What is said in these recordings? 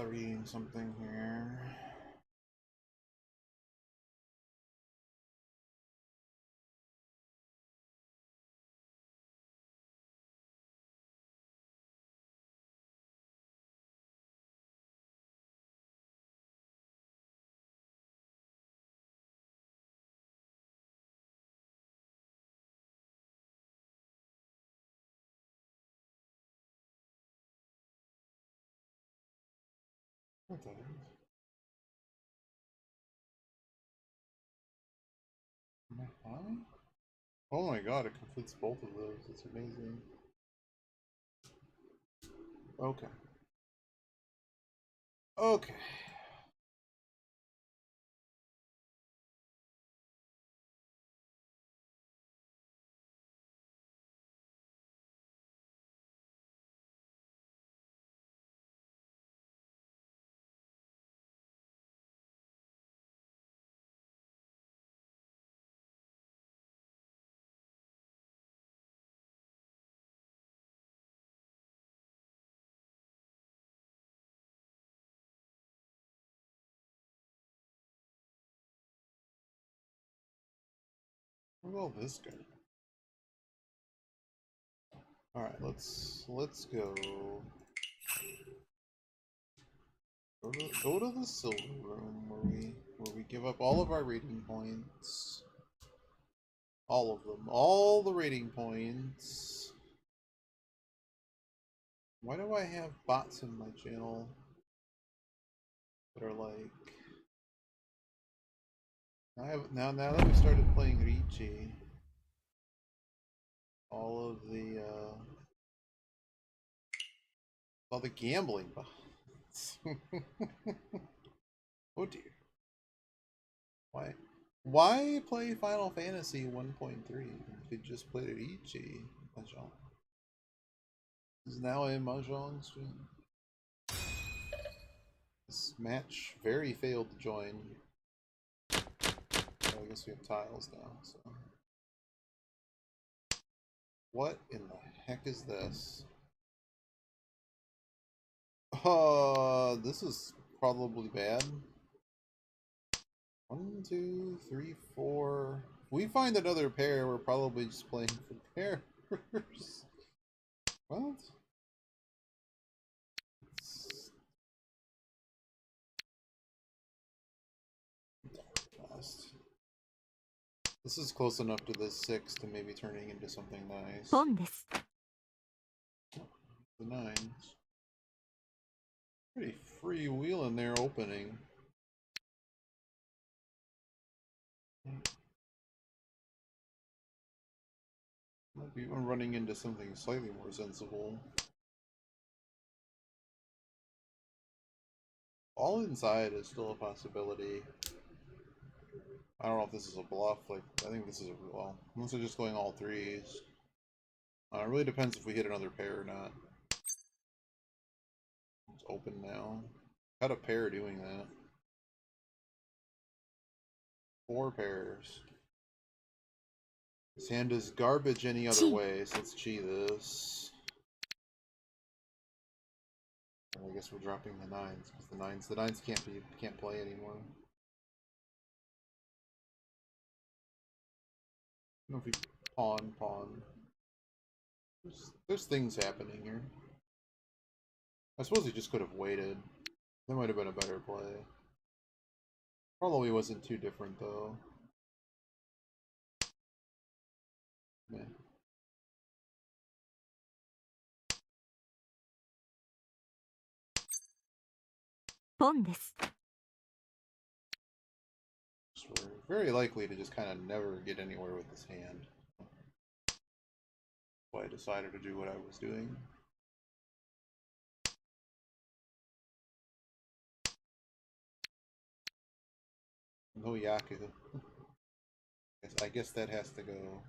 Reading something here. What the heck? Am I high? Oh my god, it completes both of those. It's amazing. Okay. Okay. Where will this go? Alright, let's go. Go to the silver room where we give up all of our rating points. All of them. All the rating points. Why do I have bots in my channel that are like now that we started playing Riichi, all of the all the gambling bots. Oh dear. Why? Why play Final Fantasy 1.3? You could just play Riichi Mahjong. Is now a Mahjong stream. This match very failed to join. Oh, I guess we have tiles now. So, what in the heck is this? This is probably bad. 1, 2, 3, 4. If we find another pair, we're probably just playing for pairs. What? This is close enough to this 6 to maybe turning into something nice. The 9s. Pretty freewheeling there opening. Might be running into something slightly more sensible. All inside is still a possibility. I don't know if this is a bluff. Like, I think this is a well, unless they're just going all threes. It really depends if we hit another pair or not. It's open now. Got a pair doing that. 4 pairs. This hand is garbage any other way, so let's cheat this. And I guess we're dropping the 9s because the 9s can't play anymore. I don't know if we pawn. There's things happening here. I suppose he just could have waited. That might have been a better play. Probably wasn't too different though. Man. So we're very likely to just kind of never get anywhere with this hand. So I decided to do what I was doing. No Yaku. I guess that has to go.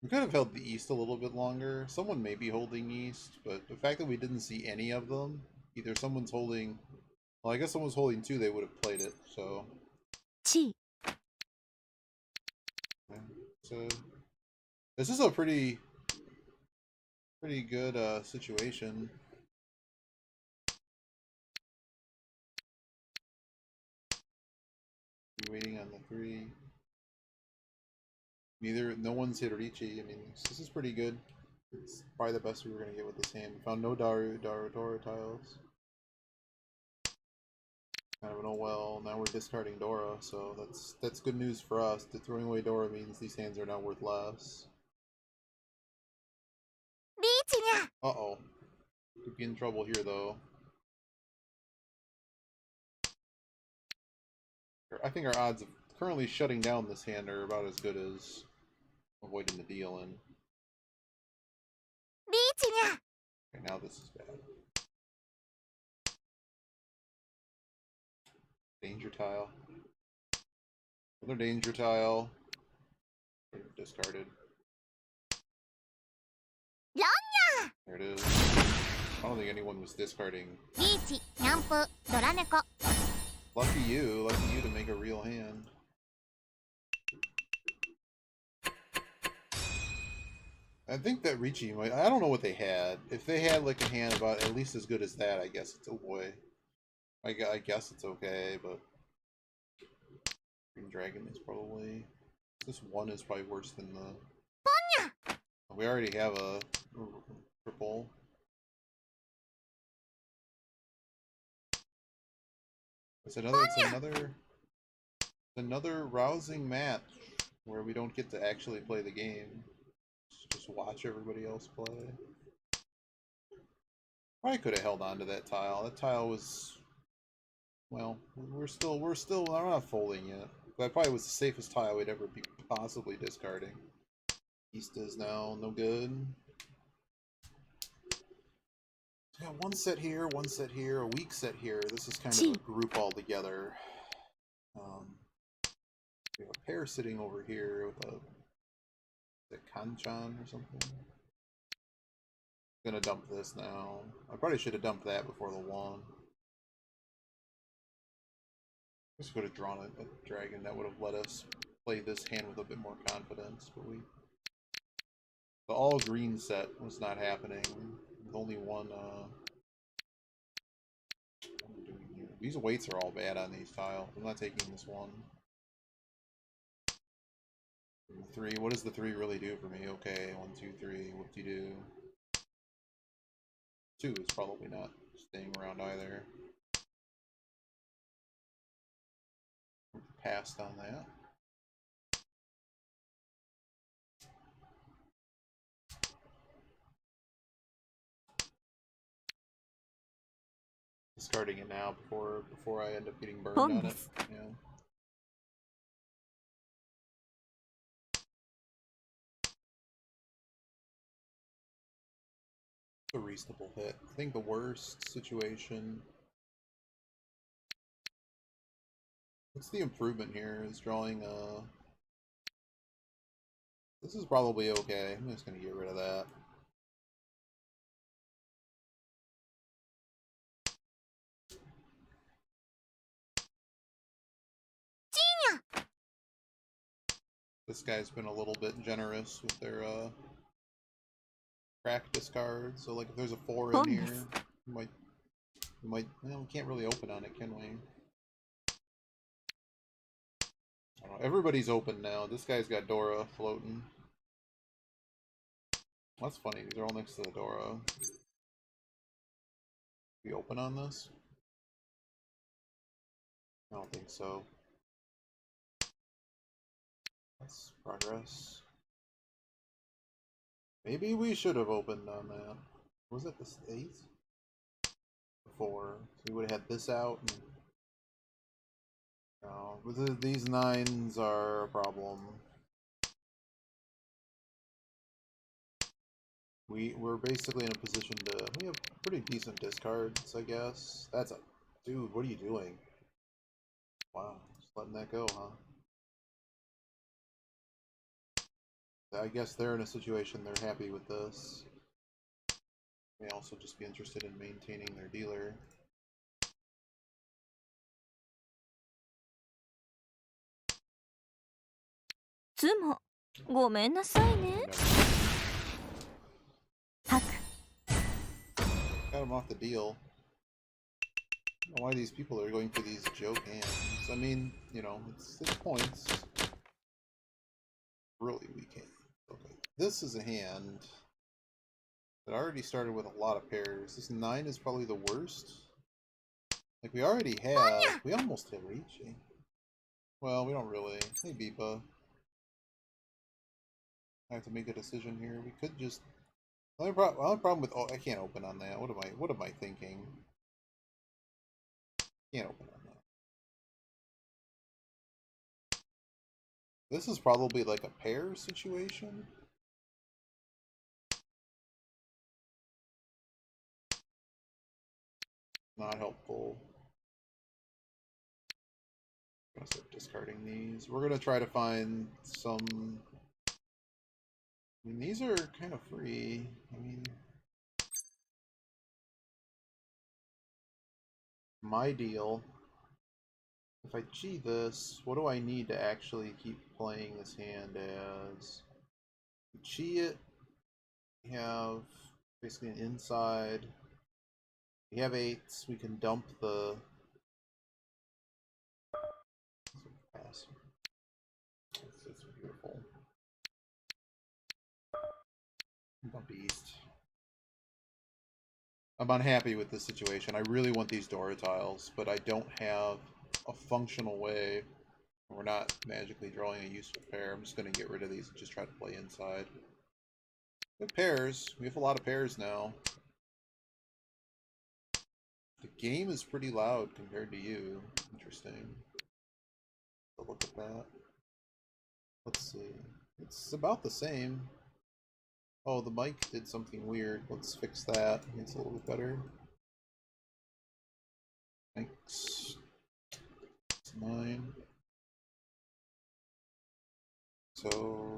We could have held the east a little bit longer. Someone may be holding east, but the fact that we didn't see any of them, either someone's holding, well, I guess someone's holding 2, they would have played it, so. Yeah, so this is a pretty Pretty good situation. Waiting on the 3. No one's hit Riichi. I mean, this is pretty good. It's probably the best we were gonna get with this hand. We found no Dora tiles. Kind of an oh well. Now we're discarding Dora, so that's good news for us. Throwing away Dora means these hands are now worth less. Uh-oh. Could be in trouble here, though. I think our odds of currently shutting down this hand are about as good as avoiding the deal in. Okay, now this is bad. Danger tile. Another danger tile. Discarded. There it is. I don't think anyone was discarding. Riichi, Lucky you to make a real hand. I think that Riichi might. I don't know what they had. If they had like a hand about at least as good as that, I guess it's oh boy. I guess it's okay, but Green Dragon is probably. This one is probably worse than the. We already have a triple. It's another rousing match where we don't get to actually play the game. Just watch everybody else play. Probably could have held on to that tile. That tile was, well, we're still. I'm not folding yet. That probably was the safest tile we'd ever be possibly discarding. East is now no good. We got one set here, a weak set here. This is kind of a group all together. We have a pair sitting over here with a Kanchan or something. I'm gonna dump this now. I probably should have dumped that before the 1. Just could have drawn a dragon that would have let us play this hand with a bit more confidence, but the all green set was not happening. With only one. What am I doing here? These weights are all bad on these tiles. I'm not taking this 1. 3. What does the 3 really do for me? Okay, 1, 2, 3. Whoop-de-doo. 2 is probably not staying around either. Passed on that. Discarding it now before I end up getting burned on it. Yeah. A reasonable hit. I think the worst situation. What's the improvement here? Is drawing This is probably okay. I'm just gonna get rid of that. This guy's been a little bit generous with their crack discard. So like if there's a 4 in here, we might well, we can't really open on it, can we? I don't know. Everybody's open now. This guy's got Dora floating. That's funny. These are all next to the Dora. We open on this? I don't think so. That's progress. Maybe we should have opened on that. Was it the 8? Before. So we would have had this out. And... no, these 9s are a problem. We're basically in a position to... we have pretty decent discards, I guess. That's a... dude, what are you doing? Wow, just letting that go, huh? I guess they're in a situation they're happy with this. May also just be interested in maintaining their dealer. Tsumo, ごめんなさいね。got him off the deal. I don't know why these people are going for these joke hands. I mean, you know, it's 6 points. Really weak hand. Okay, this is a hand that already started with a lot of pairs. This 9 is probably the worst. Like, we already have... We almost have Riichi. Well, we don't really. Hey, Beepa. I have to make a decision here. We could just... The only problem with... Oh, I can't open on that. What am I thinking? Can't open on that. This is probably like a pair situation. Not helpful. I'm gonna start discarding these. We're gonna try to find some... I mean, these are kind of free. I mean... My deal. If I G this, what do I need to actually keep playing this hand as? G it. We have basically an inside. We have 8s. We can dump the... Pass. It's beautiful. Dump East. I'm unhappy with this situation. I really want these Dora tiles, but I don't have a functional way. We're not magically drawing a useful pair. I'm just going to get rid of these and just try to play inside. Good pairs. We have a lot of pairs now. The game is pretty loud compared to you. Interesting. Look at that. Let's see. It's about the same. Oh, the mic did something weird. Let's fix that. It's a little bit better. Thanks. It's 9. So,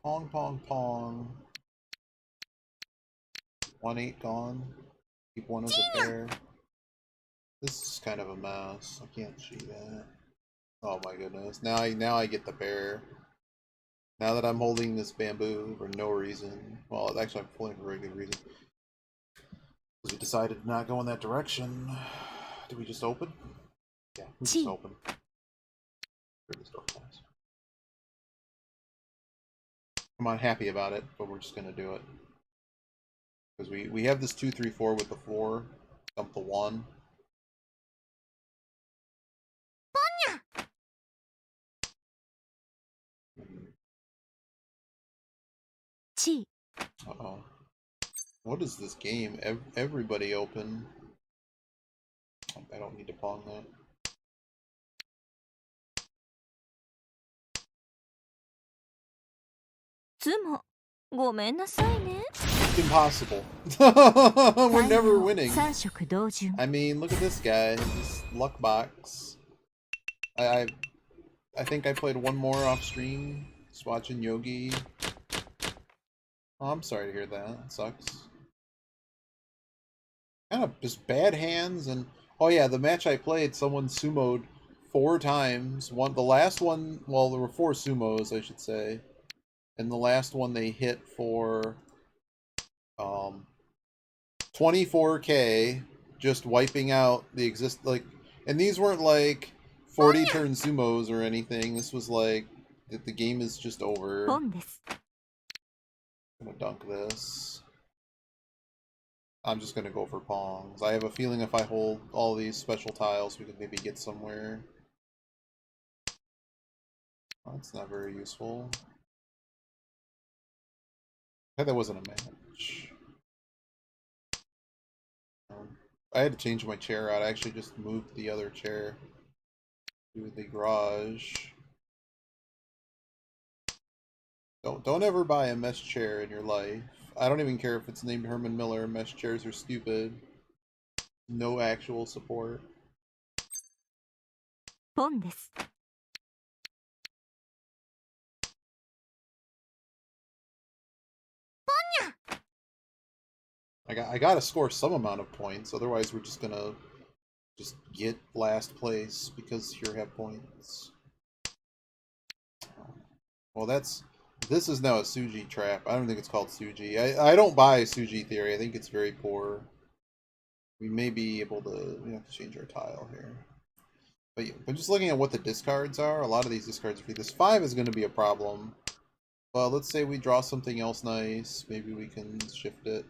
pong, pong, pong. 1-8 gone. Keep 1 as a pair. This is kind of a mess. I can't see that. Oh my goodness. Now I get the pair. Now that I'm holding this bamboo for no reason. Well, actually I'm pulling for a very good reason. Because we decided to not go in that direction. Did we just open? Yeah, we just open. This door closed. I'm unhappy about it, but we're just gonna do it. Because we have this 2-3-4 with the 4. Dump the 1. Uh-oh. What is this game? Everybody open. I don't need to pong that. Impossible. We're never winning. I mean, look at this guy. This luck box. I think I played 1 more off stream. Just watching Yogi. Oh, I'm sorry to hear that. It sucks. Kind of just bad hands and... Oh yeah, the match I played, someone sumoed 4 times. The last one... Well, there were 4 sumos, I should say. And the last one they hit for... 24k, just wiping out the and these weren't like 40 turn sumos or anything. This was like the game is just over. I'm gonna dunk this. I'm just gonna go for pongs. I have a feeling if I hold all these special tiles, we could maybe get somewhere. That's not very useful. That wasn't a match. I had to change my chair out. I actually just moved the other chair to the garage. Don't ever buy a mesh chair in your life. I don't even care if it's named Herman Miller. Mesh chairs are stupid. No actual support. I gotta score some amount of points, otherwise we're just gonna get last place because here have points. Well, this is now a Suji trap. I don't think it's called Suji. I don't buy Suji theory. I think it's very poor. We may be able to, we have to change our tile here. But yeah, but just looking at what the discards are, a lot of these discards are free. This 5 is going to be a problem. Well, let's say we draw something else nice. Maybe we can shift it.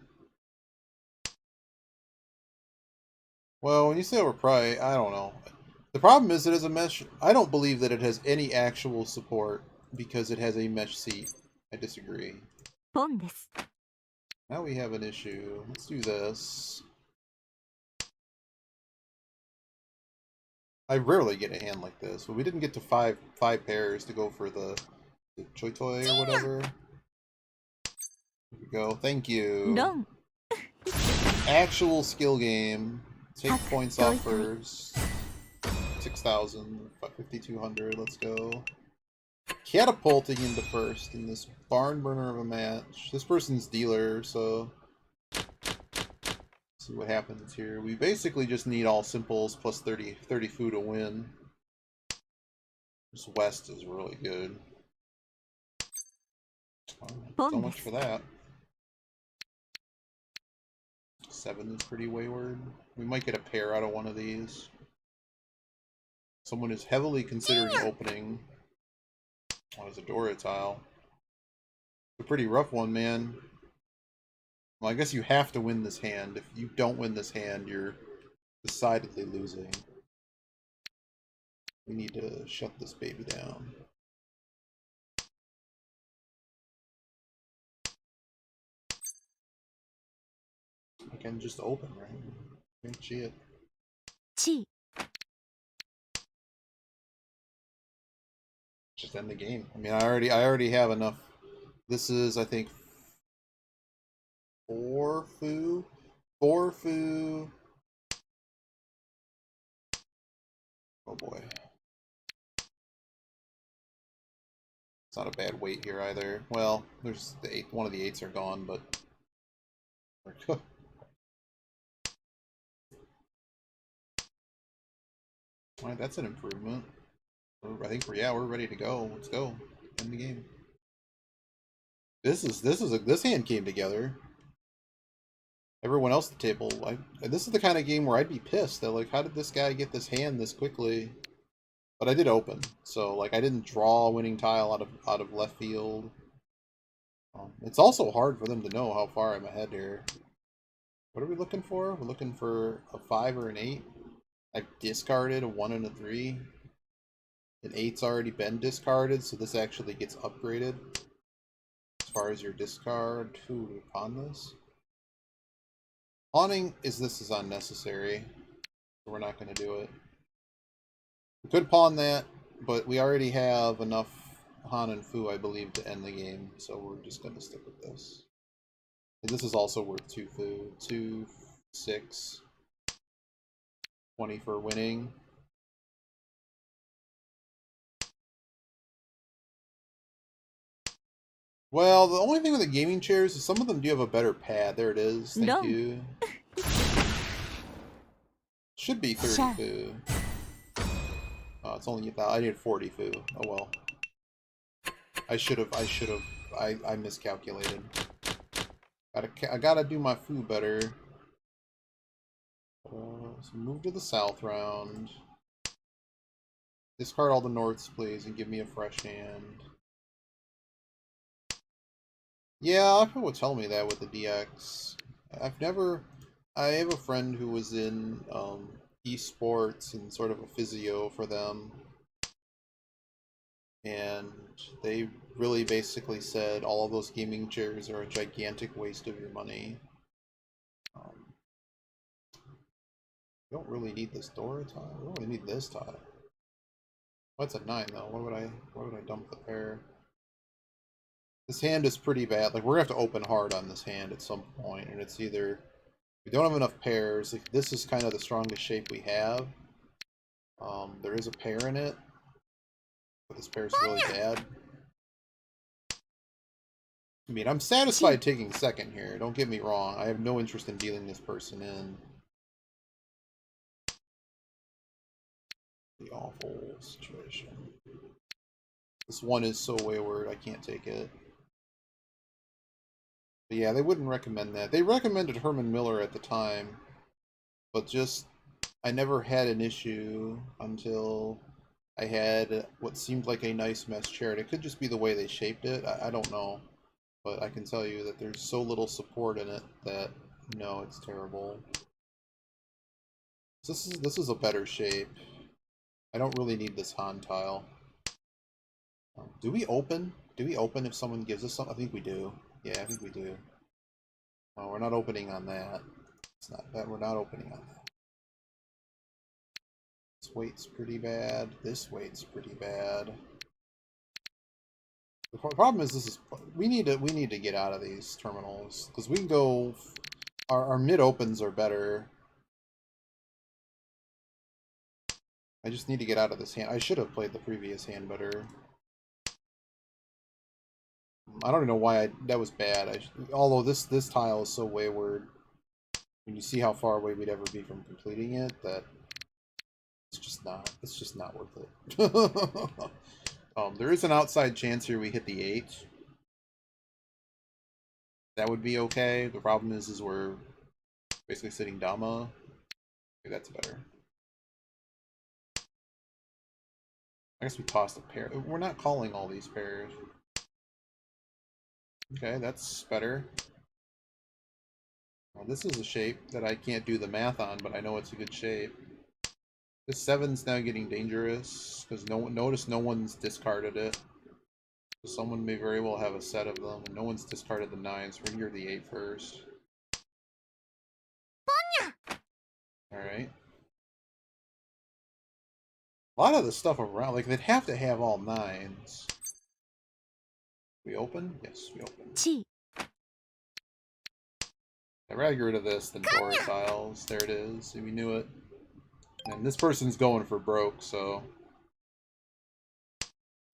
Well, when you say overpriced, I don't know. The problem is it has a mesh. I don't believe that it has any actual support because it has a mesh seat. I disagree. Now we have an issue. Let's do this. I rarely get a hand like this, but we didn't get to five pairs to go for the Choi Toy or whatever. Here we go. Thank you. Actual skill game. Take points off first. 6,000, 5,200. Let's go. Catapulting into first in this barn burner of a match. This person's dealer, so see what happens here. We basically just need all simples plus 30 food to win. This west is really good. So much for that. 7 is pretty wayward. We might get a pair out of one of these. Someone is heavily considering opening. Oh, it's a Dora tile. It's a pretty rough one, man. Well, I guess you have to win this hand. If you don't win this hand, you're decidedly losing. We need to shut this baby down. I can just open, right? Can't see it. Just end the game. I mean, I already have enough. This is, I think, 4 foo. 4 foo. Oh boy. It's not a bad weight here either. Well, there's the 8. One of the 8s are gone, but alright, that's an improvement. I think we're ready to go. Let's go. End the game. This hand came together. Everyone else at the table, this is the kind of game where I'd be pissed. That like, how did this guy get this hand this quickly? But I did open, so like I didn't draw a winning tile out of left field. It's also hard for them to know how far I'm ahead here. What are we looking for? We're looking for a 5 or an 8. I've discarded a 1 and a 3. An 8's already been discarded, so this actually gets upgraded. As far as your discard, who do we pawn this? Pawning is unnecessary, so we're not going to do it. We could pawn that, but we already have enough Han and Fu, I believe, to end the game, so we're just going to stick with this. And this is also worth 2 Fu. 2, 6, 20 for winning. Well, the only thing with the gaming chairs is some of them do have a better pad. There it is. Thank you. Should be 30 Fu. Oh, it's only 1,000. I need 40 Fu. Oh well. I miscalculated. I gotta do my Fu better. So move to the south round. Discard all the norths, please, and give me a fresh hand. Yeah, people would tell me that with the DX. I have a friend who was in esports and sort of a physio for them. And they really basically said all of those gaming chairs are a gigantic waste of your money. You don't really need this Dora tile. We don't really need this tile. What's a 9 though? Why would I dump the pair? This hand is pretty bad. Like, we're gonna have to open hard on this hand at some point, and it's either we don't have enough pairs. Like, this is kind of the strongest shape we have. There is a pair in it, but this pair is really bad. I mean, I'm satisfied taking second here. Don't get me wrong. I have no interest in dealing this person in. The awful situation. This one is so wayward, I can't take it. But yeah, they wouldn't recommend that. They recommended Herman Miller at the time. but just I never had an issue until I had what seemed like a nice mesh chair. And it could just be the way they shaped it. I don't know. But I can tell you that there's so little support in it that, no, it's terrible. This is a better shape. I don't really need this Han tile. Do we open? Do we open if someone gives us something? I think we do. Yeah, I think we do. Oh, we're not opening on that. It's not that. We're not opening on that. This weight's pretty bad. This weight's pretty bad. The problem is we need to get out of these terminals because we can go. Our mid opens are better. I just need to get out of this hand. I should have played the previous hand better. I don't even know why that was bad. Although this tile is so wayward, when you see how far away we'd ever be from completing it, that it's just not worth it. There is an outside chance here we hit the 8. That would be okay. The problem is we're basically sitting Dama. Okay, that's better. I guess we tossed a pair. We're not calling all these pairs. Okay, that's better. Well, this is a shape that I can't do the math on, but I know it's a good shape. This 7's now getting dangerous because notice no one's discarded it. So someone may very well have a set of them, and no one's discarded the 9, so we're here the 8 first. Alright. A lot of the stuff around, like, they'd have to have all 9s. We open? Yes, we open. I'd rather get rid of this than door tiles. There it is. We knew it. And this person's going for broke, so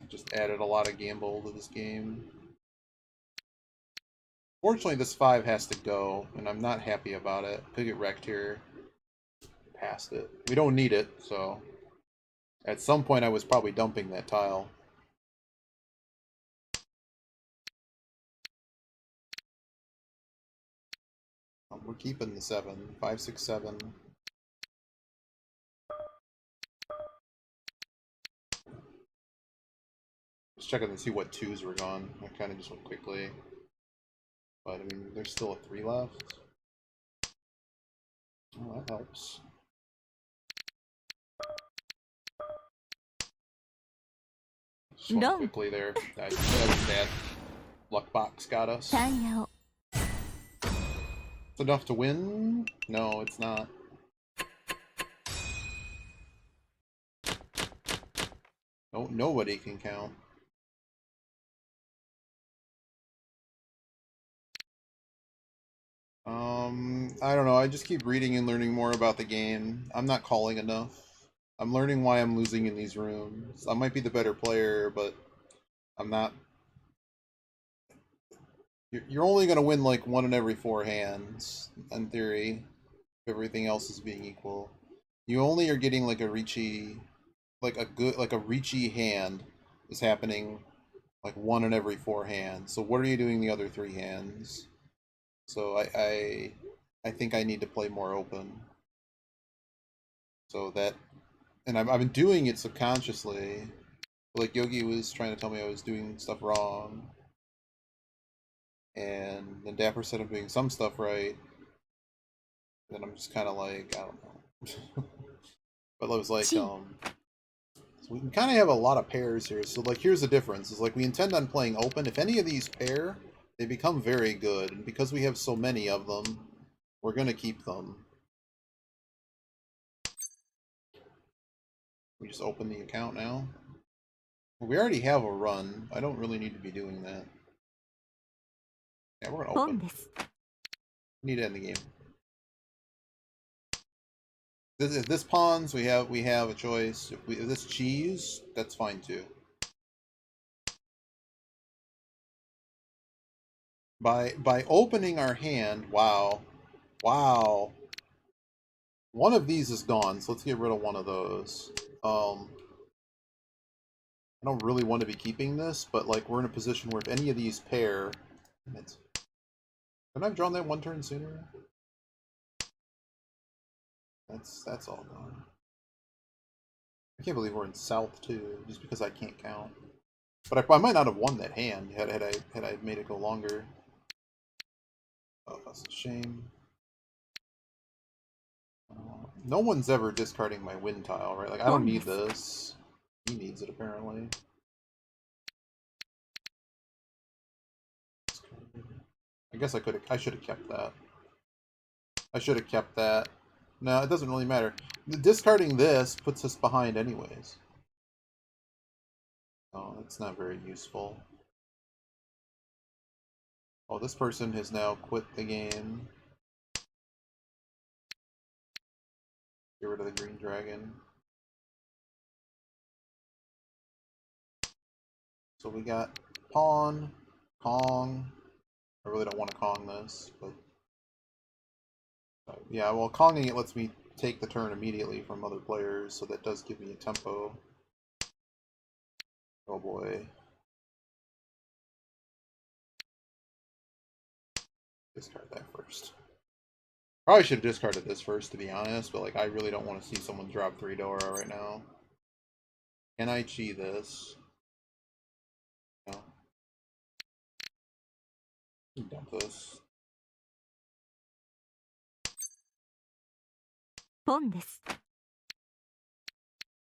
I just added a lot of gamble to this game. Fortunately, this 5 has to go, and I'm not happy about it. Could get wrecked here. Past it. We don't need it, so at some point I was probably dumping that tile. We're keeping the 7. 5, 6, 7. Just checking to see what 2s were gone. I kind of just went quickly. But, I mean, there's still a 3 left. Oh, that helps. Just went quickly there. That was bad. Luck box got us. It's enough to win? No, it's not. No, nobody can count. I don't know. I just keep reading and learning more about the game. I'm not calling enough. I'm learning why I'm losing in these rooms. I might be the better player, but I'm not. You're only going to win like 1 in every 4 hands, in theory, if everything else is being equal. You only are getting like a Riichi, like a Riichi hand is happening like 1 in every 4 hands. So what are you doing the other 3 hands? So I think I need to play more open. So that, and I've been doing it subconsciously. Like Yogi was trying to tell me I was doing stuff wrong. And then Dapper said I'm doing some stuff right. And then I'm just kind of like, I don't know. But it was like, so we can kind of have a lot of pairs here. So like, here's the difference. Is like we intend on playing open. If any of these pair, they become very good. And because we have so many of them, we're going to keep them. We just open the account now. We already have a run. I don't really need to be doing that. Yeah, we're going to open. We need to end the game. If this pawns, we have a choice. If this cheese, that's fine too. By opening our hand, wow. One of these is gone, so let's get rid of one of those. I don't really want to be keeping this, but like we're in a position where if any of these pair, couldn't I have drawn that 1 turn sooner? That's all gone. I can't believe we're in South too, just because I can't count. But I might not have won that hand had I made it go longer. Oh, that's a shame. No one's ever discarding my win tile, right? Like I don't need this. He needs it apparently. I guess I should have kept that. I should have kept that. No, it doesn't really matter. Discarding this puts us behind anyways. Oh, that's not very useful. Oh, this person has now quit the game. Get rid of the green dragon. So we got pawn, Kong. I really don't want to Kong this, but yeah, well, Konging it lets me take the turn immediately from other players, so that does give me a tempo. Oh boy. Discard that first. Probably should have discarded this first, to be honest, but like I really don't want to see someone drop 3 Dora right now. Can I chi this? No. Dump this.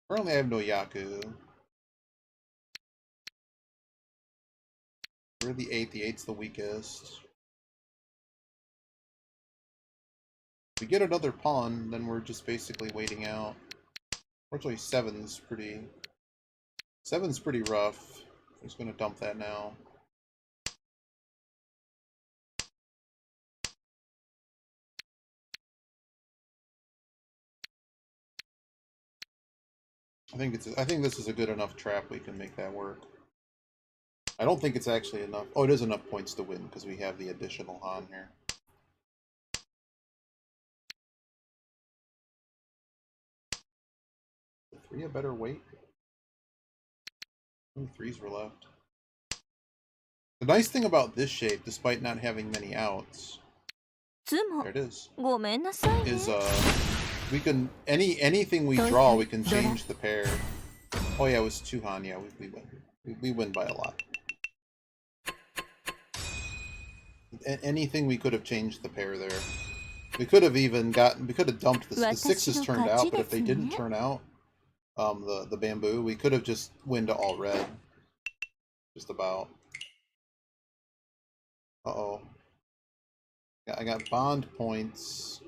Currently I have no Yaku. We're the 8th. The 8th's the weakest. If we get another pawn, then we're just basically waiting out. Fortunately, 7's pretty rough. I'm just gonna dump that now. I think this is a good enough trap we can make that work. I don't think it's actually enough. Oh, it is enough points to win because we have the additional Han here. The 3 a better weight? Only 3s were left. The nice thing about this shape, despite not having many outs, there it is we can anything we draw, we can change the pair. Oh yeah, it was 2 Han. Yeah, we win. We win by a lot. Anything we could have changed the pair there. We could have dumped this. The 6s turned out, but if they didn't turn out, the bamboo, we could have just win to all red. Just about. Uh-oh. I got bond points.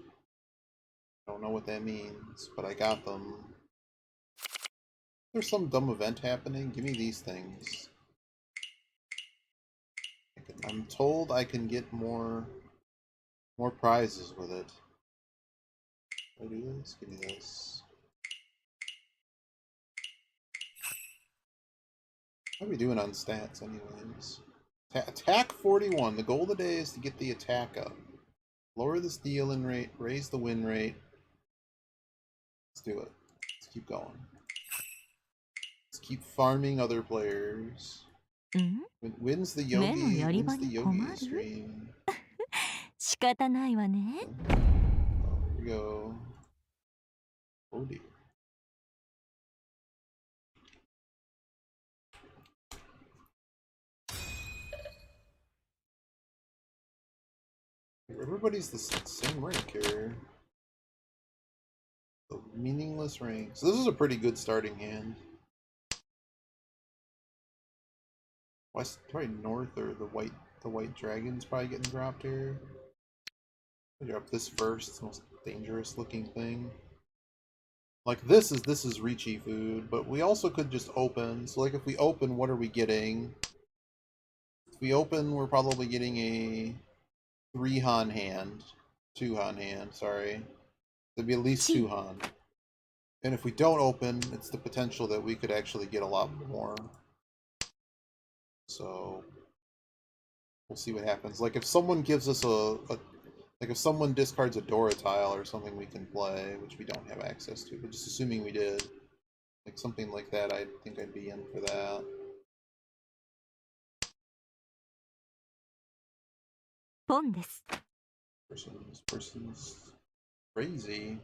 I don't know what that means, but I got them. There's some dumb event happening. Give me these things. I'm told I can get more prizes with it. Can I do this? Give me this. How are we doing on stats, anyways? Attack 41. The goal of the day is to get the attack up. Lower the steal-in rate, raise the win rate. Let's do it. Let's keep going. Let's keep farming other players. Wins the yogi stream. 仕方ないわね。 Here we go. Oh dear. Everybody's the same rank here. The meaningless rank. So this is a pretty good starting hand. West, probably north, or the white dragon's probably getting dropped here. I'll drop this first. It's the most dangerous looking thing. Like this is Riichi food, but we also could just open. So like if we open, what are we getting? If we open, we're probably getting a 3 Han hand. 2 Han hand, sorry. There'd be at least 2 Han. And if we don't open, it's the potential that we could actually get a lot more. So we'll see what happens. Like if someone gives us like if someone discards a Dora tile or something we can play, which we don't have access to, but just assuming we did, like something like that, I think I'd be in for that. Person's crazy.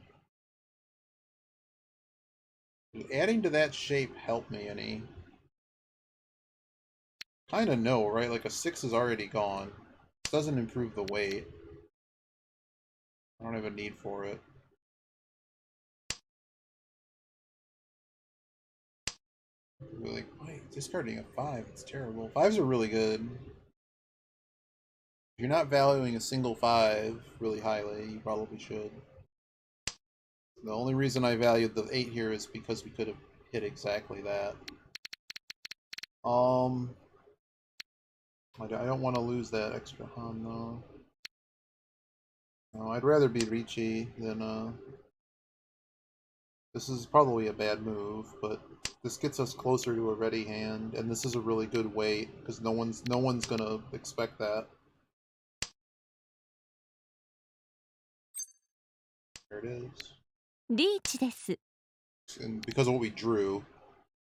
Did adding to that shape help me any? Kinda no, right? Like a 6 is already gone. This doesn't improve the weight. I don't have a need for it. Really, wait, discarding a 5, it's terrible. 5s are really good. If you're not valuing a single 5 really highly, you probably should. The only reason I valued the 8 here is because we could have hit exactly that. I don't want to lose that extra Han, though. No, I'd rather be Riichi than, This is probably a bad move, but this gets us closer to a ready hand, and this is a really good weight, because no one's gonna expect that. There it is. リーチです。 And because of what we drew,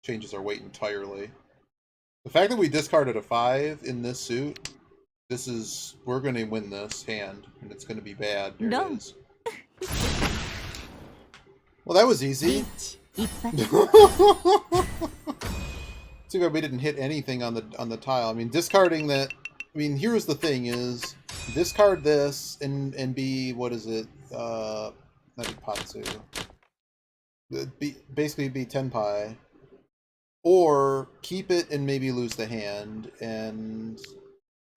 changes our weight entirely. The fact that we discarded a 5 in this suit, we're gonna win this hand, and it's gonna be bad. There it is. Well, that was easy. 一発 Too bad we didn't hit anything on the tile. I mean, discarding that. I mean, here's the thing: is discard this and be what is it? Not Ipatsu. Basically be Tenpai, or keep it and maybe lose the hand, and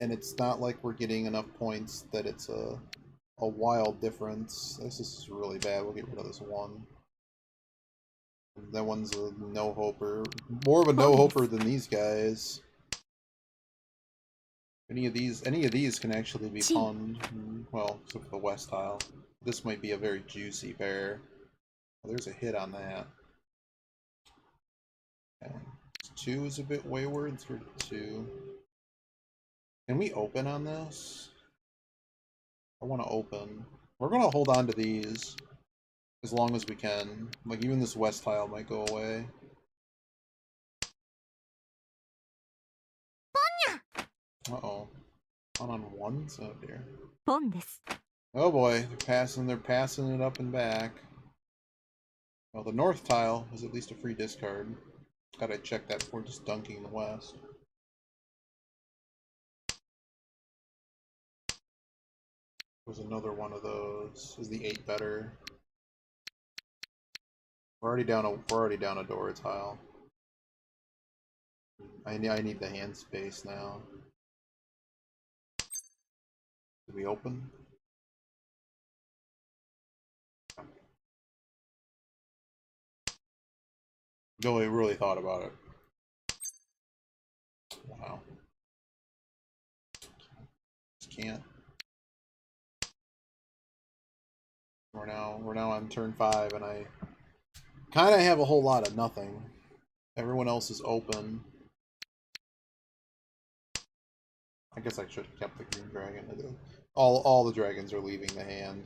it's not like we're getting enough points that it's a wild difference. This is really bad. We'll get rid of this one. That one's a no-hoper. More of a no-hoper than these guys. Any of these can actually be pawned. Well, except for the west tile. This might be a very juicy pair. Oh, there's a hit on that. Okay. 2 is a bit wayward. 2. Can we open on this? I want to open. We're going to hold on to these as long as we can. Like, even this west tile might go away. Uh-oh. On ones? Oh dear. ポンです。 Oh boy, they're passing it up and back. Well, the north tile is at least a free discard. Gotta check that before just dunking the west. Was another one of those. Is the 8 better? We're already down a door tile. I need the hand space now. Did we open? Nobody really thought about it. Wow. Just can't. We're now on turn 5, and I kind of have a whole lot of nothing. Everyone else is open. I guess I should have kept the green dragon. All the dragons are leaving the hand.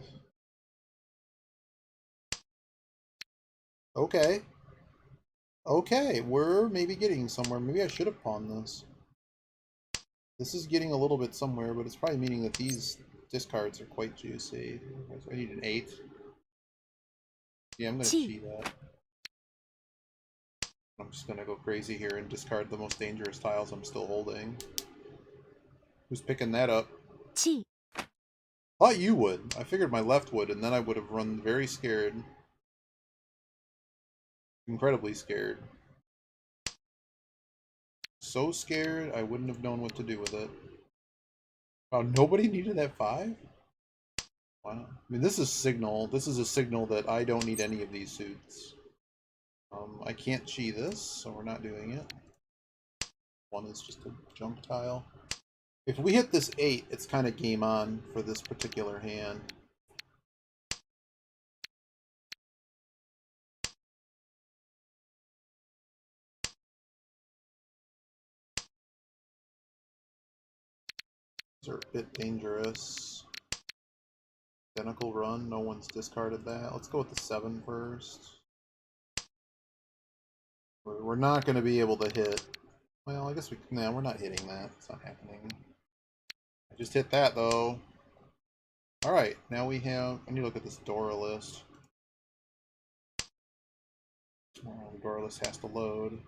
Okay. Okay, we're maybe getting somewhere. Maybe I should have pawned this. This is getting a little bit somewhere, but it's probably meaning that these discards are quite juicy. I need an 8. Yeah, I'm going to cheat that. I'm just going to go crazy here and discard the most dangerous tiles I'm still holding. Who's picking that up? Thought you would. I figured my left would, and then I would have run very scared. Incredibly scared. So scared, I wouldn't have known what to do with it. Oh, nobody needed that 5? Wow. I mean, this is signal. This is a signal that I don't need any of these suits. I can't chi this, so we're not doing it. 1 is just a junk tile. If we hit this 8, it's kind of game on for this particular hand. These are a bit dangerous. Identical run, no one's discarded that. Let's go with the 7 first. We're not going to be able to hit. Well, I guess we're not hitting that. It's not happening. I just hit that, though. Alright, now we have... I need to look at this Dora list. Doorless has to load.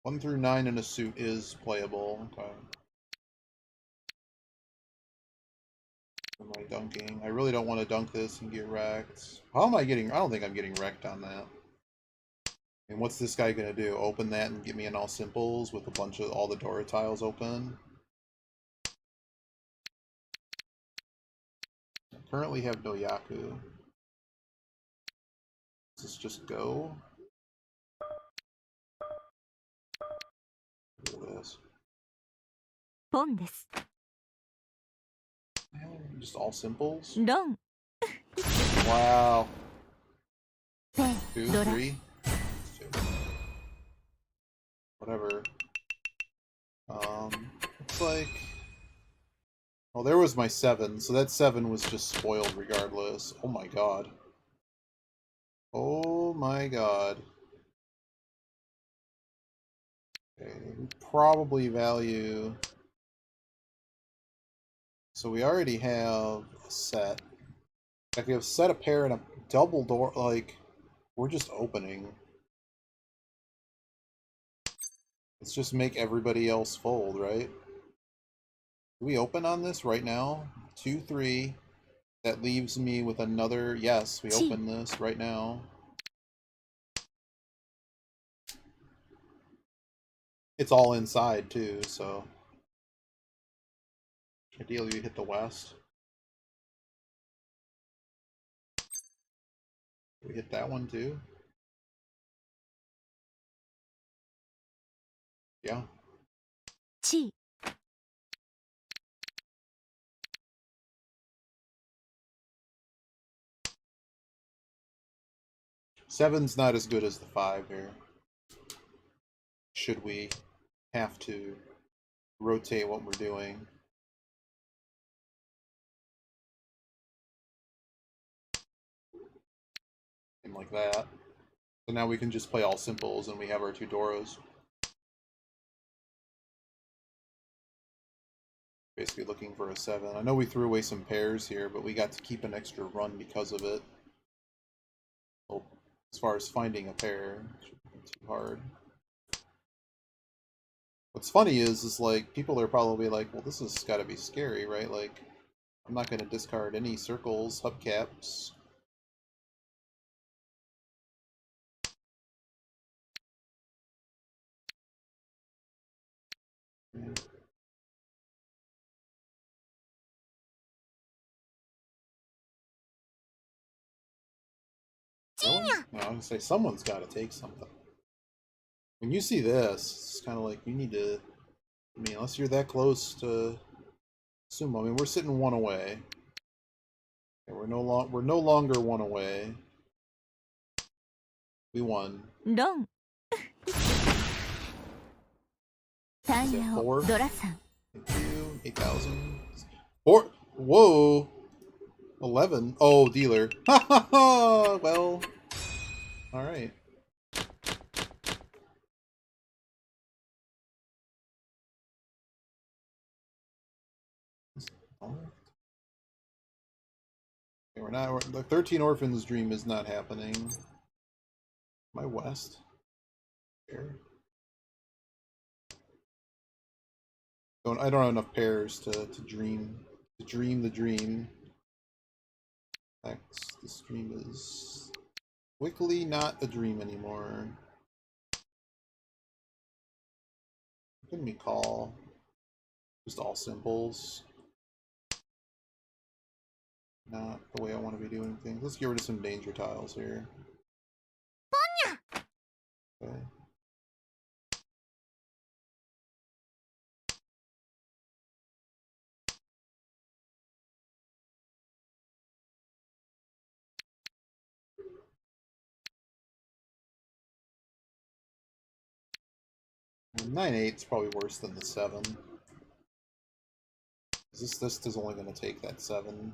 1 through 9 in a suit is playable. Okay. Am I dunking? I really don't want to dunk this and get wrecked. How am I getting? I don't think I'm getting wrecked on that. And what's this guy gonna do? Open that and get me an all simples with a bunch of all the Dora tiles open? I currently have no Yaku. Does this just go? Look at this. ポンです。 Just all simples? ロン、 Wow. ペ 2, ドラ、 3. Whatever. Looks like... Oh, there was my 7, so that 7 was just spoiled regardless. Oh my god. Oh my god. Okay, we probably value... So we already have a set. Like we have set, a pair, and a double door. Like, we're just opening. Let's just make everybody else fold, right? Do we open on this right now? 2, 3. That leaves me with another... Yes, we open this right now. It's all inside, too, so... Ideally, you hit the west. We hit that one, too. Yeah. チ 7's not as good as the 5 here. Should we have to rotate what we're doing? And like that. So now we can just play all simples and we have our 2 Doros. Basically looking for a 7. I know we threw away some pairs here, but we got to keep an extra run because of it. Well, as far as finding a pair, it shouldn't be too hard. What's funny is like, people are probably like, well, this has got to be scary, right? Like, I'm not going to discard any circles, hubcaps. Yeah. Really? No, I'm gonna say someone's got to take something. When you see this, it's kind of like you need to. I mean, unless you're that close to sumo. I mean, we're sitting 1 away. Okay, we're no longer 1 away. We won. ロン、タ Is イ it ヤを 4? ドラさん、 Thank you. 8,000. 4. Whoa. 11. Oh, dealer. Ha ha ha. Well. All right. Okay, we're not. The 13 Orphans dream is not happening. My west. Here. I don't have enough pairs to dream the dream. Next, this dream is quickly not a dream anymore. Can we call just all simples? Not the way I want to be doing things. Let's get rid of some danger tiles here. Okay. And 9-8 is probably worse than the 7. This is only going to take that 7.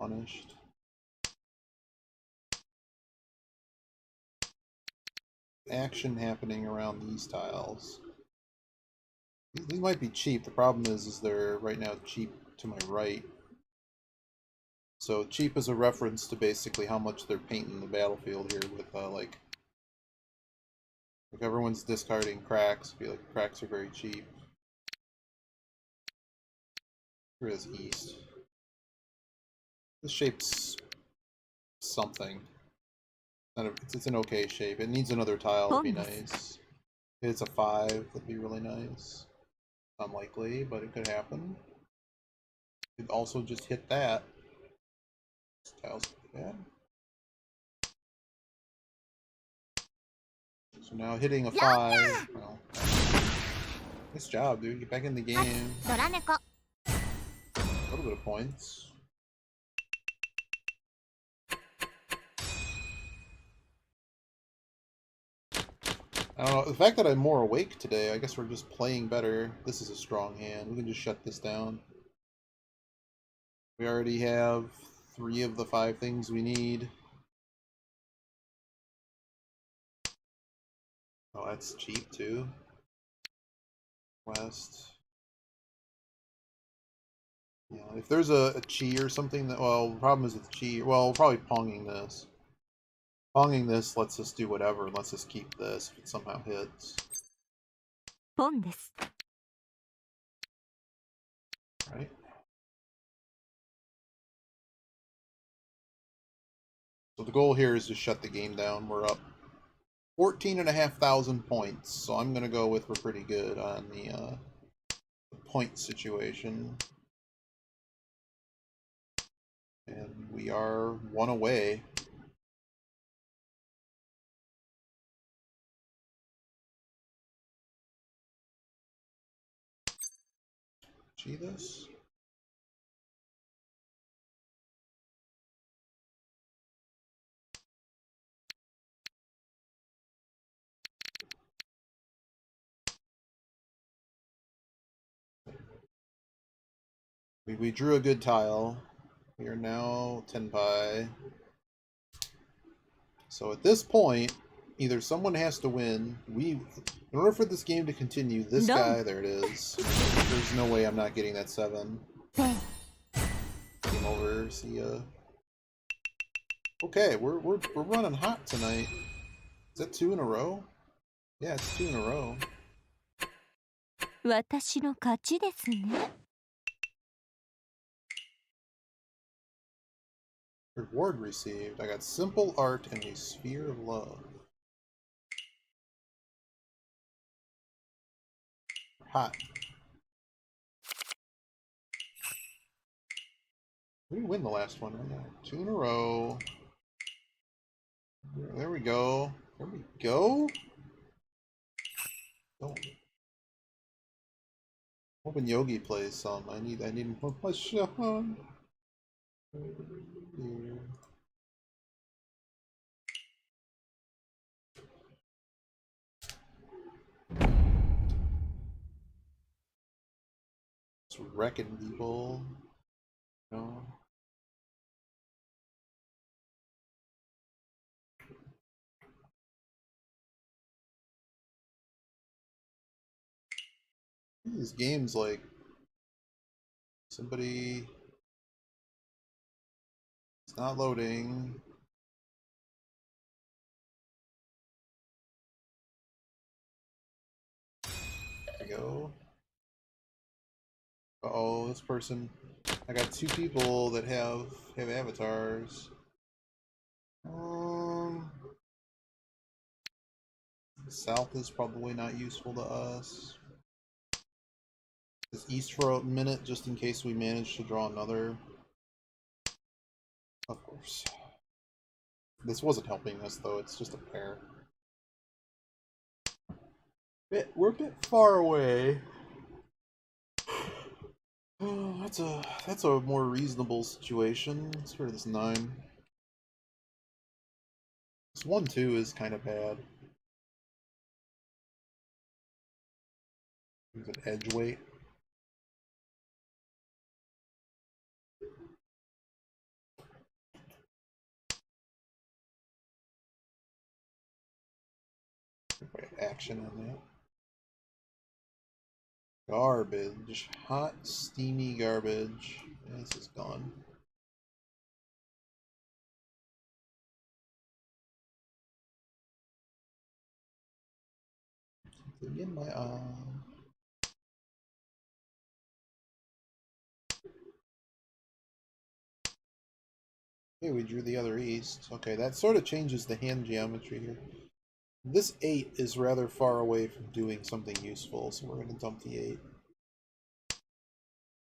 Punished. Action happening around these tiles. These might be cheap. The problem is they're right now cheap to my right. So cheap is a reference to basically how much they're painting the battlefield here with like if everyone's discarding cracks, I feel like cracks are very cheap. Here is east. This shape's something. It's an okay shape. It needs another tile to be nice. If it's a 5, that'd be really nice. Unlikely, but it could happen. Could also just hit that. This tile's bad. So now hitting a 5. Well, nice job, dude. Get back in the game. A little bit of points. I don't know. The fact that I'm more awake today, I guess we're just playing better. This is a strong hand. We can just shut this down. We already have 3 of the 5 things we need. Oh, that's cheap too. West. Yeah, if there's a chi or something that, well, the problem is with chi. Well, probably ponging this. Ponging this lets us do whatever. Lets us keep this if it somehow hits. Right. So the goal here is to shut the game down. We're up 14,500 points, so I'm gonna go with we're pretty good on the point situation. And we are 1 away. See this? We drew a good tile. We are now Tenpai. So at this point, either someone has to win. In order for this game to continue, this guy, there it is. There's no way I'm not getting that 7. Game over. See ya. Okay, we're running hot tonight. Is that 2 in a row? Yeah, it's 2 in a row. 私の勝ちですね。Reward received. I got simple art and a sphere of love. Hot. We didn't win the last one. Yeah. 2 in a row. There we go. There we go. Oh. Hoping Yogi plays some. I need more Mahjong. It's wrecking people. No. These games like somebody. It's not loading. There we go. Uh-oh, this person. I got 2 people that have avatars. South is probably not useful to us. Is east for a minute just in case we manage to draw another. Of course. This wasn't helping us though, it's just a pair. We're a bit far away. Oh, that's a more reasonable situation. Let's get rid of this 9. This 1-2 is kind of bad. Use an edge weight. Action on that. Garbage. Hot, steamy garbage. This is gone. Something in my eye. Okay, we drew the other east. Okay, that sort of changes the hand geometry here. This 8 is rather far away from doing something useful, so we're going to dump the 8.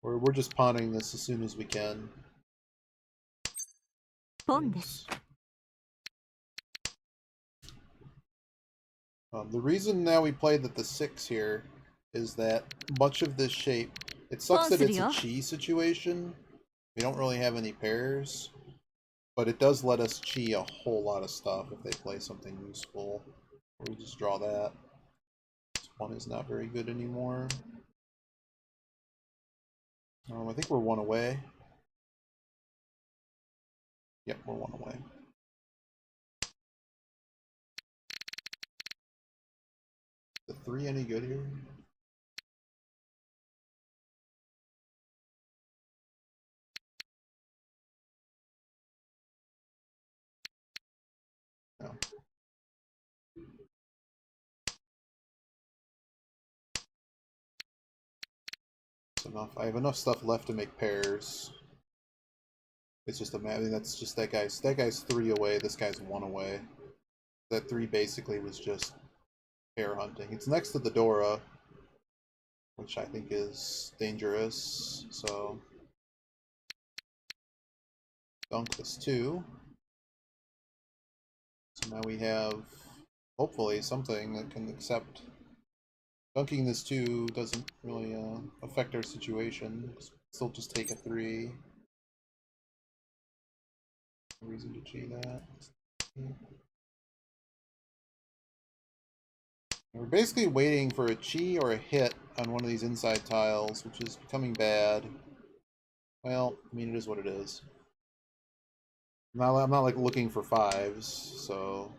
We're just pawning this as soon as we can. Yes. The reason now we played the 6 here is that much of this shape, it sucks that it's a chi situation. We don't really have any pairs, but it does let us chi a whole lot of stuff if they play something useful. We just draw that. This one is not very good anymore. I think we're 1 away. Yep, we're 1 away. The 3 any good here? No. It's enough. I have enough stuff left to make pairs. It's just a matter. I mean, that's just that guy's 3 away. This guy's 1 away. That 3 basically was just pair hunting. It's next to the Dora, which I think is dangerous. So dunk this 2. So now we have hopefully something that can accept. Dunking this 2 doesn't really affect our situation. Still just take a 3. No reason to cheat that. We're basically waiting for a chi or a hit on one of these inside tiles, which is becoming bad. Well, I mean, it is what it is. I'm not like looking for 5s, so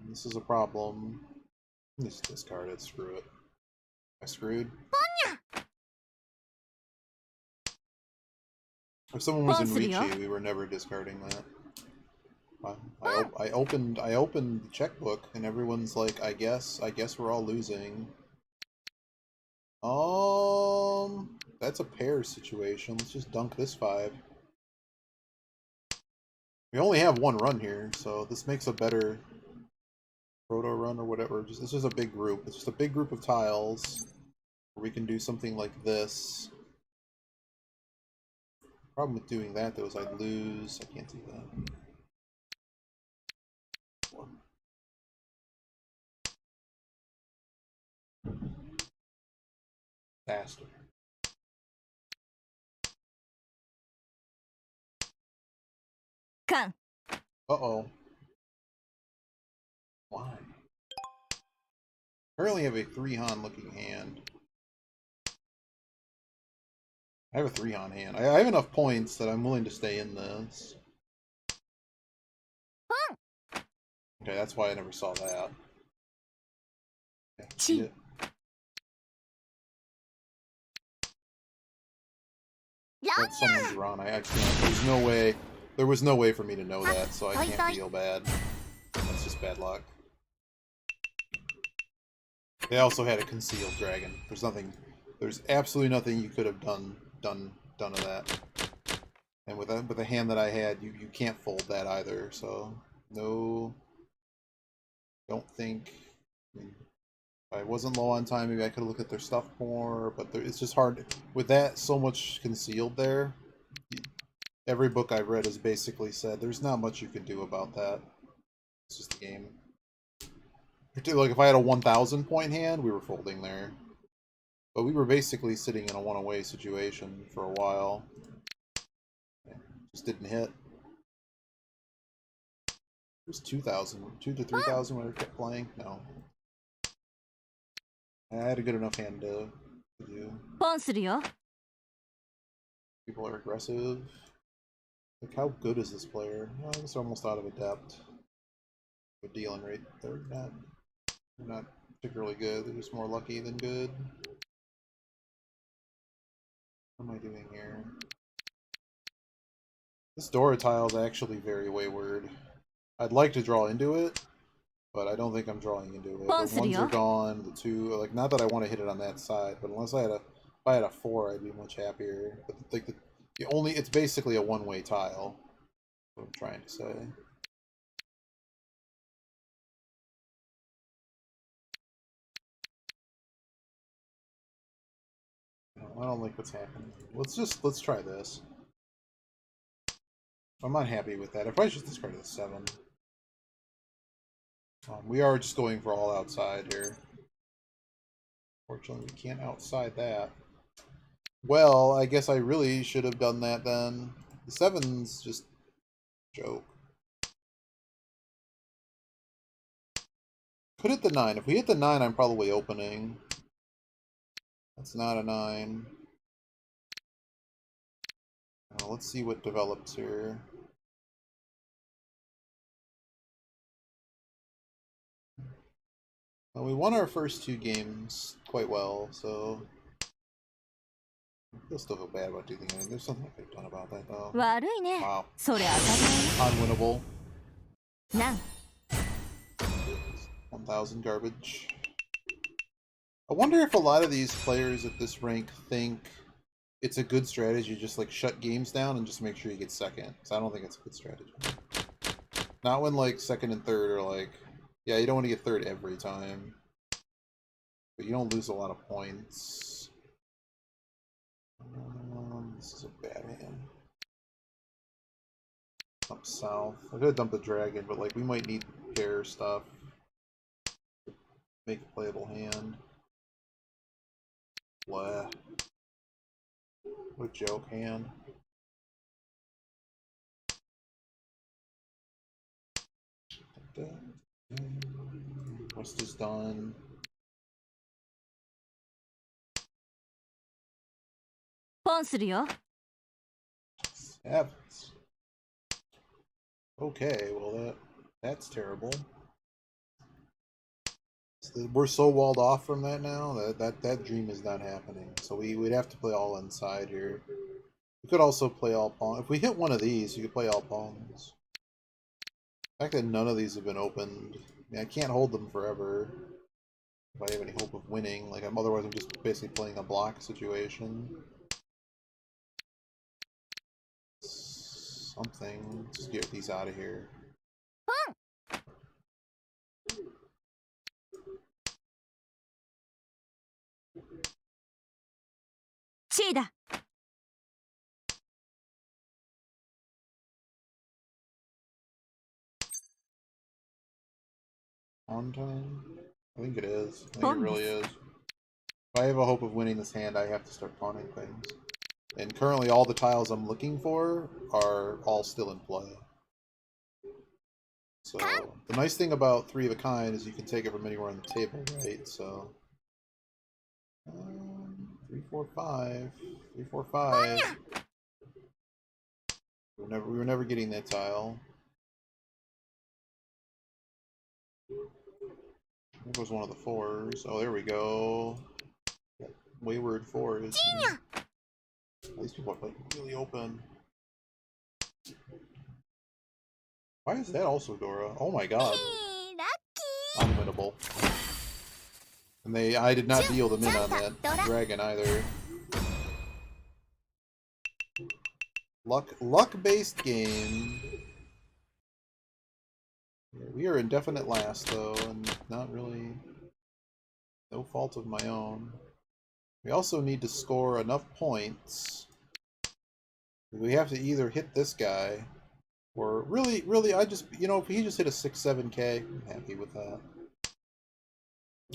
this is a problem. Just discard it. Screw it. I screwed. If someone was in Riichi, we were never discarding that. I opened the checkbook and everyone's like, I guess we're all losing. That's a pair situation. Let's just dunk this 5. We only have 1 run here, so this makes a better proto run or whatever. It's just a big group. It's just a big group of tiles where we can do something like this. Problem with doing that though is I'd lose. I can't do that. Faster. Uh-oh. Why? I currently have a 3-Han looking hand. I have a 3-Han hand. I have enough points that I'm willing to stay in this. Okay, that's why I never saw that. Okay, that's someone's run. I can't. There's no way. There was no way for me to know that, so I can't feel bad. That's just bad luck. They also had a concealed dragon. There's nothing. There's absolutely nothing you could have done of that. And with a hand that I had, you can't fold that either. So no. Don't think. I mean, if I wasn't low on time, maybe I could have looked at their stuff more. But it's just hard with that so much concealed there. Every book I've read has basically said there's not much you can do about that. It's just the game. Like if I had a 1,000 point hand, we were folding there. But we were basically sitting in a 1 away situation for a while. Just didn't hit. It was 2,000, 2 to 3,000 when I kept playing. No. I had a good enough hand to do. People are aggressive. Like, how good is this player? Oh, I guess they're almost out of adept. But dealing rate, they're not particularly good. They're just more lucky than good. What am I doing here? This Dora tile is actually very wayward. I'd like to draw into it, but I don't think I'm drawing into it. The ones are gone, the two, like, not that I want to hit it on that side, but unless if I had a 4, I'd be much happier. But like the only, it's basically a one-way tile. What I'm trying to say. I don't like what's happening. Let's try this. I'm not happy with that. I probably should discard the 7. We are just going for all outside here. Fortunately, we can't outside that. Well, I guess I really should have done that then. The 7's just a joke. Could hit the 9. If we hit the 9, I'm probably opening. That's not a 9. Let's see what develops here. Well, we won our first 2 games quite well, so I still feel bad about doing anything. There's something I could have done about that, though. Wow. Unwinnable. 1,000 garbage. I wonder if a lot of these players at this rank think it's a good strategy to just like shut games down and just make sure you get second. Because I don't think it's a good strategy. Not when like second and third are like, yeah, you don't want to get third every time. But you don't lose a lot of points. This is a bad hand. Up south. I could have dumped the dragon, but like we might need pair stuff to make a playable hand. Blah. What a joke hand. Quest is done. Heavens. Okay, well that's terrible. We're so walled off from that now that dream is not happening. So we'd have to play all inside here. We could also play all pawns. If we hit one of these, you could play all pawns. The fact that none of these have been opened, I mean, I can't hold them forever if I have any hope of winning. Like otherwise, I'm just basically playing a block situation. Something. Just get these out of here. On time? I think it is. I think it really is. If I have a hope of winning this hand, I have to start pawning things. And currently all the tiles I'm looking for are all still in play. So, the nice thing about 3 of a kind is you can take it from anywhere on the table, right? So, 3, 4, 5. 3, 4, 5. We were never getting that tile. There goes one of the 4s. Oh, there we go. Wayward 4s. These people are like really open. Why is that also Dora? Oh my god. Unwinnable. And I did not deal them in on that dragon either. Luck-based game. We are in definite last though, and not really no fault of my own. We also need to score enough points. We have to either hit this guy, or really, I just, if he just hit a 6-7k, I'm happy with that.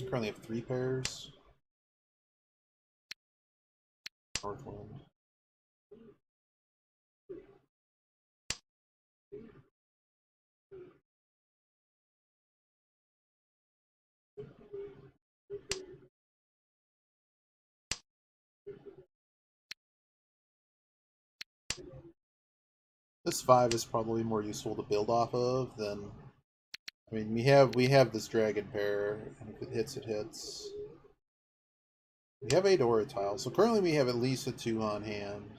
I currently have 3 pairs. Northwind. This 5 is probably more useful to build off of than. I mean, we have this dragon pair, and if it hits, it hits. We have 8 aura tiles, so currently we have at least a 2 Han hand.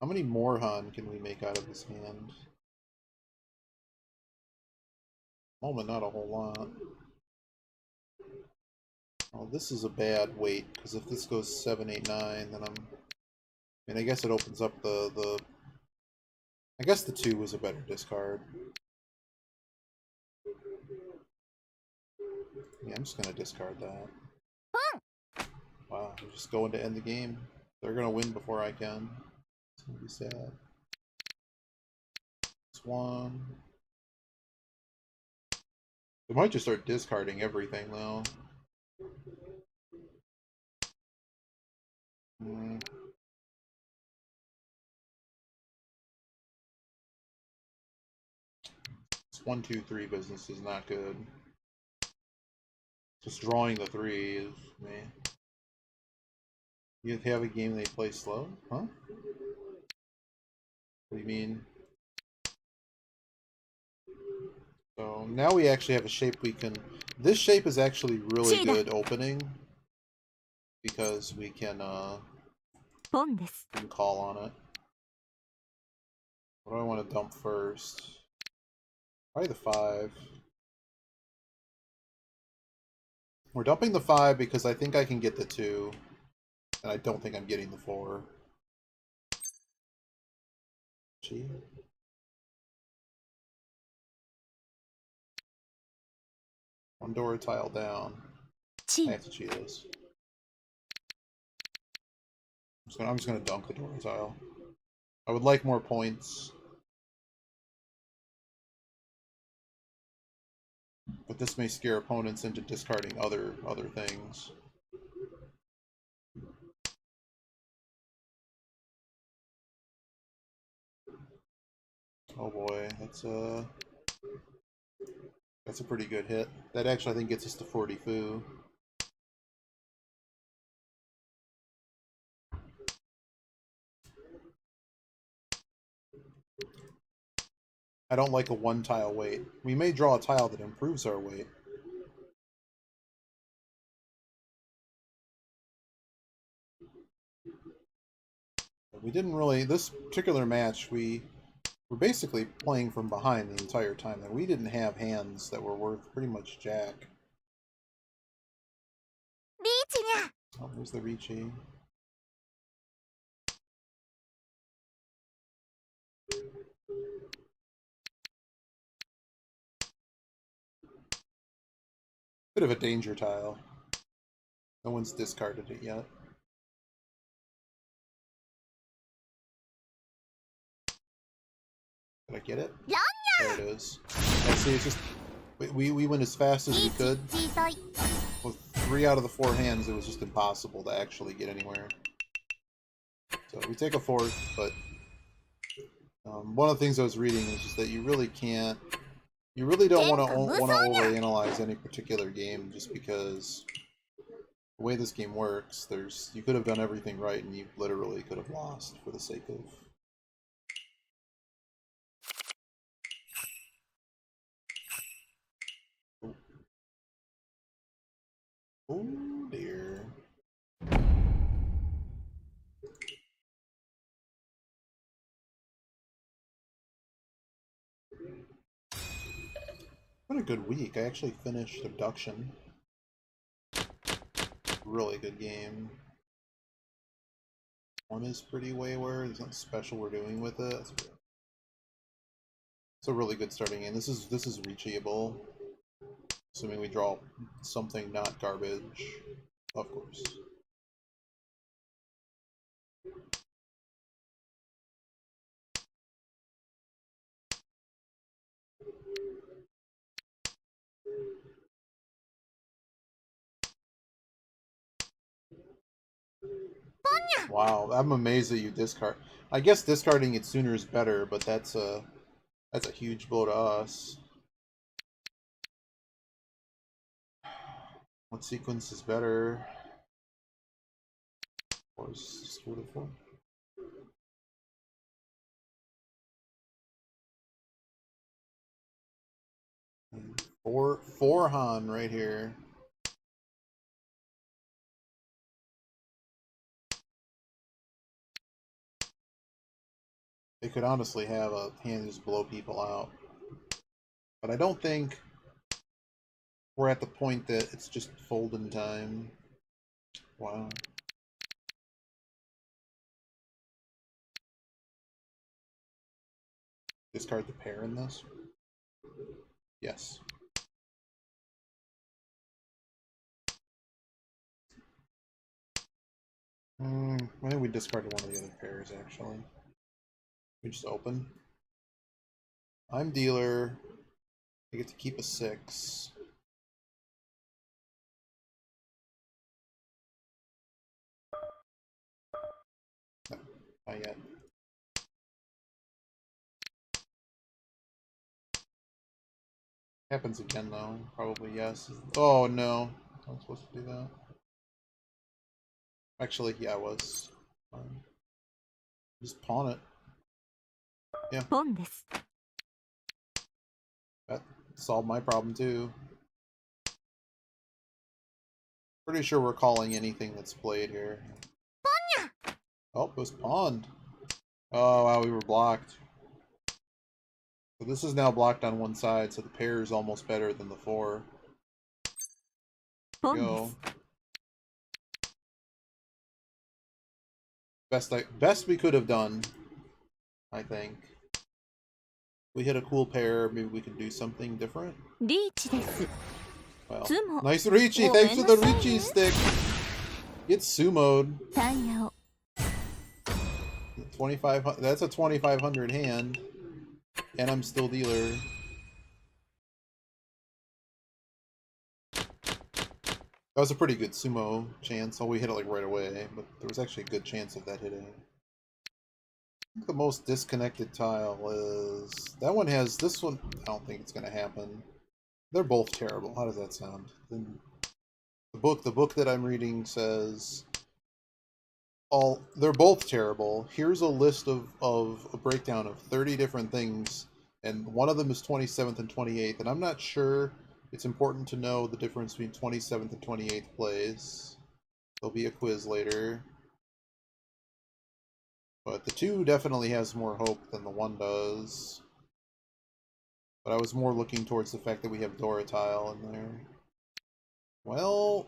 How many more Han can we make out of this hand? Moment, not a whole lot. Oh, this is a bad weight, because if this goes 7, 8, 9, then I'm... I mean, I guess it opens up the... I guess the 2 was a better discard. Yeah, I'm just gonna discard that. Wow, I'm just going to end the game. They're gonna win before I can. It's gonna be sad. It's 1. They might just start discarding everything, though. It's 1, 2, 3 business is not good. Just drawing the 3 is meh. You have a game they play slow? Huh? What do you mean? So now we actually have a shape we can... This shape is actually really good opening. Because we can call on it. What do I want to dump first? Probably the 5. We're dumping the 5 because I think I can get the 2. And I don't think I'm getting the 4. Gee. One door tile down. I have to cheat this. I'm just gonna dunk the door tile. I would like more points. But this may scare opponents into discarding other things. Oh boy, that's a pretty good hit. That actually I think gets us to 40 foo. I don't like a 1 tile weight. We may draw a tile that improves our weight. But we didn't really, this particular match, we were basically playing from behind the entire time, and we didn't have hands that were worth pretty much jack. Oh, there's the Riichi. Bit of a danger tile. No one's discarded it yet. Did I get it? There it is. I see, it's just... We went as fast as we could. With 3 out of the 4 hands, it was just impossible to actually get anywhere. So we take a 4th, but... one of the things I was reading is just that you really can't... You really don't want to overanalyze any particular game just because the way this game works, you could have done everything right and you literally could have lost for the sake of... Oh dear. What a good week. I actually finished Abduction. Really good game. 1 is pretty wayward. There's nothing special we're doing with it. It's a really good starting game. This is reachable. Assuming we draw something not garbage. Of course. Wow, I'm amazed that you discard. I guess discarding it sooner is better, but that's a huge blow to us. What sequence is better? Or is just 4 to 4? Four Han right here. They could honestly have a hand just blow people out. But I don't think we're at the point that it's just folding time. Wow. Discard the pair in this? Yes. I think we discarded one of the other pairs, actually. We just open. I'm dealer. I get to keep a 6. No, not yet. Happens again, though. Probably yes. Oh, no. I was supposed to do that. Actually, yeah, I was. Just pawn it. Yeah. ポンです。 That solved my problem, too. Pretty sure we're calling anything that's played here. Oh, it was pawned. Oh, wow, we were blocked. So this is now blocked on one side, so the pair is almost better than the 4. ポンで Go. す。 Best we could have done, I think. We hit a cool pair, maybe we could do something different. リーチです。 Well, ツモ。 nice Riichi! Thanks for the Riichi stick! Get sumoed. タイヤを。 2500. That's a 2500 hand. And I'm still dealer. That was a pretty good sumo chance. Oh, we hit it like right away, but there was actually a good chance of that hitting. I think the most disconnected tile is... That one has... This one, I don't think it's going to happen. They're both terrible. How does that sound? The book that I'm reading says... They're both terrible. Here's a list of a breakdown of 30 different things, and one of them is 27th and 28th, and I'm not sure it's important to know the difference between 27th and 28th plays. There'll be a quiz later. But the 2 definitely has more hope than the 1 does. But I was more looking towards the fact that we have Dora tile in there. Well,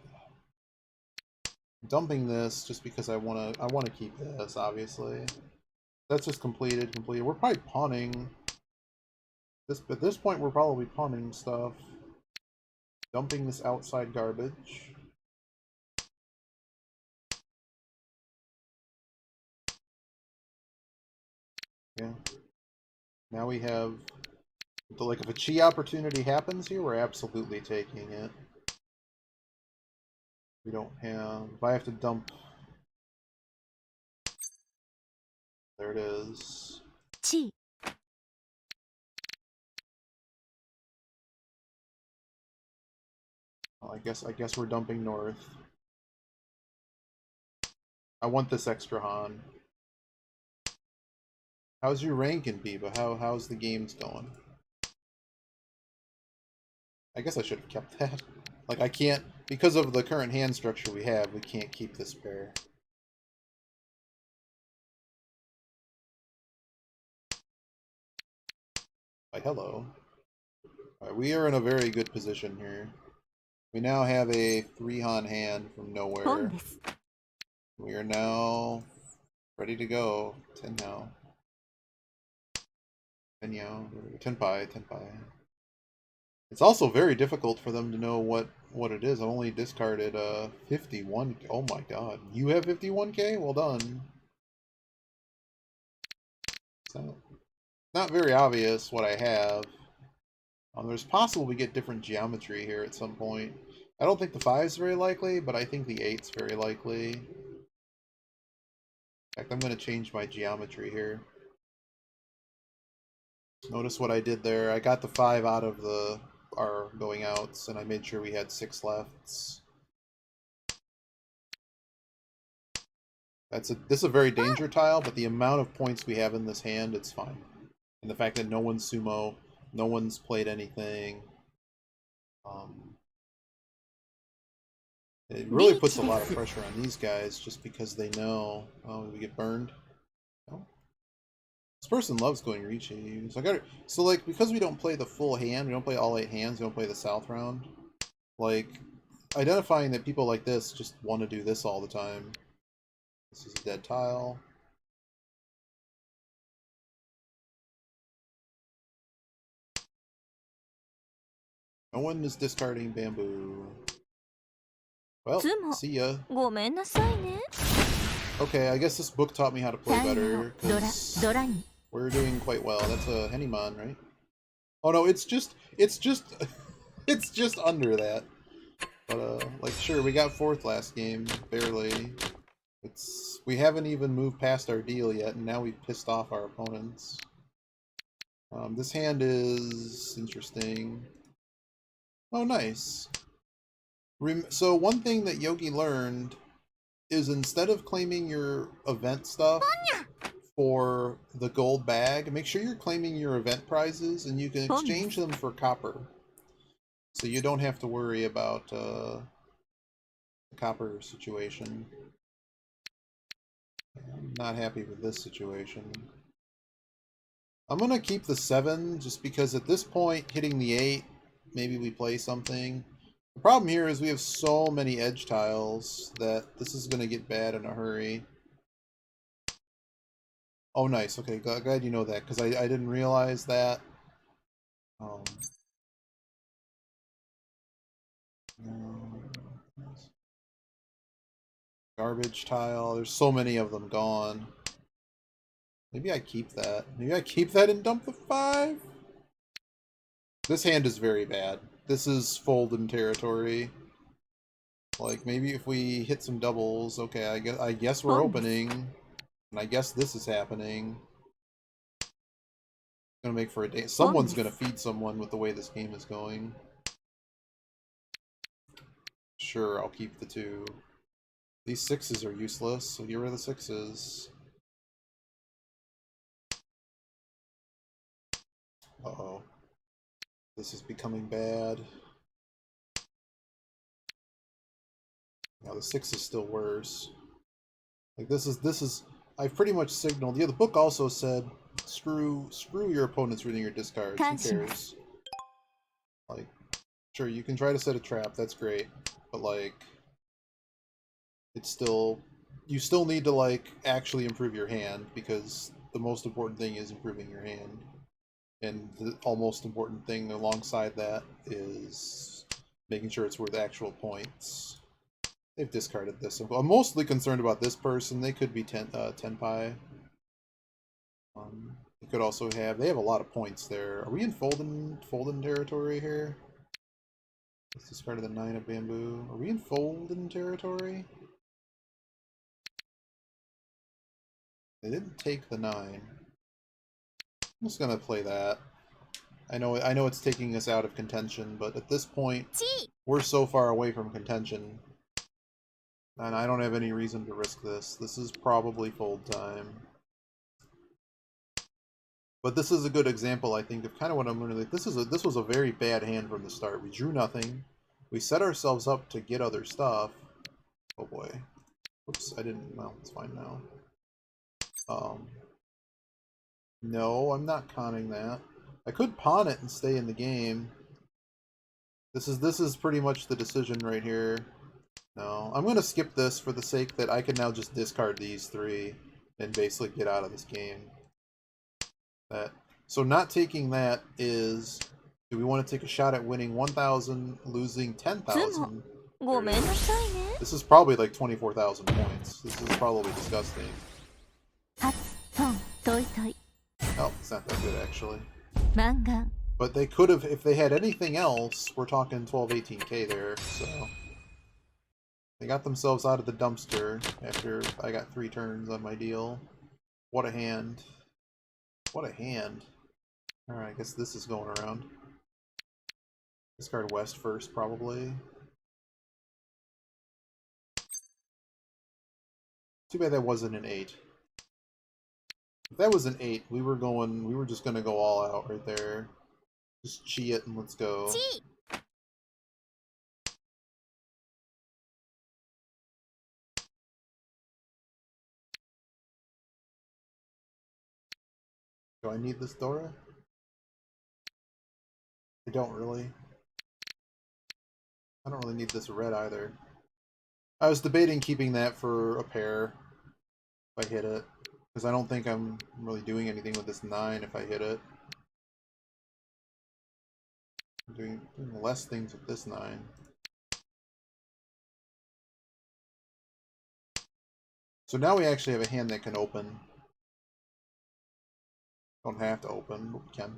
dumping this just because I wanna keep this, obviously. That's just completed. We're probably pawning. At this point we're probably pawning stuff. Dumping this outside garbage. Yeah. Now we have, like, if a chi opportunity happens here, we're absolutely taking it. We don't have... If I have to dump... There it is. Chi. Well, I guess we're dumping north. I want this extra Han. How's your rank in Biba? How's the games going? I guess I should have kept that. Like, I can't... Because of the current hand structure we have, we can't keep this pair. Why, hello. Alright, we are in a very good position here. We now have a 3-Han hand from ポン nowhere. です。 We are now ready to go. 10 now. 10 now. 10 pi, 10 pi. It's also very difficult for them to know what it is. I only discarded 51. Oh my god. You have 51k? Well done. So, not very obvious what I have. There's possible we get different geometry here at some point. I don't think the 5's very likely, but I think the 8's very likely. In fact, I'm going to change my geometry here. Notice what I did there. I got the 5 out of our going outs, and I made sure we had 6 lefts. This is a very danger tile, but the amount of points we have in this hand, it's fine. And the fact that no one's sumo, no one's played anything. It really puts a lot of pressure on these guys just because they know. Oh, we get burned. Oh. This person loves going Riichi. So like, because we don't play the full hand, we don't play all 8 hands, we don't play the south round. Like, identifying that people like this just want to do this all the time. This is a dead tile. No one is discarding bamboo. Well, see ya. Okay, I guess this book taught me how to play better, because we're doing quite well. That's a Henimon, right? Oh no, it's just, it's just under that. But, like, sure, we got fourth last game, barely. We haven't even moved past our deal yet, and now we've pissed off our opponents. This hand is interesting. Oh, nice. So one thing that Yogi learned is instead of claiming your event stuff for the gold bag, make sure you're claiming your event prizes, and you can exchange them for copper. So you don't have to worry about the copper situation. I'm not happy with this situation. I'm gonna keep the 7 just because at this point, hitting the 8, maybe we play something. The problem here is we have so many edge tiles that this is gonna get bad in a hurry. Oh, nice. Okay, glad you know that, because I didn't realize that. Garbage tile. There's so many of them gone. Maybe I keep that. Maybe I keep that and dump the 5? This hand is very bad. This is fold-in territory. Like, maybe if we hit some doubles, okay, I guess we're opening. And I guess this is happening. Gonna make for a day. Someone's gonna feed someone with the way this game is going. Sure, I'll keep the 2. These 6s are useless, so get rid of the 6s. Uh-oh. This is becoming bad. Now the 6 is still worse. Like this is I've pretty much signaled. Yeah, the book also said screw your opponents reading your discards. Who cares? Like, sure, you can try to set a trap, that's great. But like, it's still, you still need to like actually improve your hand, because the most important thing is improving your hand. And the almost important thing alongside that is making sure it's worth actual points. They've discarded this. I'm mostly concerned about this person. They could be Tenpai. They could also have... They have a lot of points there. Are we in Folden territory here? Let's discard the 9 of bamboo. Are we in Folden territory? They didn't take the 9. I'm just gonna play that. I know it's taking us out of contention, but at this point, we're so far away from contention. And I don't have any reason to risk this. This is probably fold time. But this is a good example, I think, of kind of what I'm learning. Like, this was a very bad hand from the start. We drew nothing. We set ourselves up to get other stuff. Oh boy. Oops, I didn't... Well, it's fine now. No, I'm not conning that. I could pawn it and stay in the game. This is pretty much the decision right here. No, I'm going to skip this for the sake that I can now just discard these 3 and basically get out of this game. So not taking that is... Do we want to take a shot at winning 1,000, losing 10,000? This is probably like 24,000 points. This is probably disgusting. Oh, it's not that good actually. But they could have, if they had anything else, we're talking 12, 18k there, so... They got themselves out of the dumpster after I got 3 turns on my deal. What a hand. What a hand. Alright, I guess this is going around. Discard West first, probably. Too bad that wasn't an 8. If that was an 8, we were just gonna go all out right there. Just chi it and let's go. Do I need this Dora? I don't really. I don't really need this red either. I was debating keeping that for a pair if I hit it, because I don't think I'm really doing anything with this 9 if I hit it. I'm doing less things with this 9. So now we actually have a hand that can open. Don't have to open, but we can.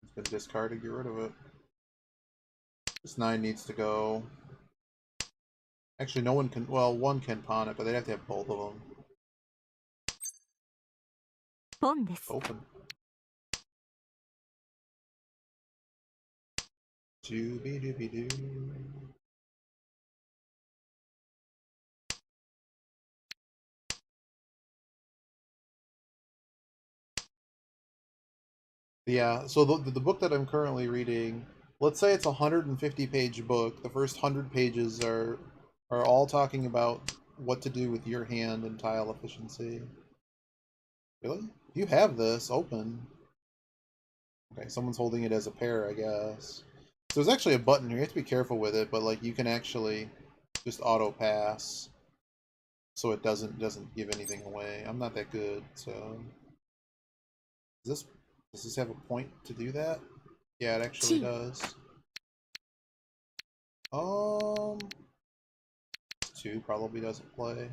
It's been discarded, get rid of it. This 9 needs to go. Actually, no one can, well, one can pawn it, but they'd have to have both of them. ポンです。 Open. Dooby-dooby-doo. Yeah, so the book that I'm currently reading, let's say it's a 150-page book. The first 100 pages are all talking about what to do with your hand and tile efficiency. Really? You have this open. Okay, someone's holding it as a pair, I guess. So there's actually a button here. You have to be careful with it, but like you can actually just auto pass, so it doesn't give anything away. I'm not that good, so does this have a point to do that? Yeah, it actually does. 2 probably doesn't play.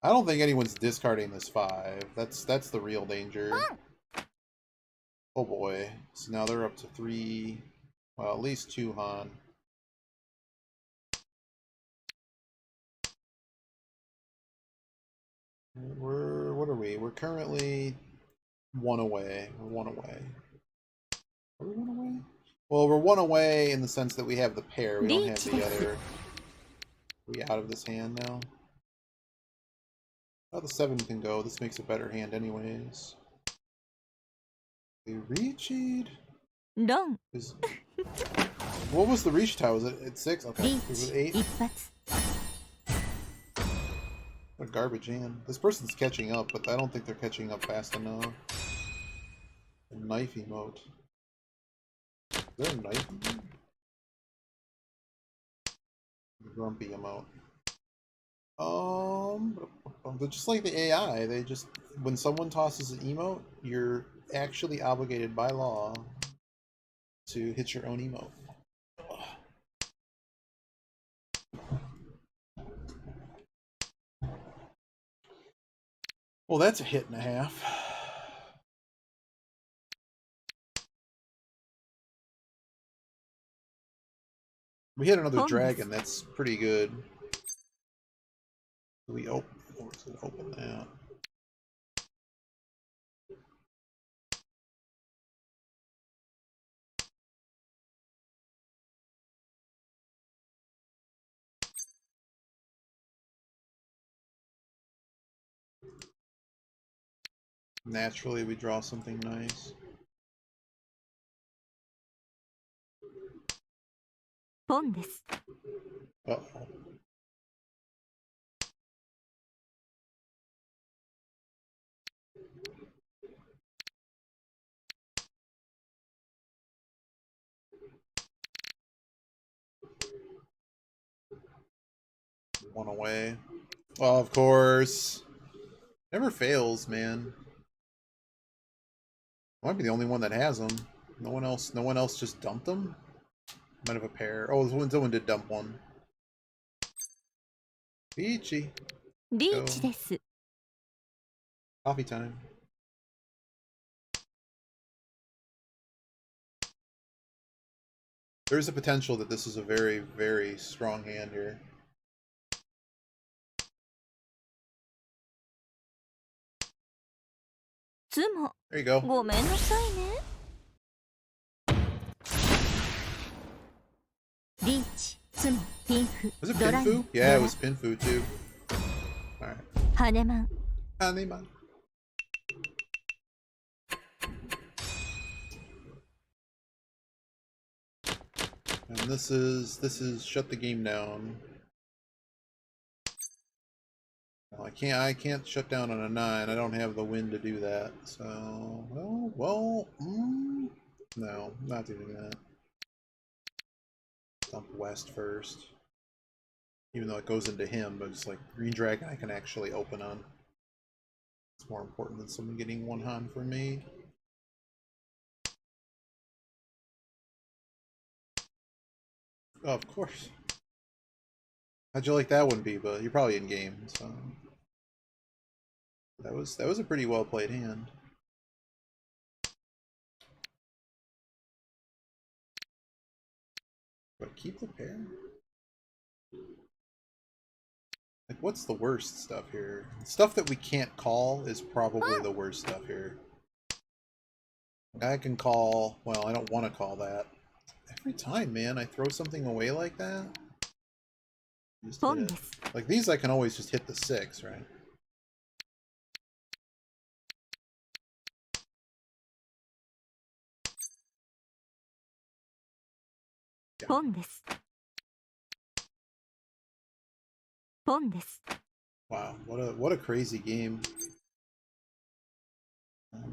I don't think anyone's discarding this 5. That's the real danger. Oh boy. So now they're up to 3. Well, at least 2 Han. What are we? We're currently 1 away. We're 1 away. Are we 1 away? Well, we're 1 away in the sense that we have the pair. We don't have the other. Are we out of this hand now? Oh, the 7 can go. This makes a better hand anyways. We Riichi'd. Long. What was the reach tile? Was it at 6? Okay. Was it 8? 一発 What a garbage hand. This person's catching up, but I don't think they're catching up fast enough. A knife emote. Is there a knife emote? Grumpy emote. But just like the AI, they just, when someone tosses an emote, you're actually obligated by law to hit your own emote. Well, that's a hit and a half. We hit another dragon. That's pretty good. We open. Let's open that. Naturally, we draw something nice. ポンです。 Uh-oh. One away. Well, of course. Never fails, man. I might be the only one that has them. No one else just dumped them? Might have a pair. Oh, someone did dump one. Riichi. リーチです。 Coffee time. There's a potential that this is a very, very strong hand here. つも There you go. ごめんなさいね。リーチ、つも、ピンフ、 Was it ドライ Pinfu? Yeah, it was Pinfu too. Alright. ハネマン Haneman. And this is shut the game down. No, I can't shut down on a 9. I don't have the win to do that. So, well, No, not doing that. Dump west first. Even though it goes into him, but it's like green dragon I can actually open on. It's more important than someone getting one Han for me. Oh, of course. How'd you like that one, Biba? You're probably in game, so that was a pretty well played hand. But keep the pair. Like, what's the worst stuff here? Stuff that we can't call is probably the worst stuff here. I can call. Well, I don't want to call that. Every time, man, I throw something away like that. Just hit it. Like these, I can always just hit the 6, right? Wow, what a crazy game.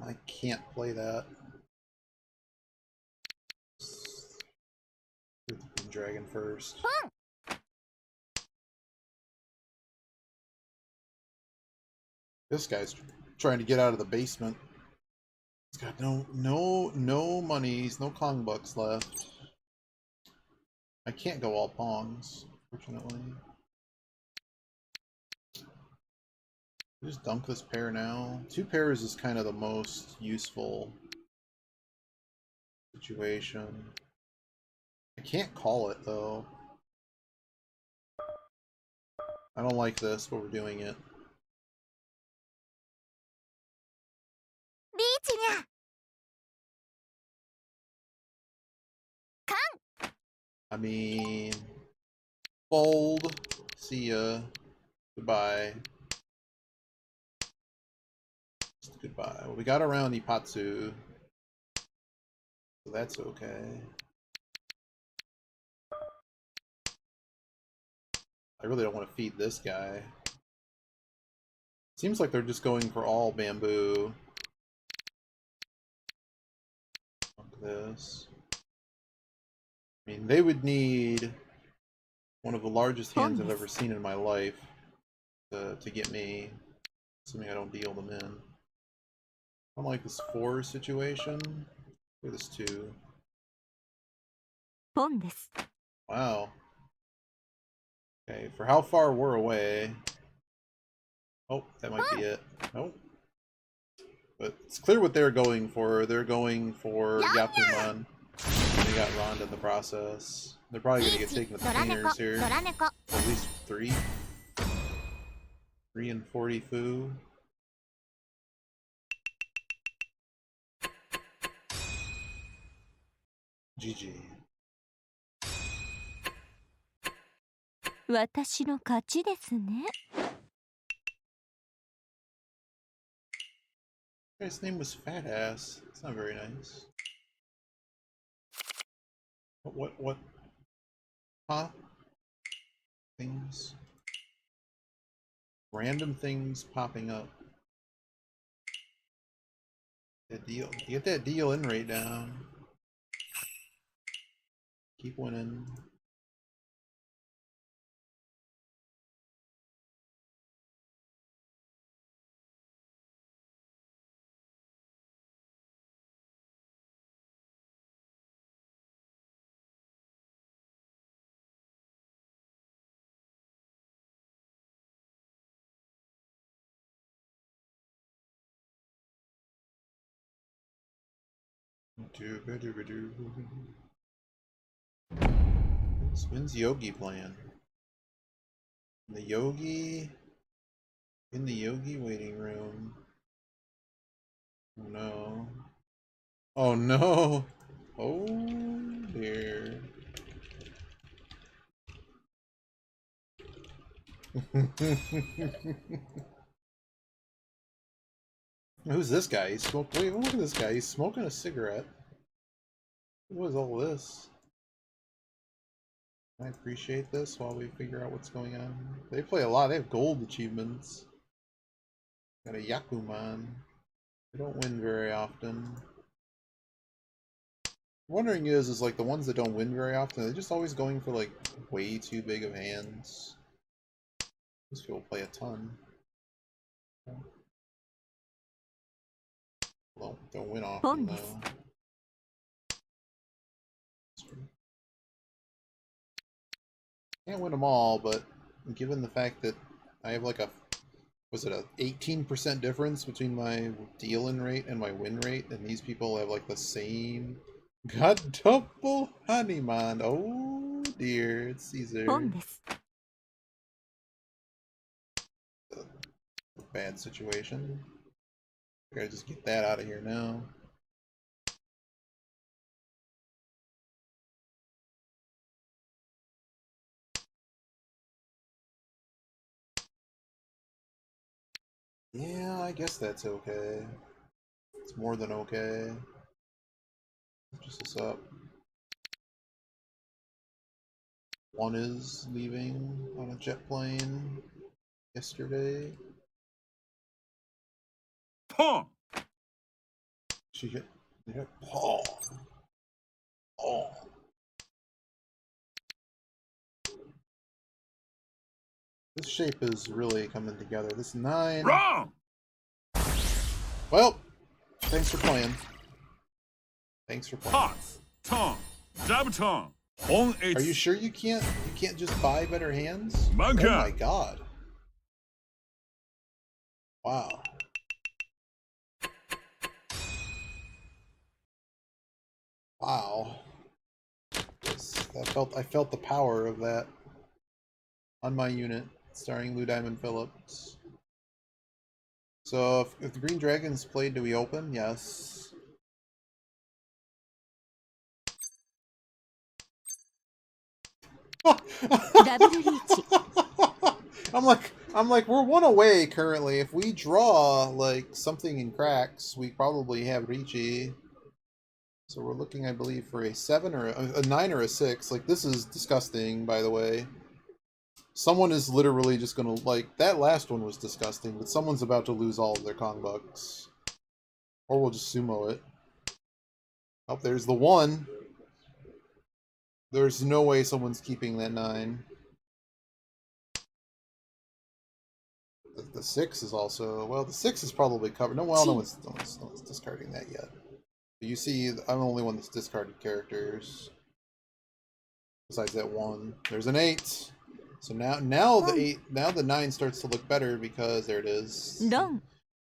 I can't play that. Dragon first. This guy's trying to get out of the basement. He's got no monies, no Kong bucks left. I can't go all Pongs, fortunately. Just dunk this pair now. 2 pairs is kind of the most useful situation. I can't call it though. I don't like this, but we're doing it. I mean, fold. See ya. Goodbye. Just goodbye. Well, we got around Ipatsu, so that's okay. I really don't want to feed this guy. Seems like they're just going for all bamboo. Like this. I mean, they would need one of the largest hands I've ever seen in my life to get me, assuming I don't deal them in. I don't like this 4 situation. Or this 2. Wow. Okay, for how far we're away. Oh, that might be it. Nope. But it's clear what they're going for. They're going for Yakuman. They got Ronda in the process. They're probably going to get taken with the cleaners here. At least 3. 3 and 40 Fu. GG. 私の勝ちですね。 His name was Fat Ass. It's not very nice. What? Huh? Things? Random things popping up. The deal. Get that deal in rate down. Keep winning. When's Yogi playing? The Yogi? In the Yogi waiting room. Oh no. Oh no! Oh dear. Who's this guy? He's smoking. Wait, look at this guy. He's smoking a cigarette. What is all this? Can I appreciate this while we figure out what's going on? They play a lot. They have gold achievements. Got a Yakuman. They don't win very often. Wondering is like the ones that don't win very often, they're just always going for like way too big of hands. These people play a ton. Well, don't win often though. Can't win them all, but given the fact that I have like a, was it a 18% difference between my deal-in rate and my win rate, and these people have like the same. Got double honeyman. Oh dear, it's Caesar. Bad situation. Gotta just get that out of here now. Yeah, I guess that's okay. It's more than okay. Just this up. One is leaving on a jet plane yesterday. Pawn. She hit pawn. Oh. This shape is really coming together. This 9. Wrong. Well, thanks for playing. Thanks for playing. Pots. Tongue. Jab tongue. On Are you sure you can't just buy better hands? Manga. Oh my god. Wow. Wow. I felt the power of that on my unit, starring Lou Diamond Phillips. So if the Green Dragons played, do we open? Yes. I'm like we're one away currently. If we draw like something in cracks, we probably have Riichi. So we're looking, I believe, for a 7 or a 9 or a 6. Like, this is disgusting, by the way. Someone is literally just gonna, like, that last one was disgusting, but someone's about to lose all of their Kong bucks. Or we'll just sumo it. Oh, there's the 1. There's no way someone's keeping that 9. The 6 is also, well, the 6 is probably covered. No, well, no one's discarding that yet. You see, I'm the only one that's discarded characters. Besides that 1. There's an 8. So now the 8, now the 9 starts to look better because there it is.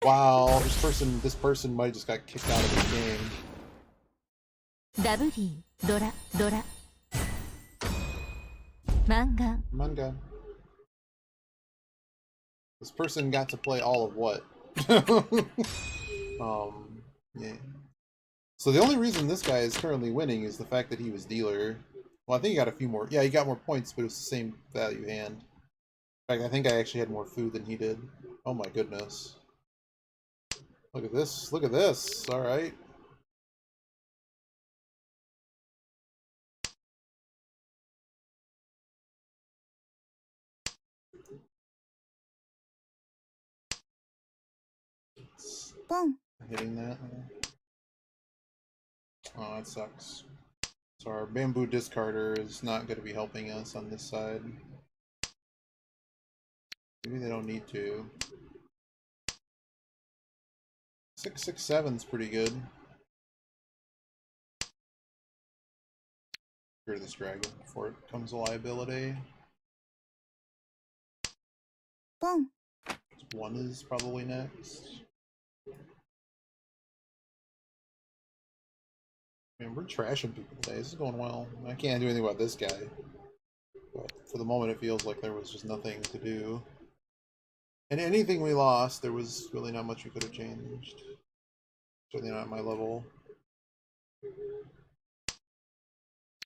Wow, this person might have just got kicked out of the game. Manga. This person got to play all of what? Yeah. So the only reason this guy is currently winning is the fact that he was dealer. Well, I think he got a few more. Yeah, he got more points, but it was the same value hand. In fact, I think I actually had more food than he did. Oh my goodness. Look at this. Look at this. All right. Hitting that. Oh, that sucks. So our bamboo discarder is not going to be helping us on this side. Maybe they don't need to. 667's pretty good. Get rid of this dragon before it becomes a liability. 1 is probably next. Man, we're trashing people today. This is going well. I can't do anything about this guy. But for the moment, it feels like there was just nothing to do. And anything we lost, there was really not much we could have changed. Certainly not at my level.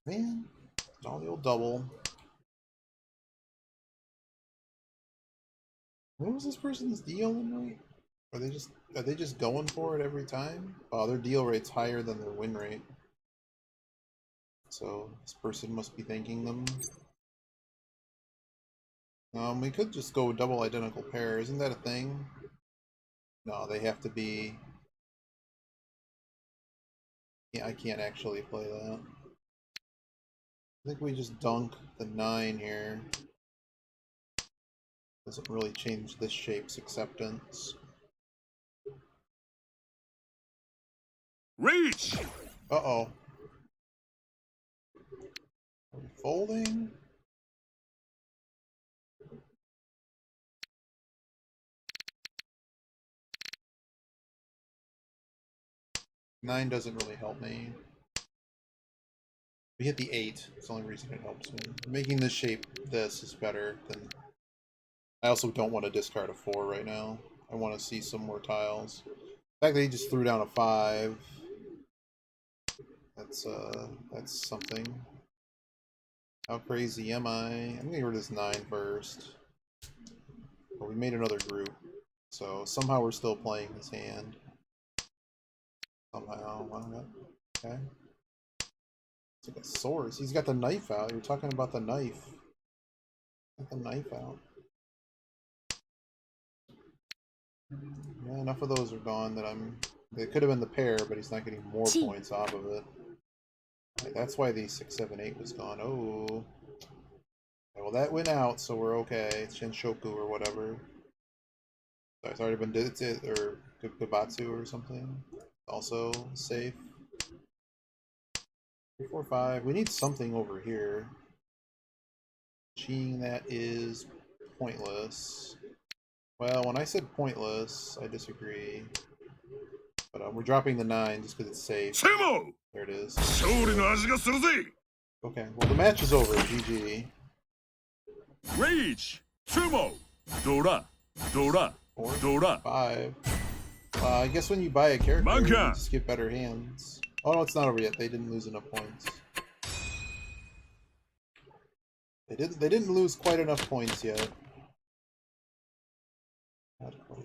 Man, all the old double. What was this person's deal in rate? Are they just going for it every time? Oh, their deal rate's higher than their win rate. So this person must be thanking them. We could just go double identical pair. Isn't that a thing? No, they have to be. I can't actually play that. I think we just dunk the 9 here. Doesn't really change this shape's acceptance. Reach! Uh-oh. Are we folding? Nine doesn't really help me. We hit the 8. It's the only reason it helps me. Making this shape this is better than... I also don't want to discard a 4 right now. I want to see some more tiles. The fact that he just threw down a 5... That's something. How crazy am I? I'm gonna get rid of this 9 first. But we made another group. So somehow we're still playing this hand. Somehow. Okay. It's like a source. He's got the knife out. You're talking about the knife. Get the knife out. Yeah, enough of those are gone that I'm... They could have been the pair, but he's not getting more points off of it. Right, that's why the 6, 7, 8 was gone. Oh. Okay, well, that went out, so we're okay. It's Shinshoku or whatever. So it's already been... or Kubatsu or something. Also safe. 3, 4, 5. We need something over here. Cheating that is pointless. Well, when I said pointless, I disagree. But we're dropping the 9 just because it's safe. There it is. Okay, well the match is over. GG. Reach! Sumo! Dora! Dora! 4, Dora! 5. I guess when you buy a character, you Manga. just get better hands. Oh no, it's not over yet. They didn't lose enough points. They didn't lose quite enough points yet. Not quite.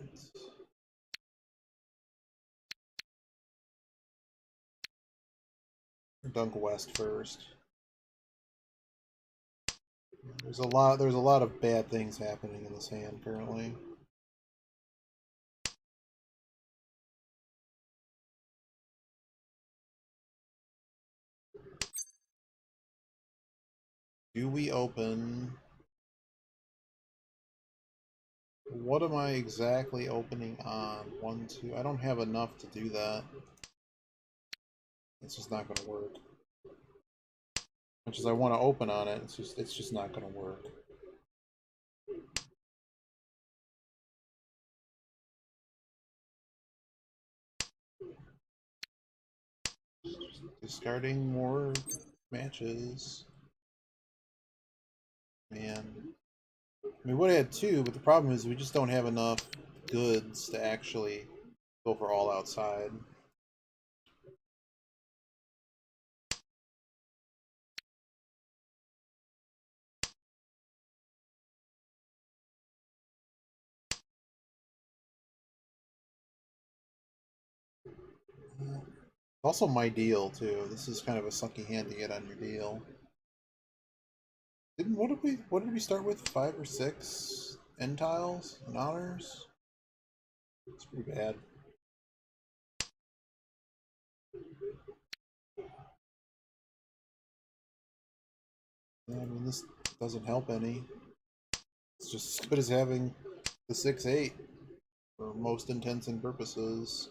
Dunk West first. There's a lot of bad things happening in this hand currently. Do we open? What am I exactly opening on? 1, 2. I don't have enough to do that. It's just not going to work. Much as I want to open on it, it's just not going to work. Discarding more matches. Man. I mean, we would have had 2, but the problem is we just don't have enough goods to actually go for all outside. Also my deal, too. This is kind of a sucky hand to get on your deal. What did we start with? 5 or 6 end tiles and honors? It's pretty bad. Yeah, I mean, this doesn't help any. It's just as good as having the 6, 8 for most intents and purposes.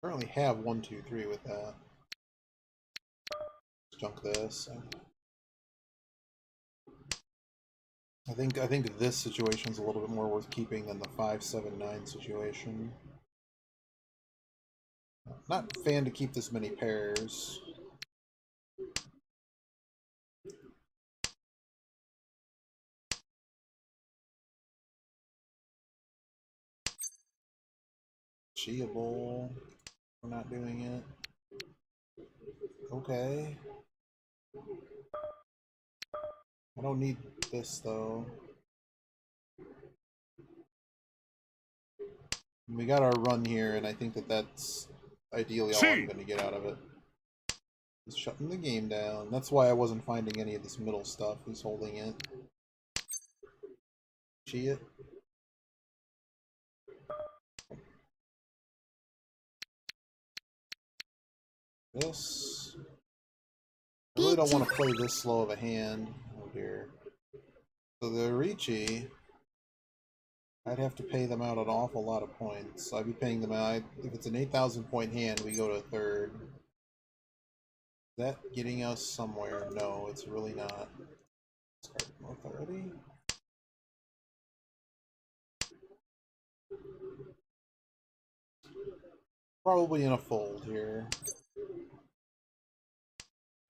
Currently have 1, 2, 3 with that. Let's junk this. I think this situation is a little bit more worth keeping than the 5, 7, 9 situation. Not a fan to keep this many pairs. Cheatable. We're not doing it. Okay. I don't need this though. We got our run here, and I think that's ideally all I'm going to get out of it. He's shutting the game down. That's why I wasn't finding any of this middle stuff. He's holding it. See it? This. I really don't want to play this slow of a hand. Oh dear. So the Riichi, I'd have to pay them out an awful lot of points. I'd be paying them out. If it's an 8,000 point hand, we go to a third. Is that getting us somewhere? No, it's really not. Discard authority. Probably in a fold here.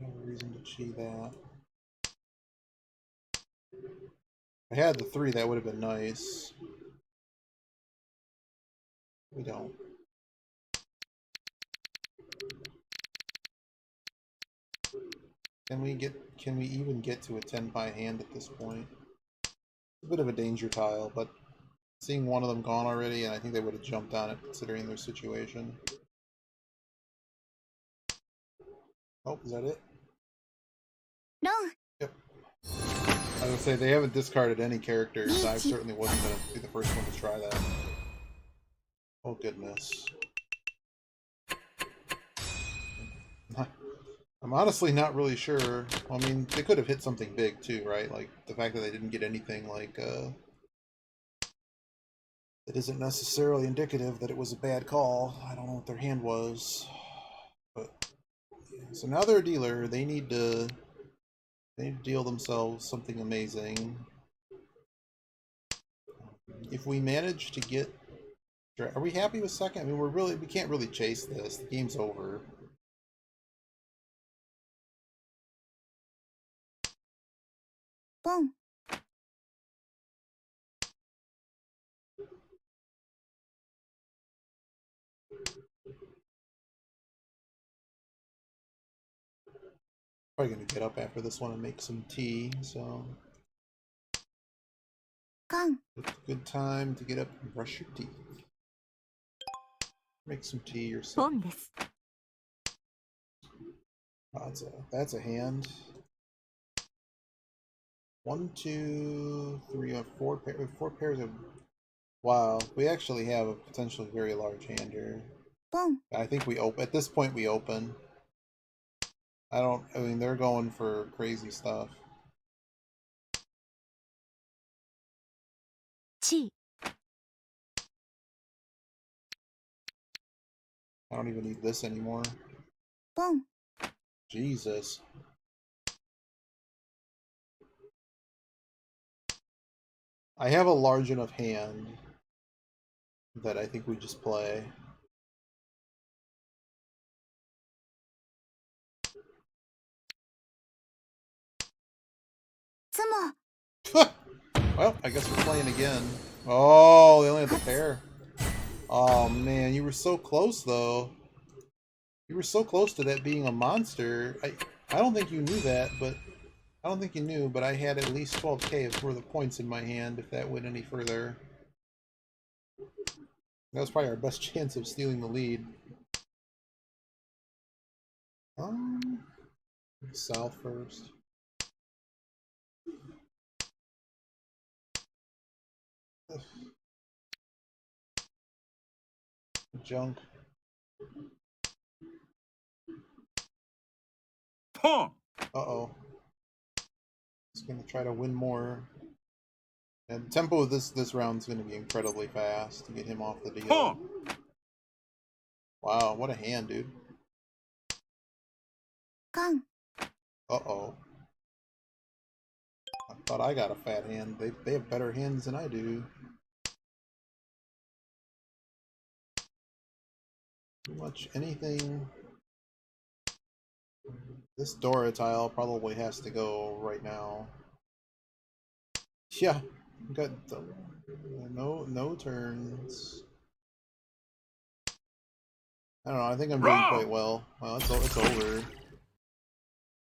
No reason to cheat that. If I had the 3, that would have been nice. We don't. Can we even get to a 10 pie hand at this point? It's a bit of a danger tile, but seeing one of them gone already, and I think they would have jumped on it considering their situation. Oh, is that it? No. Yep. I was gonna say they haven't discarded any characters. I certainly wasn't gonna be the first one to try that. Oh goodness. I'm honestly not really sure. I mean, they could have hit something big too, right? Like the fact that they didn't get anything like it isn't necessarily indicative that it was a bad call. I don't know what their hand was, but yeah. So now they're a dealer. They need to deal themselves something amazing. If we manage to get, are we happy with second? I mean, we can't really chase this. The game's over. Boom. Probably gonna get up after this one and make some tea, so it's a good time to get up and brush your teeth. Make some tea yourself. Oh, that's a hand. 1, 2, 3, 4 pairs of. Wow, we actually have a potentially very large hand here. I think we open. At this point, we open. I mean, they're going for crazy stuff. I don't even need this anymore. Jesus. I have a large enough hand that I think we just play. Well, I guess we're playing again. Oh, they only had the pair. Oh man, you were so close though. You were so close to that being a monster. I don't think you knew that, but I don't think you knew, but I had at least 12k worth of points in my hand if that went any further. That was probably our best chance of stealing the lead. South first. Junk. Pawn. Uh-oh. He's gonna try to win more. And the tempo of this round is gonna be incredibly fast to get him off the deal. Pawn. Wow, what a hand, dude. Uh-oh. I thought I got a fat hand. They have better hands than I do. Pretty much anything. This Dora tile probably has to go right now. Yeah, got no turns. I don't know. I think I'm doing quite well. Well, it's over.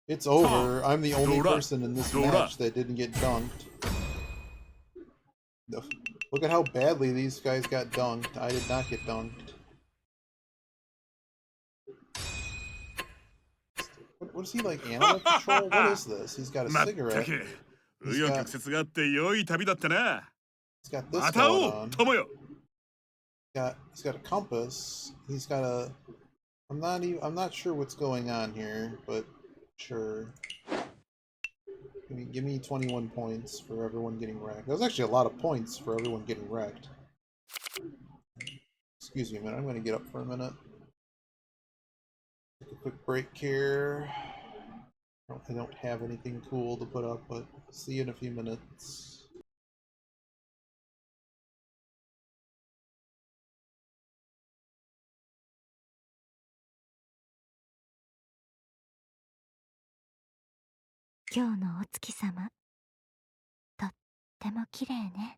It's over. I'm the only person in this match that didn't get dunked. Look at how badly these guys got dunked. I did not get dunked. What is he like? Animal Patrol? What is this? He's got a まった cigarette. く He's 紆余 got 曲折があって良い旅だったな he's got this また going 会おう on. 友よ He's got a compass. He's got a. I'm not sure what's going on here, but sure. Give me 21 points for everyone getting wrecked. That was actually a lot of points for everyone getting wrecked. Excuse me a minute. I'm going to get up for a minute. Take a quick break here. I don't have anything cool to put up, but see you in a few minutes. 今日のお月様、とっても綺麗ね。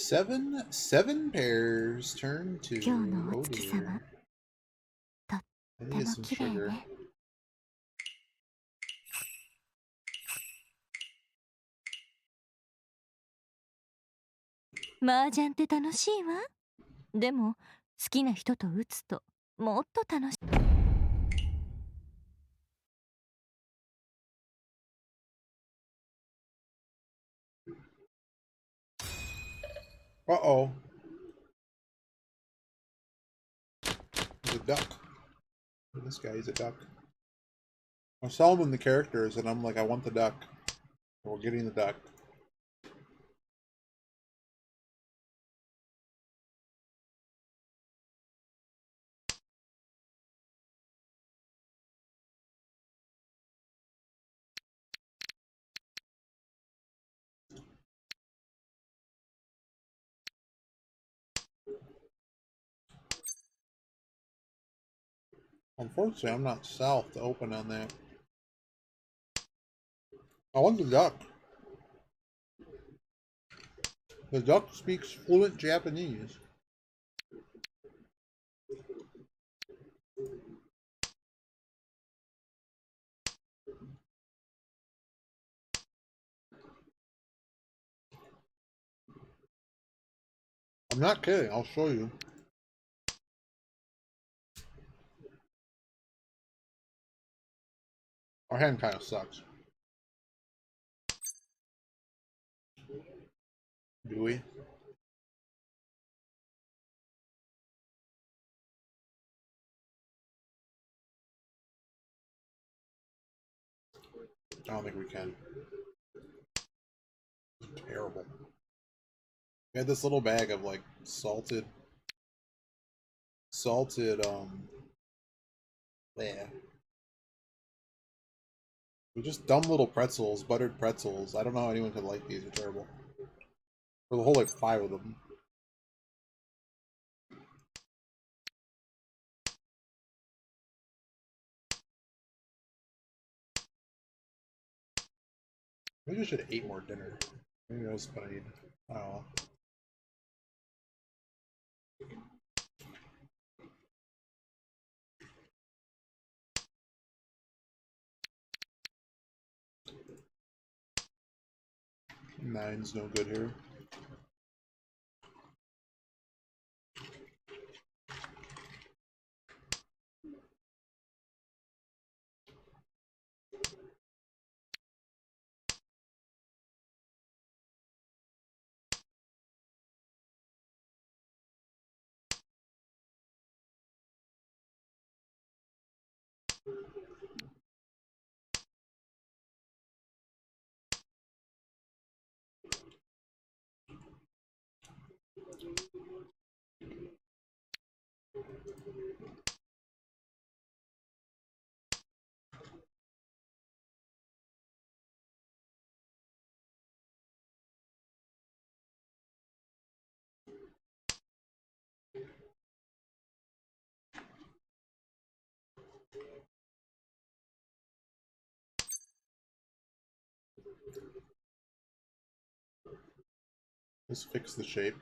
Seven pairs. Turn to. 今日の Oh お月様 dear. とっ I て need も some 綺麗 sugar. ね。麻雀って楽しいわ。でも好きな人と打つともっと楽しい。Uh-oh. He's a duck. This guy, he's a duck. I'm selling him the characters, and I'm like, I want the duck. We're getting the duck. Unfortunately, I'm not south to open on that. I want the duck. The duck speaks fluent Japanese. I'm not kidding. I'll show you. Our hand kind of sucks. Do we? I don't think we can. Terrible. We had this little bag of like salted, yeah. They're just dumb little pretzels, buttered pretzels. I don't know how anyone could like these. They're terrible. For the whole like 5 of them. Maybe I should have ate more dinner. Maybe that's what I need. I don't know. Nine's no good here. Just fix the shape.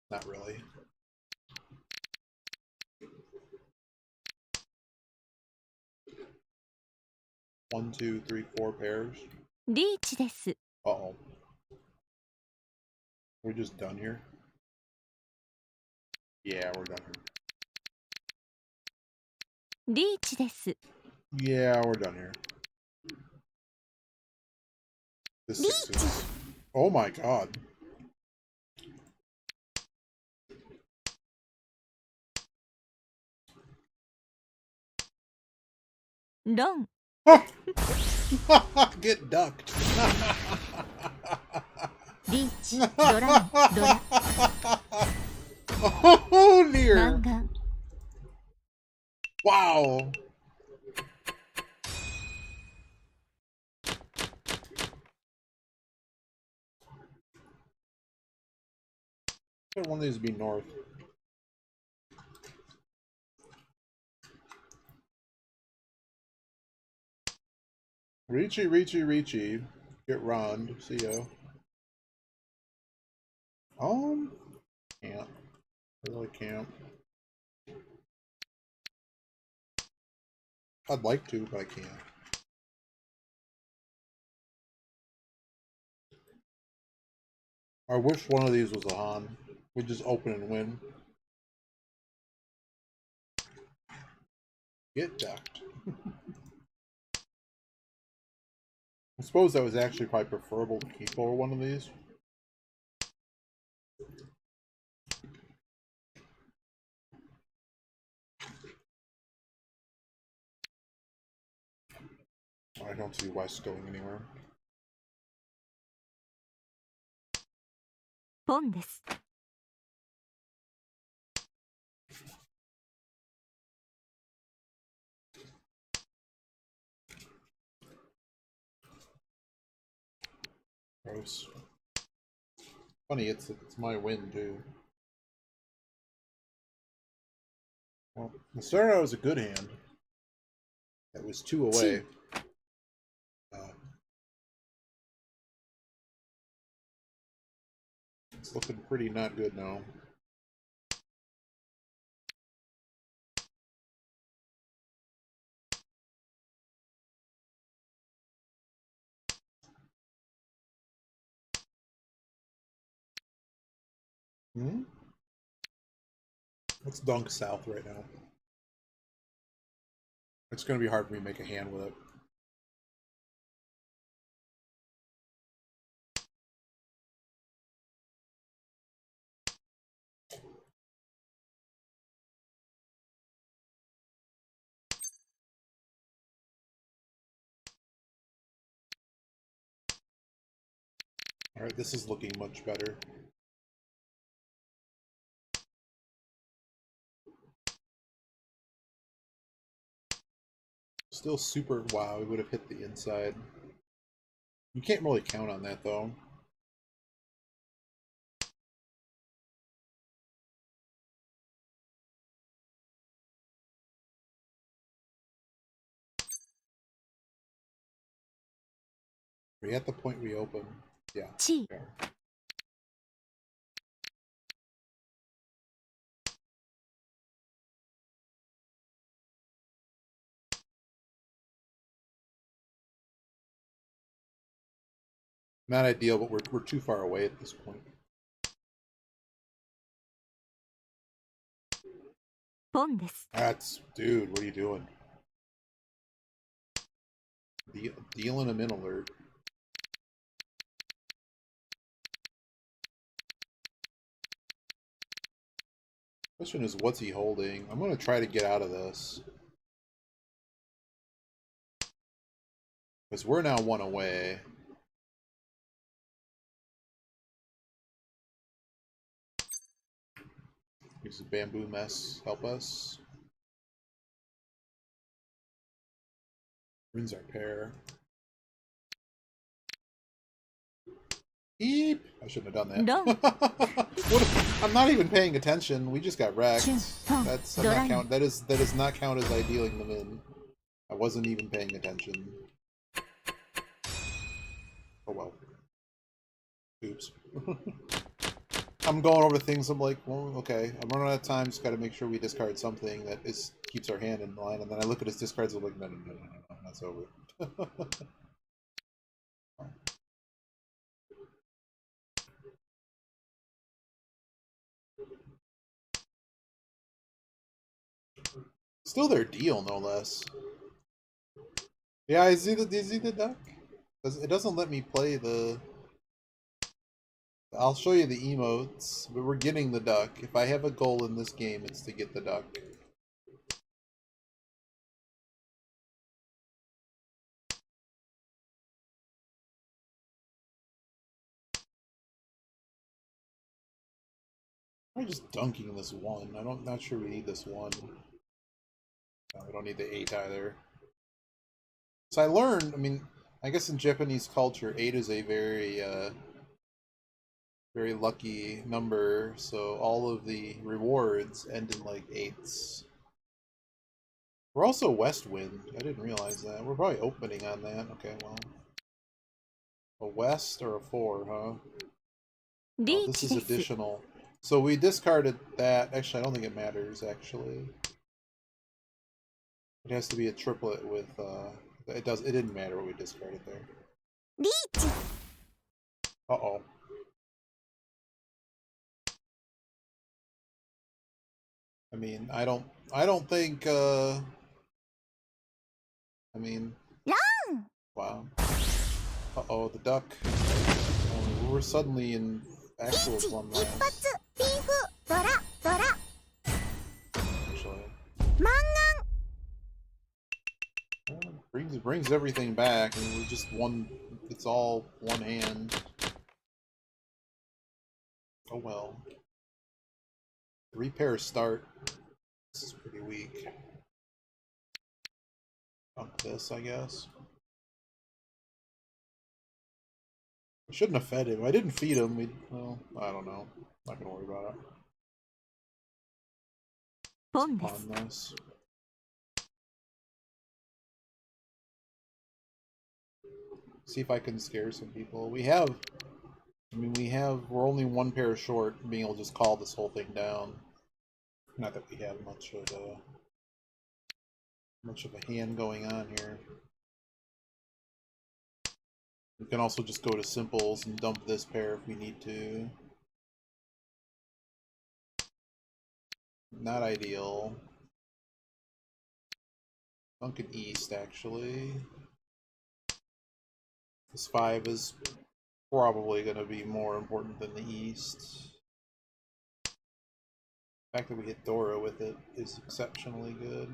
Not really. One, two, three, 4 pairs. リーチです。 Uh-oh. We're just done here? Yeah, we're done here. リーチです。 Yeah, we're done here. This is... Oh my god. ロン。 Get ducked. リーチ。ドラン。ドラ。 Oh dear. マンガン。 Wow. I want these to be north. Riichi, Riichi, Riichi. Get Rond. See ya. Can't. I really can't. I'd like to, but I can't. I wish one of these was a Han. We'd just open and win. Get ducked. I suppose that was actually probably preferable to keep over one of these. I don't see West going anywhere. ポンです。 Gross. Funny, it's my win too. Well, the started out was a good hand. That was 2 away. It's looking pretty not good now. Hmm? Let's dunk south right now. It's going to be hard for me to make a hand with it. Alright, this is looking much better. Still super... Wow, we would have hit the inside. You can't really count on that, though. Are you at the point we open? Yeah. チー Yeah. Not ideal, but we're too far away at this point. ポンです。 That's... Dude, what are you doing? Dealing him in alert. Question is, what's he holding? I'm going to try to get out of this. Because we're now 1 away. Use the bamboo mess help us. Ruins our pair. Eep! I shouldn't have done No. that. I'm not even paying attention. We just got wrecked. That's not count. That does not count as I dealing them in. I wasn't even paying attention. Oh well. Oops. I'm going over things. I'm like, well, okay. I'm running out of time. Just got to make sure we discard something that keeps our hand in line. And then I look at his discards. I'm like, no, that's over. Still their deal, no less. Yeah, is he the duck? It doesn't let me play the... I'll show you the emotes, but we're getting the duck. If I have a goal in this game, it's to get the duck. I'm just dunking this 1. Not sure we need this 1. No, we don't need the 8 either. So I learned, I mean, I guess in Japanese culture, 8 is a very, very lucky number, so all of the rewards end in, like, 8s. We're also West Wind. I didn't realize that. We're probably opening on that. Okay, well. A West or a 4, huh? リー this チ is です。 additional. So we discarded that. Actually, I don't think it matters, actually. It has to be a triplet with, it didn't matter what we discarded there. リーチ。 Uh-oh. I mean, I don't think, I mean... ラン。 Wow. Uh-oh, the duck. We're suddenly in actual slum 一 lands. 発ビーフドラドラ Actually. マン Brings everything back, and we're just one. It's all one hand. Oh well. Repair start. This is pretty weak. Fuck this, I guess. I shouldn't have fed him. I didn't feed him. Well, I don't know. Not gonna worry about it. ポンです。 On this. See if I can scare some people. We're only one pair short from being able to just call this whole thing down. Not that we have much of a hand going on here. We can also just go to simples and dump this pair if we need to. Not ideal. Sunken East, actually. This 5 is probably going to be more important than the East. The fact that we hit Dora with it is exceptionally good.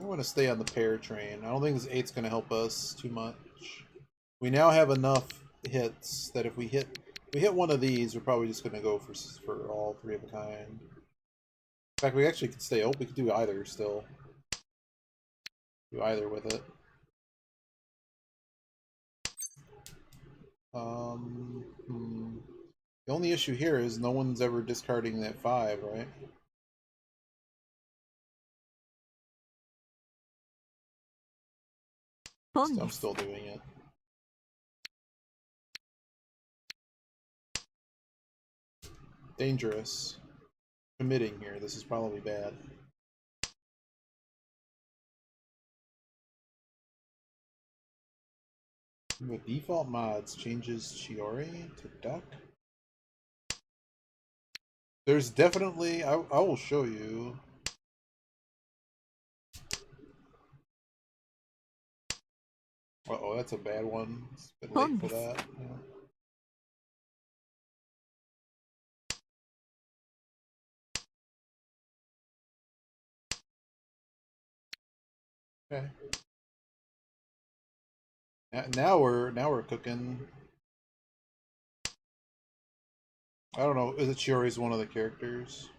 I want to stay on the pair train. I don't think this 8's going to help us too much. We now have enough hits that if we hit one of these, we're probably just going to go for all 3 of a kind. In fact, we actually could stay open. We could do either still. Do either with it. The only issue here is no one's ever discarding that 5, right? I'm still doing it. Dangerous. Committing here. This is probably bad. The default mods changes Chiori to duck. There's definitely, I will show you. Uh-oh, that's a bad one. It's a bit late for that. Yeah. Okay. Now we're cooking. I don't know. Is it Chiori's one of the characters?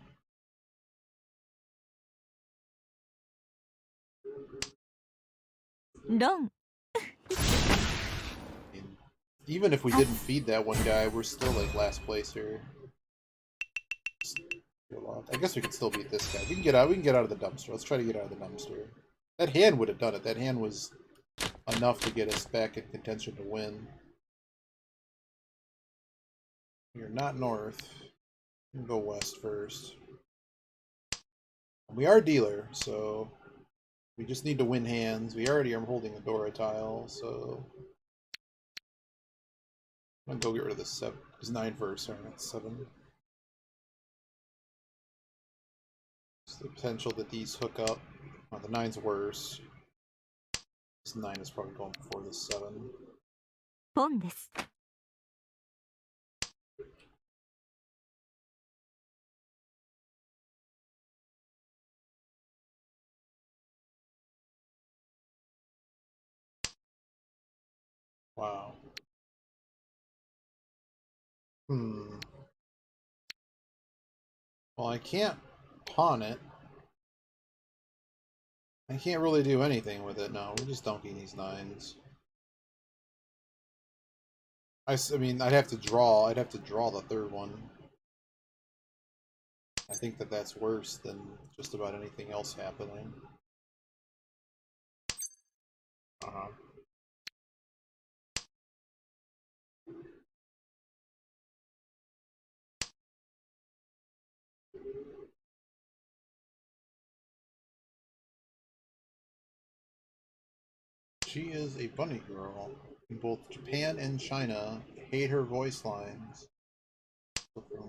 Long. Even if we didn't feed that one guy, we're still like last place here. I guess we could still beat this guy. We can get out. We can get out of the dumpster. Let's try to get out of the dumpster. That hand would have done it. That hand was enough to get us back in contention to win. You're not north. You can go west first. We are dealer, so we just need to win hands. We already are holding a Dora tile, so I'm gonna go get rid of this 7. It's 9 first, sorry, not 7. There's the potential that these hook up. Oh, the 9's worse. This 9 is probably going before this 7. ポンです。 Wow. Well, I can't pawn it. I can't really do anything with it, no. We're just dunking these 9s. I mean, I'd have to draw the 3rd one. I think that that's worse than just about anything else happening. She is a bunny girl. In both Japan and China, hate her voice lines.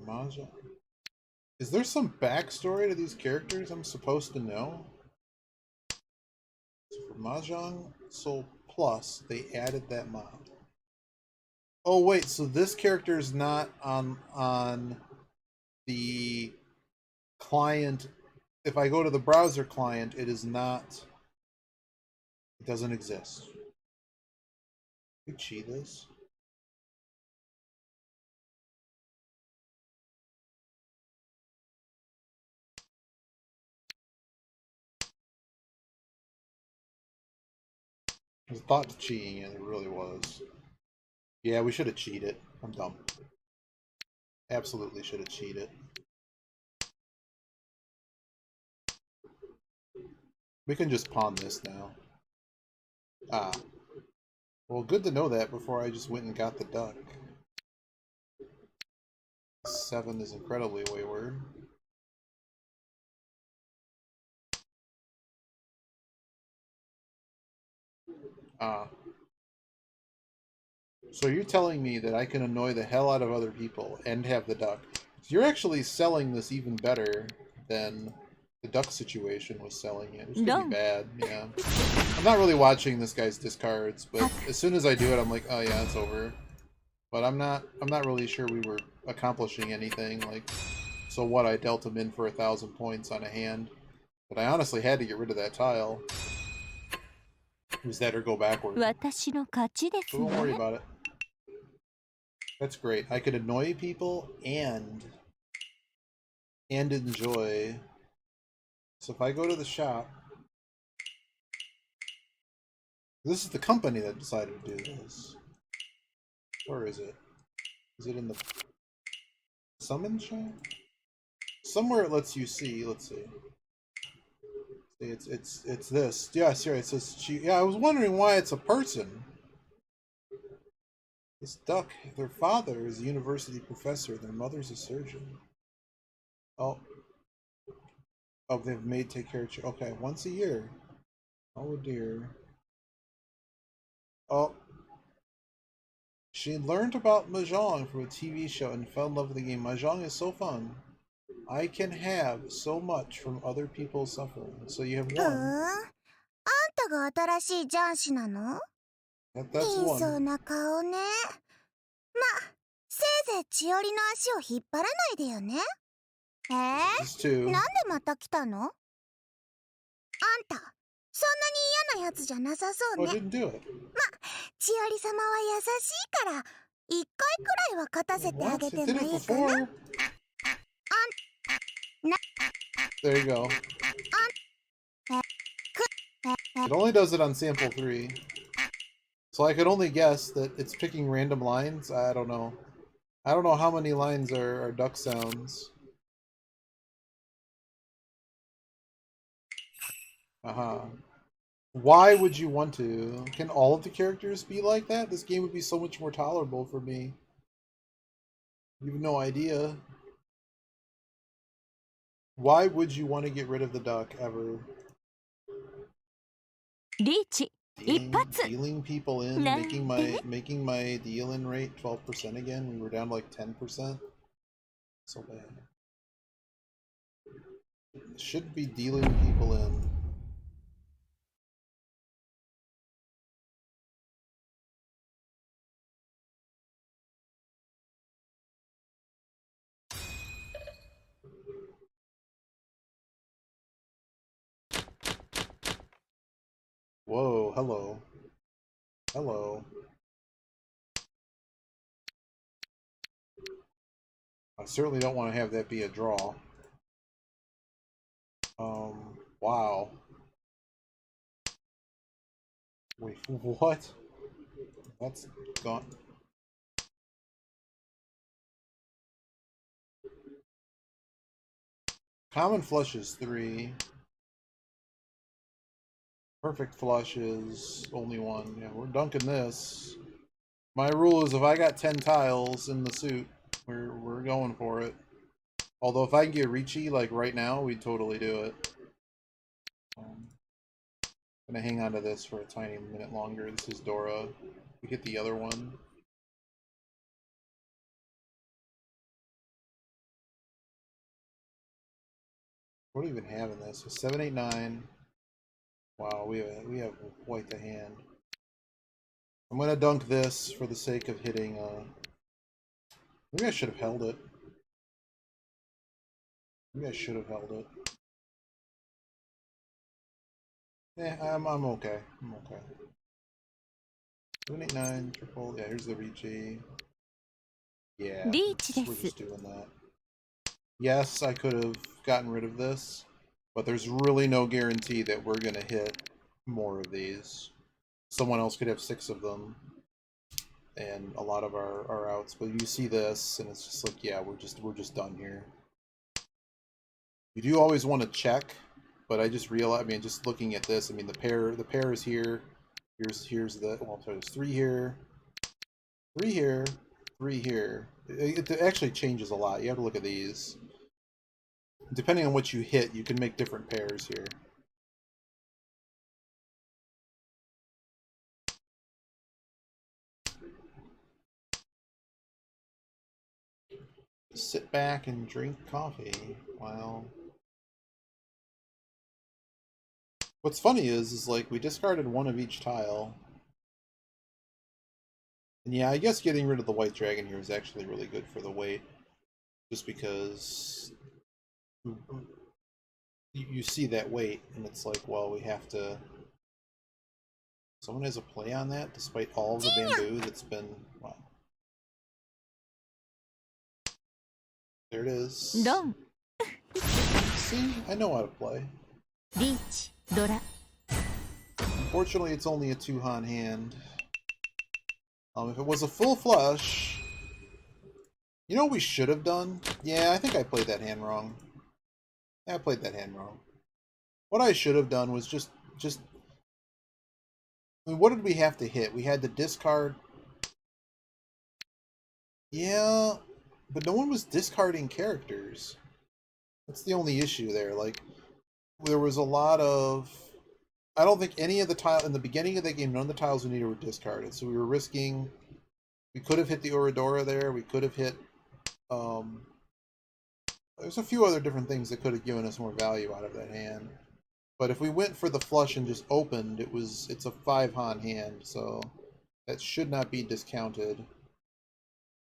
Mahjong. Is there some backstory to these characters I'm supposed to know? So for Mahjong Soul Plus, they added that mod. Oh wait, so this character is not on the client. If I go to the browser client, it is not. It doesn't exist. We cheat this. There's a thought to cheating, and it really was. Yeah, we should have cheated. I'm dumb. Absolutely should have cheated. We can just pawn this now. Ah. Well, good to know that before I just went and got the duck. 7 is incredibly wayward. Ah. So you're telling me that I can annoy the hell out of other people and have the duck. So you're actually selling this even better than the duck situation was selling it. Which could be bad, yeah. I'm not really watching this guy's discards, but as soon as I do it, I'm like, oh yeah, it's over. But I'm not really sure we were accomplishing anything. Like, so what? I dealt him in for 1,000 points on a hand, but I honestly had to get rid of that tile. Use that or go backward. So don't worry about it. That's great. I could annoy people and enjoy. So if I go to the shop, this is the company that decided to do this. Where is it? Is it in the summon shop? Somewhere it lets you see. Let's see. It's this. Yeah, sorry. It says she. Yeah, I was wondering why it's a person. This duck. Their father is a university professor. Their mother's a surgeon. Oh. Oh, they've made take care of. Okay, once a year. Oh dear. Oh. She learned about Mahjong from a TV show and fell in love with the game. Mahjong is so fun. I can have so much from other people's suffering. So you have one. あんたが新しい雀士なの？ That's 貧相 one. な顔ね。ま、せいぜい千織の足を引っ張らないでよね。This is two. なんでまた来たの？あんた、そんなに嫌なやつじゃなさそう Oh, I ね。 didn't do it. ま、千織様は優しいから、一回くらいは勝たせてあ What? げ It て did も it いいかな。 before. There you go. It only does it on sample 3. So I could only guess that it's picking random lines. I don't know. I don't know how many lines are duck sounds. Why would you want to? Can all of the characters be like that? This game would be so much more tolerable for me. You have no idea. Why would you want to get rid of the duck ever? Riichi Dealing people in, making my deal-in rate 12% again. We were down to like 10%. So bad. Should be dealing people in. Whoa, hello. Hello. I certainly don't want to have that be a draw. Wow. Wait, what? That's gone. Common flush is 3. Perfect flush is only 1. Yeah, we're dunking this. My rule is if I got 10 tiles in the suit, we're going for it. Although if I can get Riichi like right now, we'd totally do it. I'm gonna hang on to this for a tiny minute longer. This is Dora. We hit the other one. What do we even have in this? So 7, 8, 9. Wow, we have quite the hand. I'm gonna dunk this for the sake of hitting. Maybe I should have held it. Maybe I should have held it. Yeah, I'm okay. I'm okay. 7, 8, 9, triple. Yeah, here's the Riichi. Yeah, we're just doing that. Yes, I could have gotten rid of this, but there's really no guarantee that we're gonna hit more of these. Someone else could have 6 of them, and a lot of our outs. But you see this, and it's just like, yeah, we're just done here. You do always want to check, but I just realized. I mean, just looking at this, I mean, the pair is here. Here's the well, there's 3 here, 3 here, 3 here. It actually changes a lot. You have to look at these. Depending on what you hit, you can make different pairs here. Sit back and drink coffee while... What's funny is like we discarded 1 of each tile. And yeah, I guess getting rid of the white dragon here is actually really good for the weight. Just because you see that weight, and it's like, well, we have to... Someone has a play on that, despite all of the bamboo that's been... Wow. There it is. See? I know how to play. Riichi, Dora. Unfortunately, it's only a 2-han hand. If it was a full flush... You know what we should have done? Yeah, I think I played that hand wrong. Yeah, I played that hand wrong. What I should have done was just... I mean, what did we have to hit? We had to discard... Yeah, but no one was discarding characters. That's the only issue there. Like, there was a lot of... I don't think any of the tiles... In the beginning of the game, none of the tiles we needed were discarded. So we were risking... We could have hit the Oradora there. We could have hit... There's a few other different things that could have given us more value out of that hand. But if we went for the flush and just opened, it's a 5-han hand, so that should not be discounted.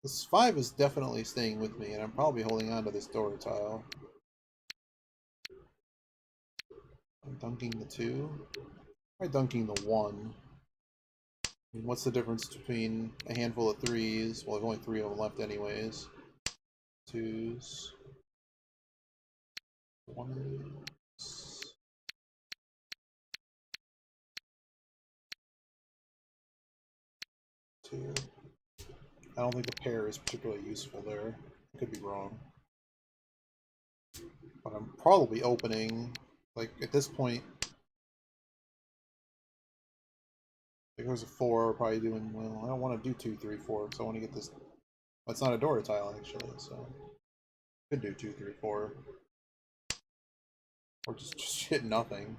This 5 is definitely staying with me, and I'm probably holding on to this Dora tile. I'm dunking the 2. I'm dunking the 1. I mean, what's the difference between a handful of 3s? Well, there's only 3 of them left anyways. 2s. 1s. 2. I don't think the pair is particularly useful there. I could be wrong. But I'm probably opening, like, at this point, if there's a 4, we're probably doing, well, I don't want to do 2, 3, 4, because I want to get this. Well, it's not a Dora tile, actually, so. Could do 2, 3, 4. Or just hit nothing.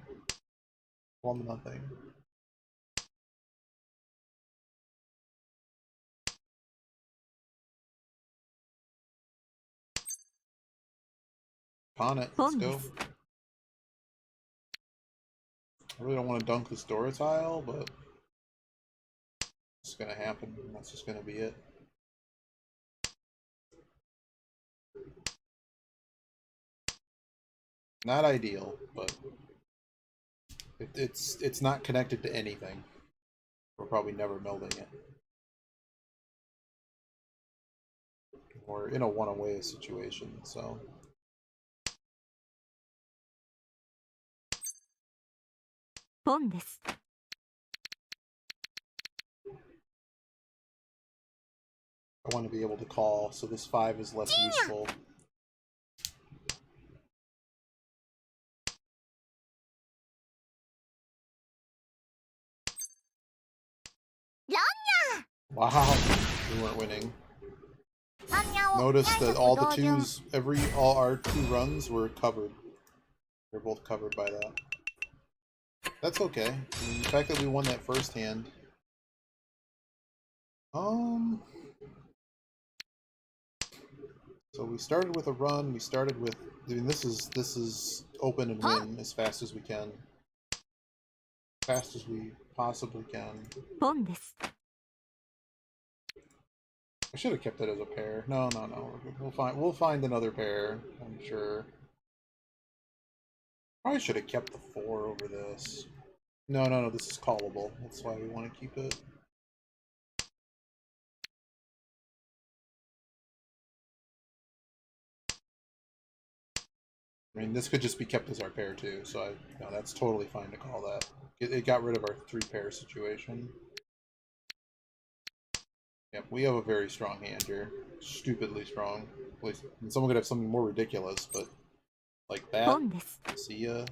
Plumb nothing. On it, let's go. I really don't want to dunk this Dora tile, but it's gonna happen, and that's just gonna be it. Not ideal, but it's not connected to anything. We're probably never melding it. We're in a one-away situation, so. I want to be able to call, so this 5 is less useful. Wow, we weren't winning. Notice that all the 2s, all our 2 runs were covered. They're both covered by that. That's okay. I mean, the fact that we won that first hand. So we started with a run. We started with. I mean, this is open and win as fast as we can. Fast as we possibly can. ポンです。 I should have kept it as a pair. No. We'll find another pair, I'm sure. Probably should have kept the 4 over this. No, this is callable. That's why we want to keep it. I mean, this could just be kept as our pair too, so no, that's totally fine to call that. It got rid of our 3-pair situation. Yep, we have a very strong hand here. Stupidly strong. At least, someone could have something more ridiculous, but like that. ポンです。 See ya.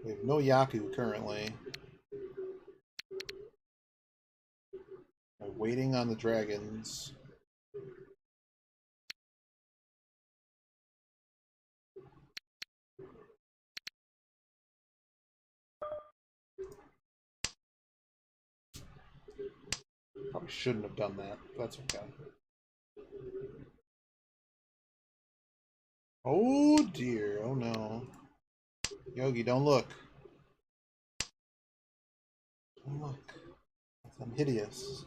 We have no Yaku currently. We're waiting on the dragons. Probably shouldn't have done that. That's okay. Oh dear. Oh no. Yogi, don't look. Don't look. I'm hideous.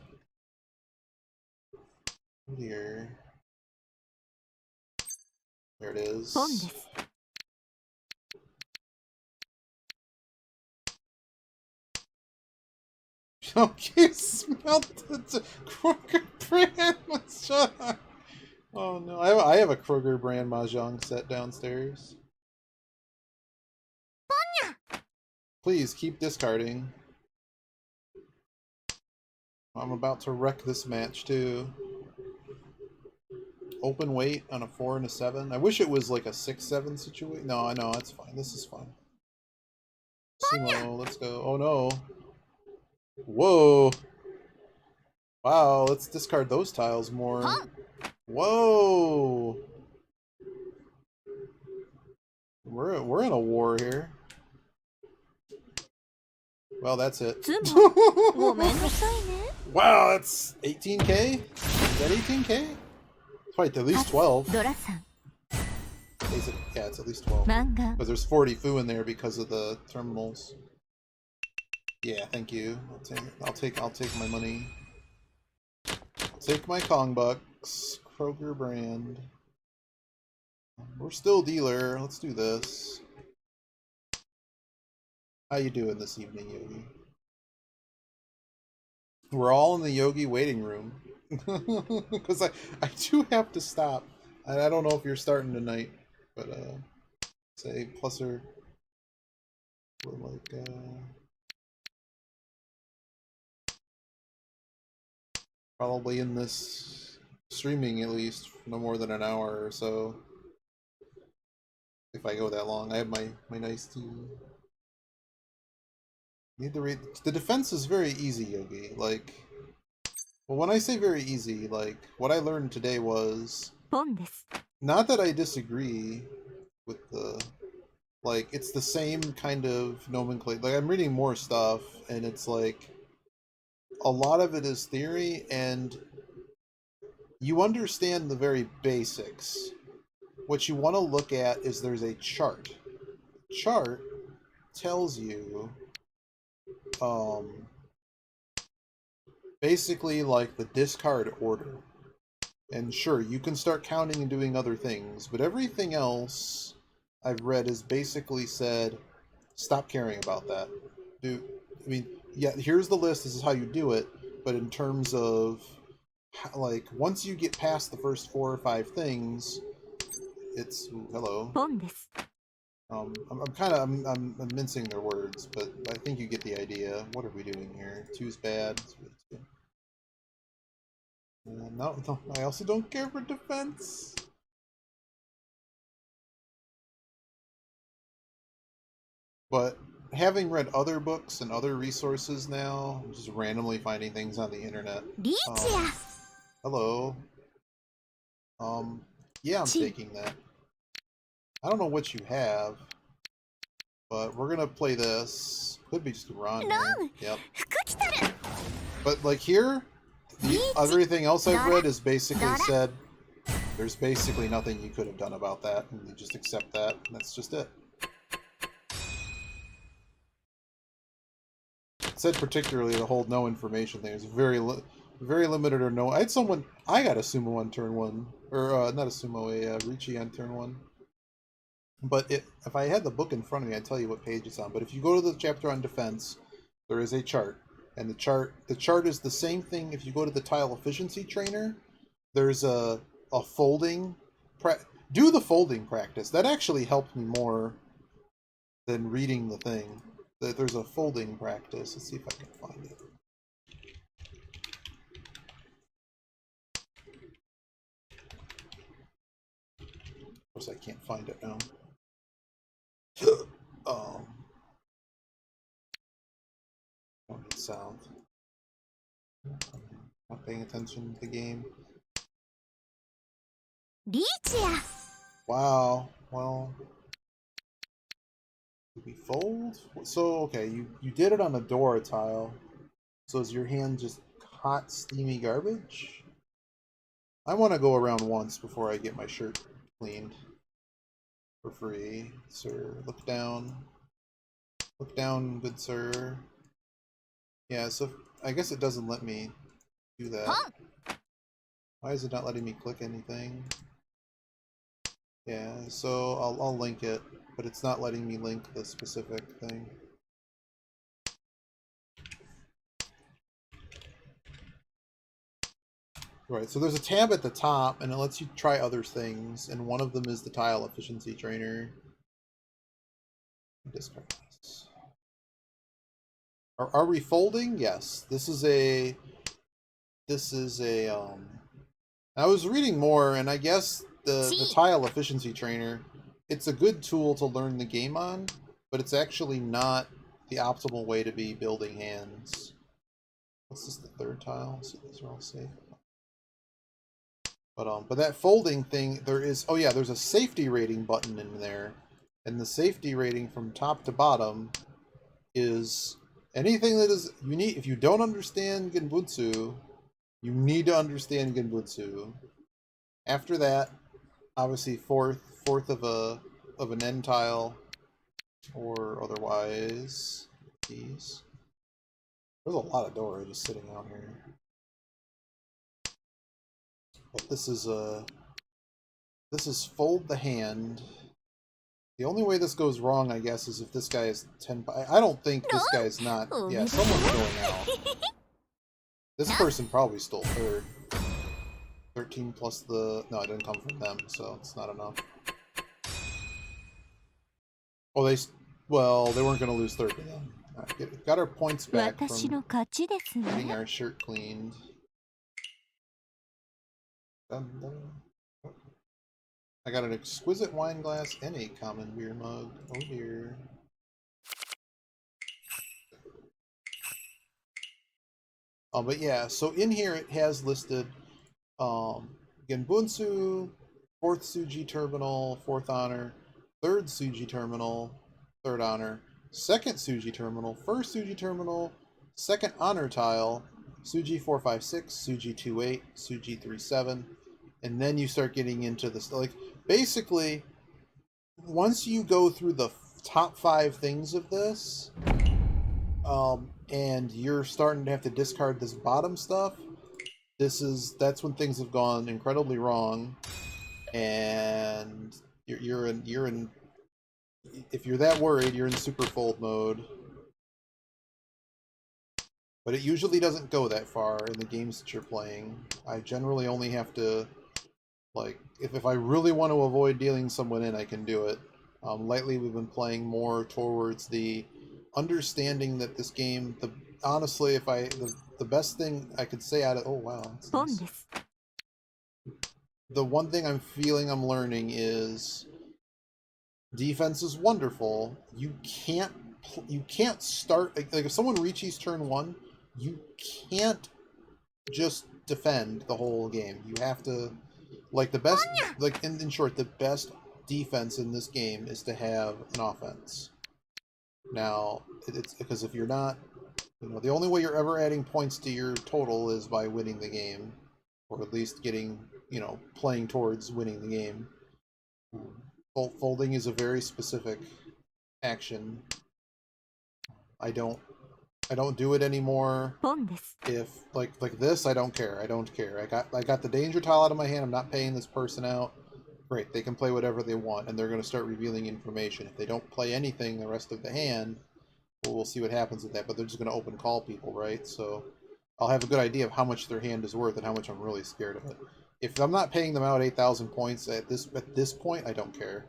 Oh dear. There it is. ポンです。 Okay, smelled the Kroger brand Mahjong. Oh no, I have a Kroger brand Mahjong set downstairs. Please keep discarding. I'm about to wreck this match too. Open weight on a 4 and a 7. I wish it was like a 6-7 situation. No, I know, it's fine. This is fine. Sumo, let's go. Oh no. Whoa. Wow, let's discard those tiles more. Whoa. We're in a war here. Well, that's it. ごめんなさいね。 Wow, that's 18k? Is that 18k? It's probably at least 12. ドラさん。 Yeah, it's at least 12. 漫画。 Because there's 40 fu in there because of the terminals. Yeah, thank you. I'll take my money. I'll take my Kong bucks. Kroger brand. We're still dealer. Let's do this. How you doing this evening, Yogi? We're all in the Yogi waiting room. Because I do have to stop. I don't know if you're starting tonight, but say plus or like probably in this streaming at least no more than an hour or so. If I go that long, I have my nice tea. Need to read. The defense is very easy, Yogi. Like, well, when I say very easy, like what I learned today was ポンです。 not that I disagree with the, like, it's the same kind of nomenclature. Like, I'm reading more stuff, and it's like a lot of it is theory, and you understand the very basics. What you want to look at is there's a chart. Chart tells you basically like the discard order. And sure, you can start counting and doing other things, but everything else I've read has basically said, stop caring about that. I mean, yeah, here's the list, this is how you do it, but in terms of, like, once you get past the first 4 or 5 things, it's, ooh, hello. ポンです。 I'm mincing their words, but I think you get the idea. What are we doing here? 2's bad. No, I also don't care for defense. But having read other books and other resources now, I'm just randomly finding things on the internet. Riichi Hello. Yeah, I'm taking that. I don't know what you have, but we're gonna play this. Could be just a run. Yep. But like here, everything else I've read is basically said there's basically nothing you could have done about that, and you just accept that, and that's just it. It said particularly the whole no information thing is very limited or no. I got a sumo on turn 1, or not a sumo, a Riichi on turn 1. But if I had the book in front of me, I'd tell you what page it's on. But if you go to the chapter on defense, there is a chart. And the chart is the same thing. If you go to the tile efficiency trainer, there's a folding. Do the folding practice. That actually helped me more than reading the thing. There's a folding practice. Let's see if I can find it. Of course, I can't find it now. Don't get sound. Not paying attention to the game. Riichi. Wow. Well, did we fold? So okay, you did it on the Dora tile. So is your hand just hot, steamy garbage? I want to go around once before I get my shirt cleaned. For free, sir. Look down. Look down, good sir. Yeah, so I guess it doesn't let me do that. Why is it not letting me click anything? Yeah, so I'll link it, but it's not letting me link the specific thing. Right, so there's a tab at the top, and it lets you try other things, and one of them is the tile efficiency trainer. Discard this. Are we folding? Yes. This is a I was reading more, and I guess the tile efficiency trainer, it's a good tool to learn the game on, but it's actually not the optimal way to be building hands. What's this, the third tile? So these are all safe. But that folding thing, there's a safety rating button in there, and the safety rating from top to bottom is anything that is unique. If you don't understand Genbutsu, you need to understand Genbutsu. After that, obviously fourth of an end tile, or otherwise these. There's a lot of Dora just sitting out here. But this is fold the hand. The only way this goes wrong, I guess, is if this guy is 10. I don't think this guy's not. Yeah, someone's going out. This person probably stole third. 13 plus the. No, it didn't come from them, so it's not enough. Oh, they weren't going to lose third to them. Right, got our points back from getting our shirt cleaned. I got an exquisite wine glass and a common beer mug. Oh dear. But yeah, so in here it has listed Genbunsu, 4th Suji Terminal, 4th Honor, 3rd Suji Terminal, 3rd Honor, 2nd Suji Terminal, 1st Suji Terminal, 2nd Honor Tile, Suji 456, Suji 28, Suji 37, and then you start getting into this, like, basically, once you go through the top 5 things of this, and you're starting to have to discard this bottom stuff, that's when things have gone incredibly wrong, and you're in if you're that worried, you're in super fold mode. But it usually doesn't go that far in the games that you're playing. I generally only have to, like, if I really want to avoid dealing someone in, I can do it. Lately we've been playing more towards the understanding that this game, honestly, the best thing I could say out of, oh wow, that's nice. The one thing I'm feeling I'm learning is defense is wonderful. You can't start, like if someone reaches turn 1, you can't just defend the whole game. You have to, like, the best, like in short, the best defense in this game is to have an offense. Now, it's because if you're not, the only way you're ever adding points to your total is by winning the game, or at least getting, playing towards winning the game. Folding is a very specific action. I don't do it anymore. ポンです。 If like this, I don't care. I got the danger tile out of my hand. I'm not paying this person out. Great, they can play whatever they want, and they're going to start revealing information. If they don't play anything the rest of the hand, well, we'll see what happens with that. But they're just going to open call people, right? So I'll have a good idea of how much their hand is worth and how much I'm really scared of it. If I'm not paying them out 8,000 points at this point, I don't care.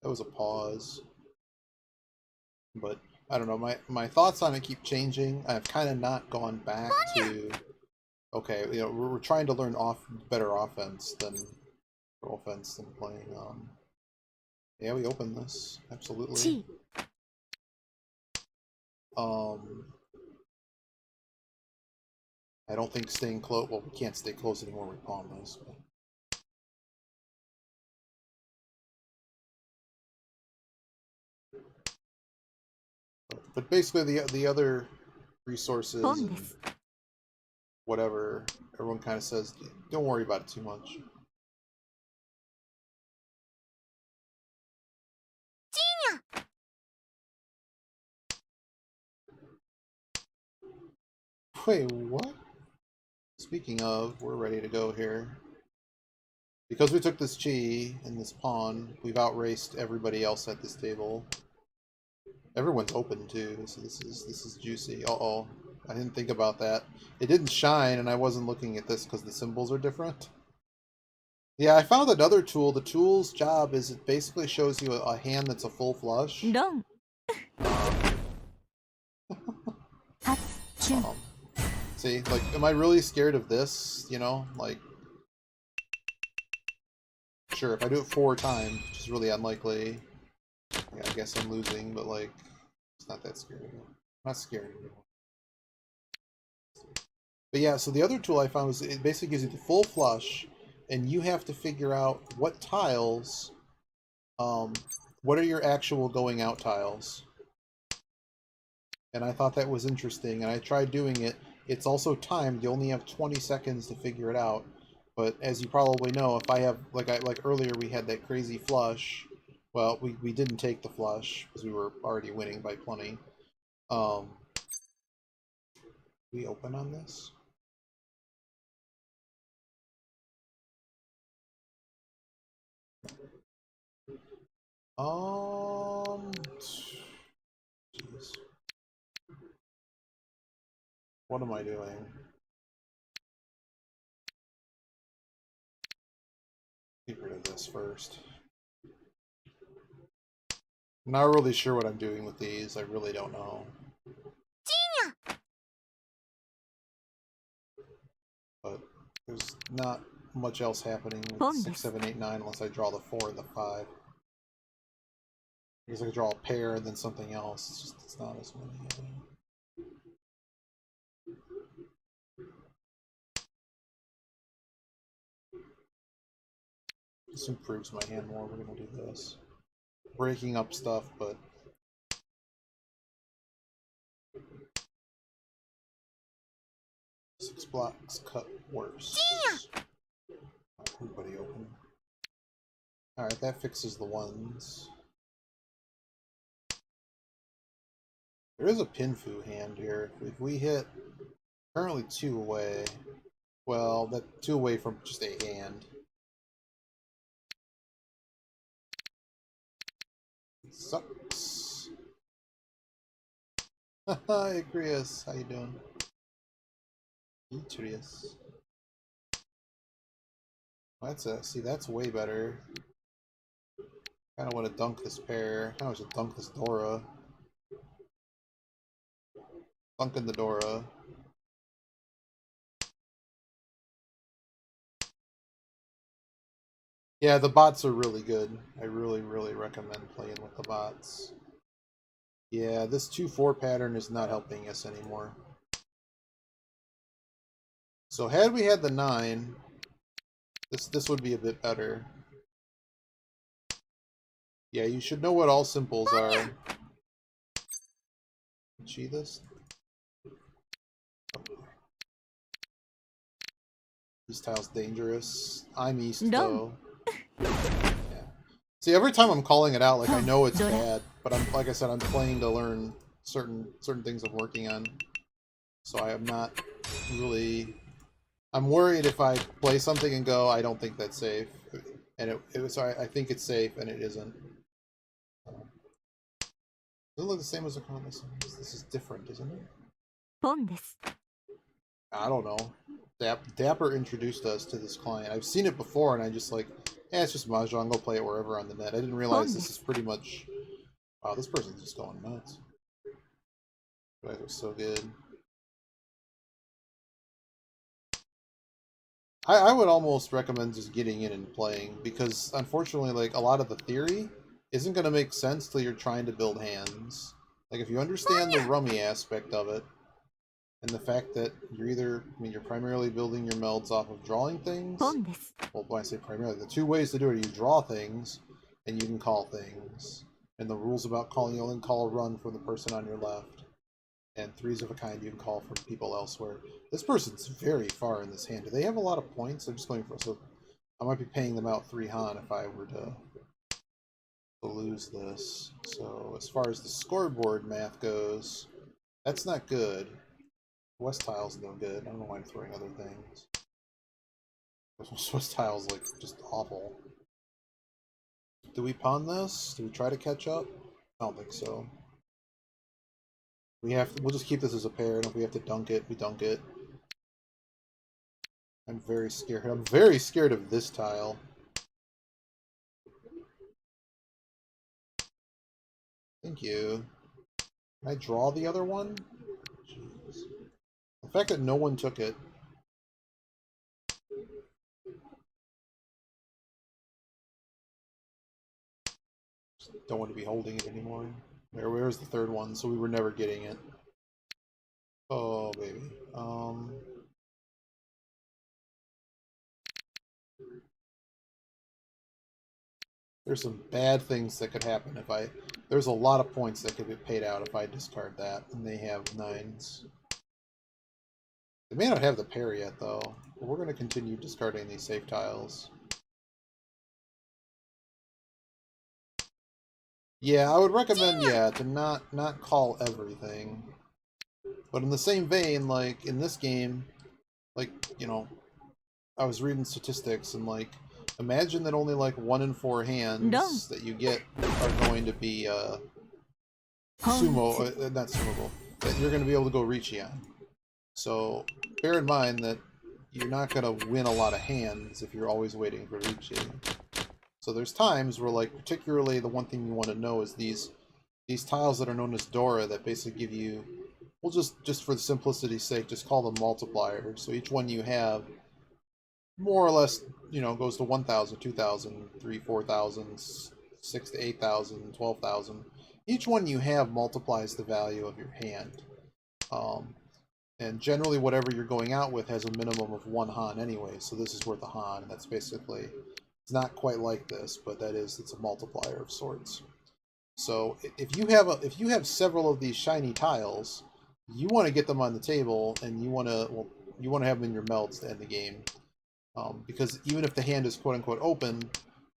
That was a pause. But I don't know. My thoughts on it keep changing. I've kind of not gone back to. Okay, we're trying to learn better offense than playing. Yeah, we open this absolutely. チ I don't think staying close. Well, we can't stay close anymore. We pawn this. But basically, the other resources, ポンです。 whatever, everyone kind of says, don't worry about it too much. Wait, what? Speaking of, we're ready to go here. Because we took this chi and this pawn, we've outraced everybody else at this table. Everyone's open too, so this is juicy. Uh-oh. I didn't think about that. It didn't shine, and I wasn't looking at this because the symbols are different. Yeah, I found another tool. The tool's job is it basically shows you a hand that's a full flush. ロン 発チュン See, like, am I really scared of this? Like, sure, if I do it 4 times, which is really unlikely, yeah, I guess I'm losing, but, like, it's not that scary. I'm not scared anymore. But yeah, so the other tool I found was it basically gives you the full flush, and you have to figure out what tiles, what are your actual going out tiles. And I thought that was interesting, and I tried doing it. It's also timed. You only have 20 seconds to figure it out. But as you probably know, if I have, like earlier we had that crazy flush. Well, we didn't take the flush because we were already winning by plenty. We open on this? Jeez. What am I doing? Get rid of this first. I'm not really sure what I'm doing with these. I really don't know. But there's not much else happening with 6, 7, 8, 9 unless I draw the 4 and the 5. Because I could draw a pair and then something else. It's not as many. This improves my hand more. We're gonna do this. Breaking up stuff, but six blocks cut worse. Everybody open. Alright, that fixes the ones. There is a Pinfu hand here. If we hit currently 2 away, well, that 2 away from just a hand. It sucks. Hi, Chris. How you doing? Etrius. See, that's way better. Kind of want to dunk this pair. Kind of want to dunk this Dora. Dunking the Dora. Yeah, the bots are really good. I really, really recommend playing with the bots. Yeah, this 2-4 pattern is not helping us anymore. So had we had the 9, this would be a bit better. Yeah, you should know what all symbols are. Achieve this? These tiles dangerous. I'm east though. Yeah. See, every time I'm calling it out, like I know it's bad, but I'm like I said, I'm playing to learn certain things I'm working on. So I am not really. I'm worried if I play something and go, I don't think that's safe, and it was. I think it's safe, and it isn't. Doesn't look the same as the con. This is different, isn't it? ポンです。 I don't know. Dapper introduced us to this client. I've seen it before, and I just like, it's just Mahjong. Go play it wherever on the net. I didn't realize this is pretty much. Wow, this person's just going nuts. You guys are so good. I would almost recommend just getting in and playing, because unfortunately, like, a lot of the theory isn't going to make sense till you're trying to build hands. Like, if you understand the rummy aspect of it, and the fact that you're you're primarily building your melds off of drawing things. ポンです。 Well, when I say primarily, the two ways to do it are you draw things, and you can call things. And the rules about calling, you only call a run from the person on your left. And threes of a kind you can call from people elsewhere. This person's very far in this hand. Do they have a lot of points? I'm just going for... So I might be paying them out 3 Han if I were to lose this. So as far as the scoreboard math goes, that's not good. West tile's no good. I don't know why I'm throwing other things. West tile's like just awful. Do we pawn this? Do we try to catch up? I don't think so. We'll just keep this as a pair, and if we have to dunk it, we dunk it. I'm very scared. I'm very scared of this tile. Thank you. Can I draw the other one? Jeez. The fact that no one took it. Don't want to be holding it anymore. Where's the third one? So we were never getting it. Oh, baby. There's some bad things that could happen if I... There's a lot of points that could be paid out if I discard that, and they have 9s. They may not have the pair yet, though. But we're going to continue discarding these safe tiles. Yeah, I would recommend, to not call everything. But in the same vein, like, in this game, like, you know, I was reading statistics, and, like, imagine that only, like, 1 in 4 hands that you get are going to be, sumo, not summoable, that you're going to be able to go Riichi on. So, bear in mind that you're not going to win a lot of hands if you're always waiting for Riichi. So there's times where, like, particularly the one thing you want to know is these tiles that are known as Dora that basically give you, we'll just for the simplicity's sake, just call them multipliers. So each one you have more or less, you know, goes to 1,000, 2,000, 3,000, 4,000, 6,000 to 8,000, 12,000. Each one you have multiplies the value of your hand. And generally whatever you're going out with has a minimum of 1 Han anyway, so this is worth a Han, and that's basically, it's not quite like this, but it's a multiplier of sorts. So if you have several of these shiny tiles, you want to get them on the table, and you want to have them in your melds to end the game. Because even if the hand is quote-unquote open,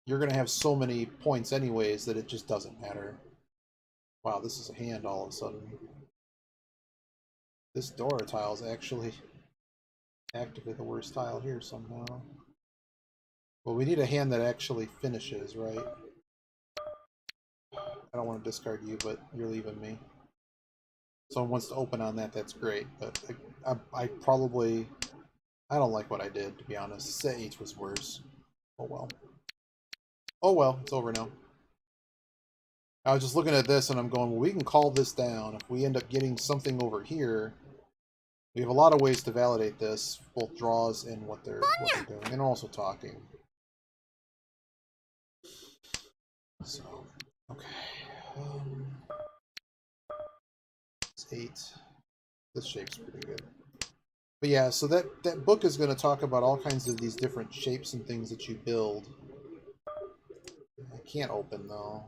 you're going to have so many points anyways that it just doesn't matter. Wow, this is a hand all of a sudden. This Dora tile is actually actively the worst tile here somehow. Well, we need a hand that actually finishes, right? I don't want to discard you, but you're leaving me. Someone wants to open on that, that's great. But I probably... I don't like what I did, to be honest. Set 8 was worse. Oh well. Oh well, it's over now. I was just looking at this and I'm going, well, we can call this down. If we end up getting something over here, we have a lot of ways to validate this, both draws and what they're doing, and also talking. So, okay. It's 8. This shape's pretty good. But yeah, so that book is going to talk about all kinds of these different shapes and things that you build. I can't open, though.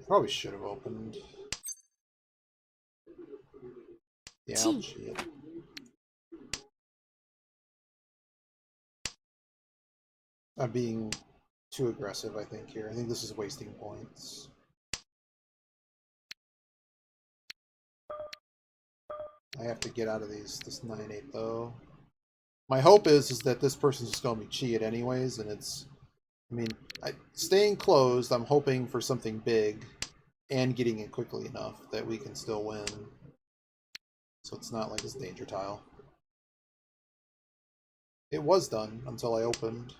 Probably should have opened. Yeah, I'll cheat. I'm being too aggressive, I think, here. I think this is wasting points. I have to get out of this 9-8 though. My hope is that this person's just going to be cheated anyways, and it's... I mean, staying closed, I'm hoping for something big and getting it quickly enough that we can still win. So it's not like it's danger tile. It was done until I opened.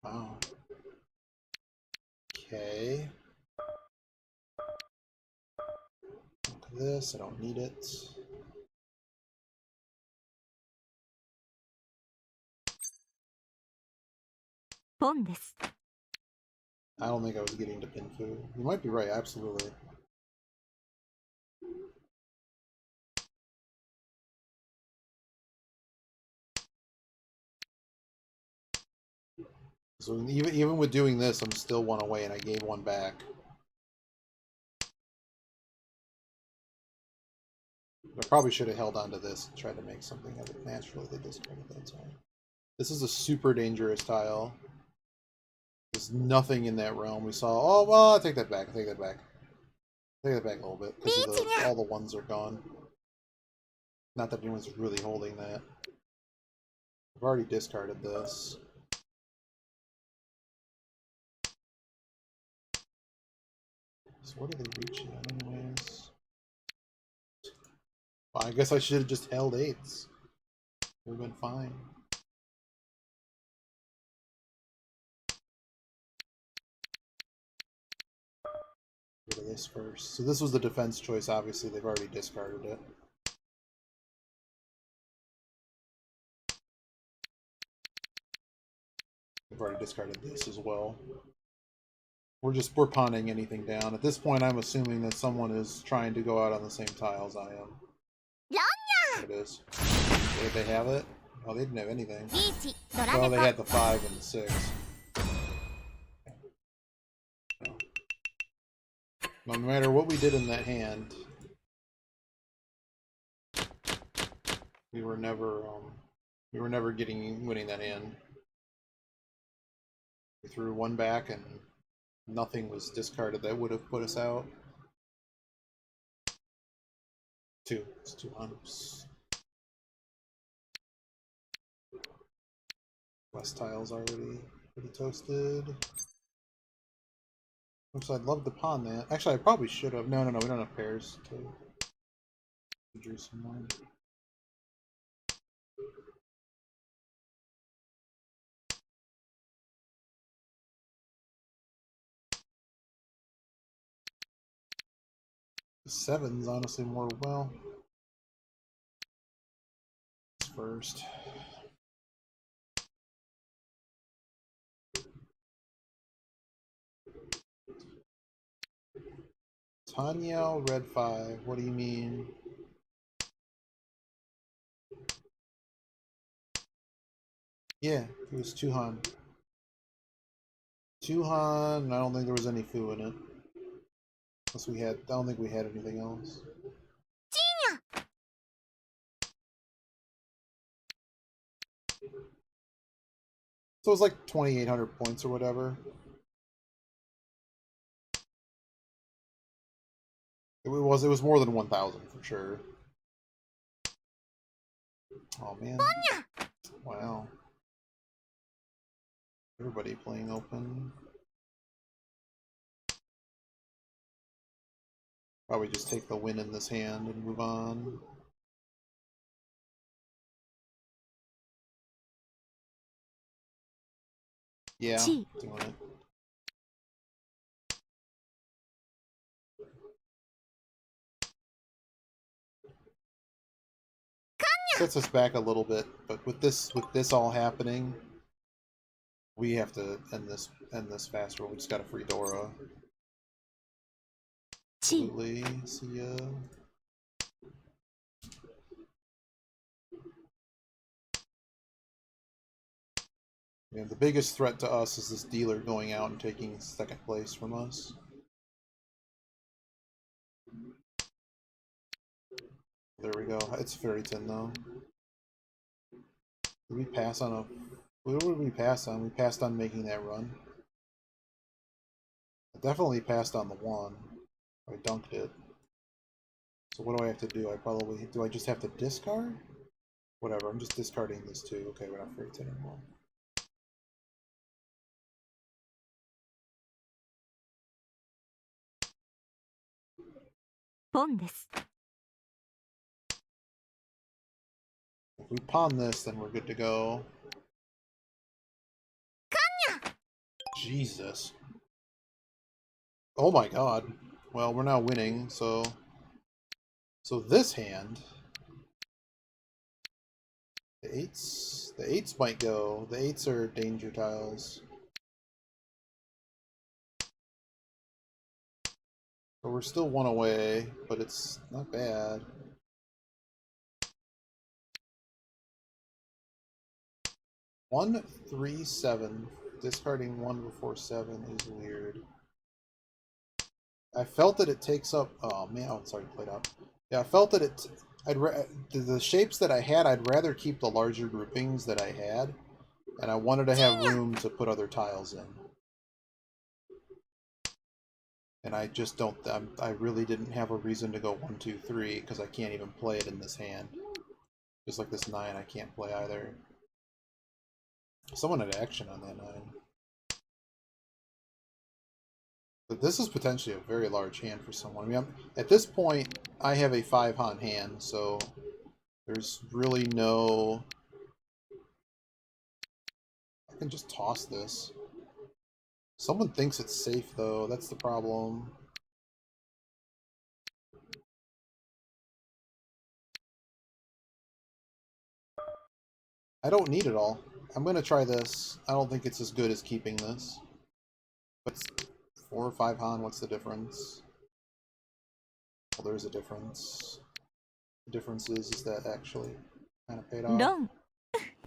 Wow. Okay. Look at this, I don't need it. I don't think I was getting to Pinfu. You might be right, absolutely. So even with doing this, I'm still one away, and I gave one back. I probably should have held on to this and tried to make something of it. Naturally, they discarded that time. This is a super dangerous tile. There's nothing in that realm. We saw. Oh well, I take that back. I take that back. Take that back a little bit because all the ones are gone. Not that anyone's really holding that. I've already discarded this. So what are they reaching on anyways? Well, I guess I should have just held 8s. Would have been fine. Get rid of this first. So this was the defense choice, obviously. They've already discarded it. They've already discarded this as well. We're pawning anything down. At this point, I'm assuming that someone is trying to go out on the same tile as I am. There it is. Did they have it? Oh, they didn't have anything. Well, they had the 5 and the 6. No matter what we did in that hand, we were never winning that hand. We threw one back and nothing was discarded that would have put us out. 2. It's 2 humps. West tile's already pretty toasted. Which I'd love to pawn that. Actually, I probably should have. No, we don't have pairs to drew some more. The 7's honestly more well. First. Tanya, red 5. What do you mean? Yeah, it was 2 Han. 2 Han, I don't think there was any foo in it. Unless we had, I don't think we had anything else. So it was like 2,800 points or whatever. It was more than 1,000 for sure. Oh man. Wow. Everybody playing open. Probably just take the win in this hand and move on. Yeah, doing it. Sets us back a little bit, but with this all happening, we have to end this faster. We just got a free Dora. Absolutely. See ya. Yeah, the biggest threat to us is this dealer going out and taking second place from us. There we go. It's Fairy Tin though. Did we pass on a... What did we pass on? We passed on making that run. I definitely passed on the one. I dunked it. So what do I have to do? Do I just have to discard? Whatever, I'm just discarding this too. Okay, we're not Fairy Tin anymore. Pon desu. If we pawn this, then we're good to go. Jesus. Oh my god. Well, we're now winning, so... So this hand... The eights might go. The eights are danger tiles. So we're still one away, but it's not bad. One, 3, 7. Discarding 1 before 7 is weird. I felt that it takes up... Oh man, oh, sorry, played out. Yeah, I felt that it... the shapes that I had, I'd rather keep the larger groupings that I had, and I wanted to have room to put other tiles in. And I just don't... I really didn't have a reason to go 1, 2, 3, because I can't even play it in this hand. Just like this 9, I can't play either. Someone had action on that 9. But this is potentially a very large hand for someone. I mean, at this point, I have a 5-Han hand, so there's really no... I can just toss this. Someone thinks it's safe, though. That's the problem. I don't need it all. I'm going to try this. I don't think it's as good as keeping this. But 4 or 5 Han, what's the difference? Well, there's a difference. The difference is that actually kind of paid off. Don.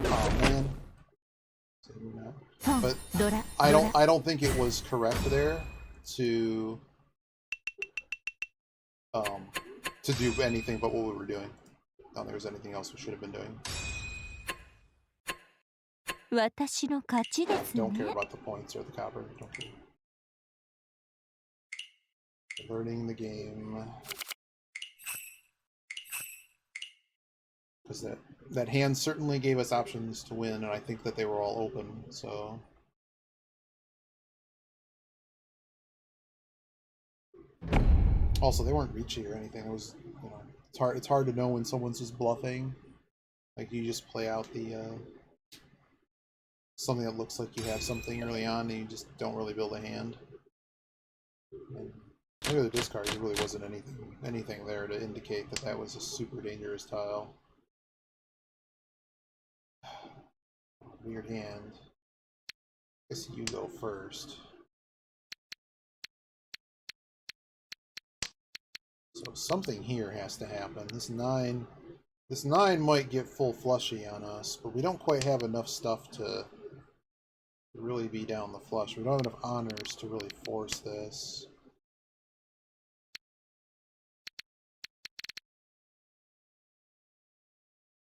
Oh, man. But I don't think it was correct there to do anything but what we were doing. I don't think there was anything else we should have been doing. 私の勝ちですね。 Don't care about the points or the copper. Don't care. Learning the game. Because that hand certainly gave us options to win, and I think that they were all open, so... Also, they weren't Riichi or anything. It was, you know, it's hard to know when someone's just bluffing. Like, you just play out the, something that looks like you have something early on, and you just don't really build a hand. And look at the discard, there really wasn't anything there to indicate that that was a super dangerous tile. Weird hand. I guess you go first. So something here has to happen. This 9 might get full flushy on us, but we don't quite have enough stuff to really be down the flush. We don't have enough honors to really force this.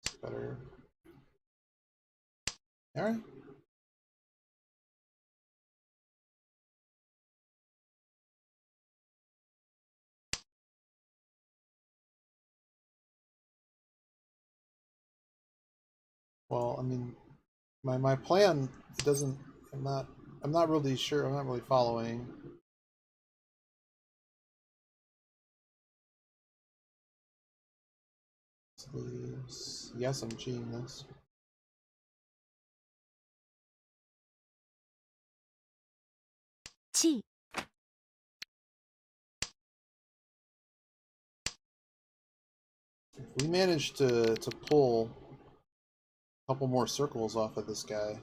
It's better. Alright. Well, I mean, my plan doesn't... I'm not really sure. I'm not really following. Sleeves. Yes, I'm cheating this. Chi. If we manage to pull a couple more circles off of this guy.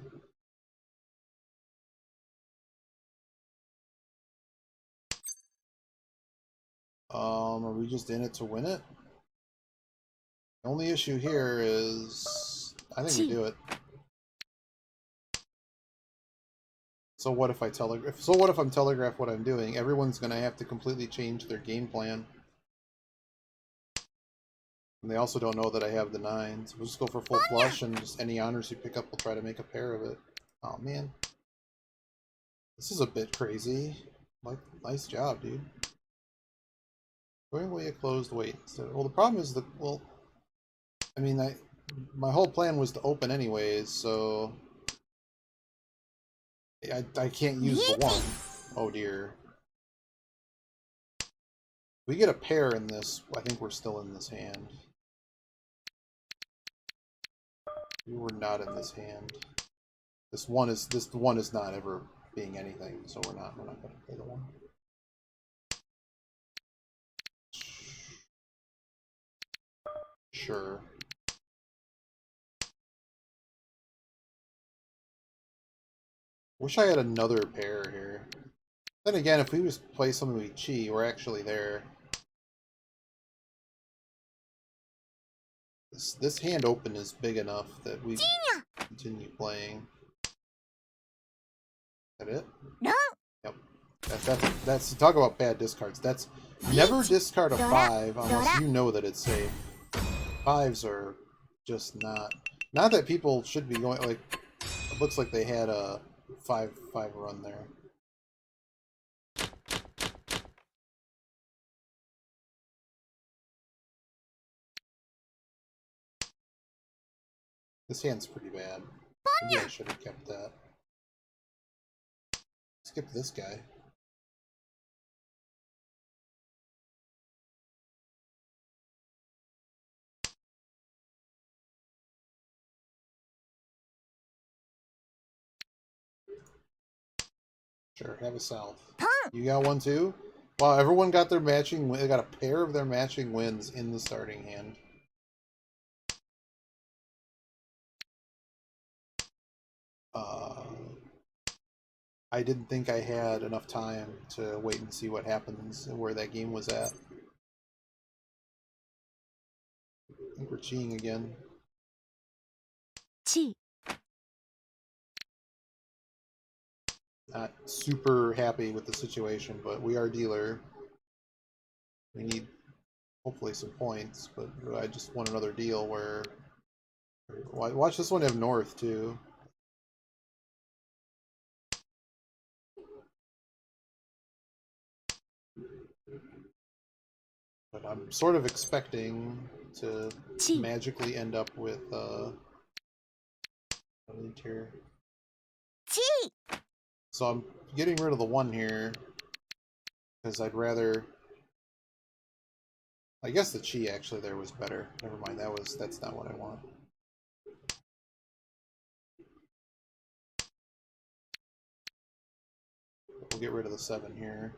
Are we just in it to win it? The only issue here is... I think we do it. So what if I telegraph? So what if I'm telegraph what I'm doing? Everyone's gonna have to completely change their game plan. And they also don't know that I have the 9s. We'll just go for full flush, and just any honors you pick up, we'll try to make a pair of it. Oh man, this is a bit crazy. Like, nice job, dude. Going away a closed weight. So, well, the problem is I mean, my whole plan was to open anyways, so I can't use the 1. Oh dear. We get a pair in this. I think we're still in this hand. We were not in this hand. This one is not ever being anything, so we're not going to play the 1. Sure. Wish I had another pair here. Then again, if we just play something with Chi, we're actually there. This hand open is big enough that we continue playing. Is that it? No. Yep. That's talk about bad discards. That's never discard a 5 unless you know that it's safe. 5s are just not that people should be going, like, it looks like they had a 5 run there. This hand's pretty bad. Maybe I should have kept that. Skip this guy. Sure, have a south. You got one too? Wow, everyone got their matching. They got a pair of their matching wins in the starting hand. I didn't think I had enough time to wait and see what happens and where that game was at. I think we're cheating again. Chi. Not super happy with the situation, but we are dealer. We need hopefully some points, but I just want another deal where... Watch this one have north too. But I'm sort of expecting to magically end up with here. So I'm getting rid of the 1 here because I'd rather. I guess the Chi actually there was better. Never mind. That's not what I want. We'll get rid of the 7 here.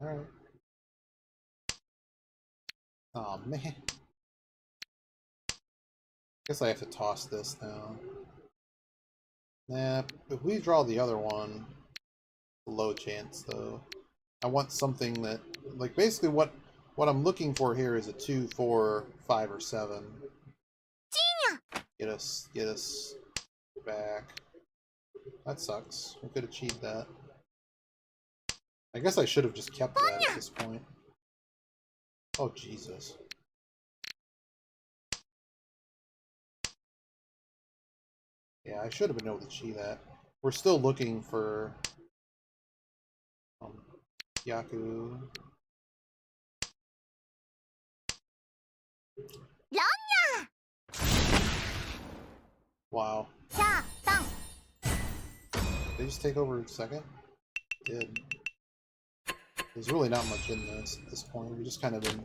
Alright. Oh man. Guess I have to toss this now. Nah, if we draw the other one, low chance though. I want something that, like, basically what I'm looking for here is a 2, 4, 5, or 7. Get us back. That sucks. We could achieve that. I guess I should have just kept that at this point. Oh, Jesus. Yeah, I should have been able to cheat that. We're still looking for Yaku. Wow. They just take over in second? Did. There's really not much in this at this point. We've just kind of been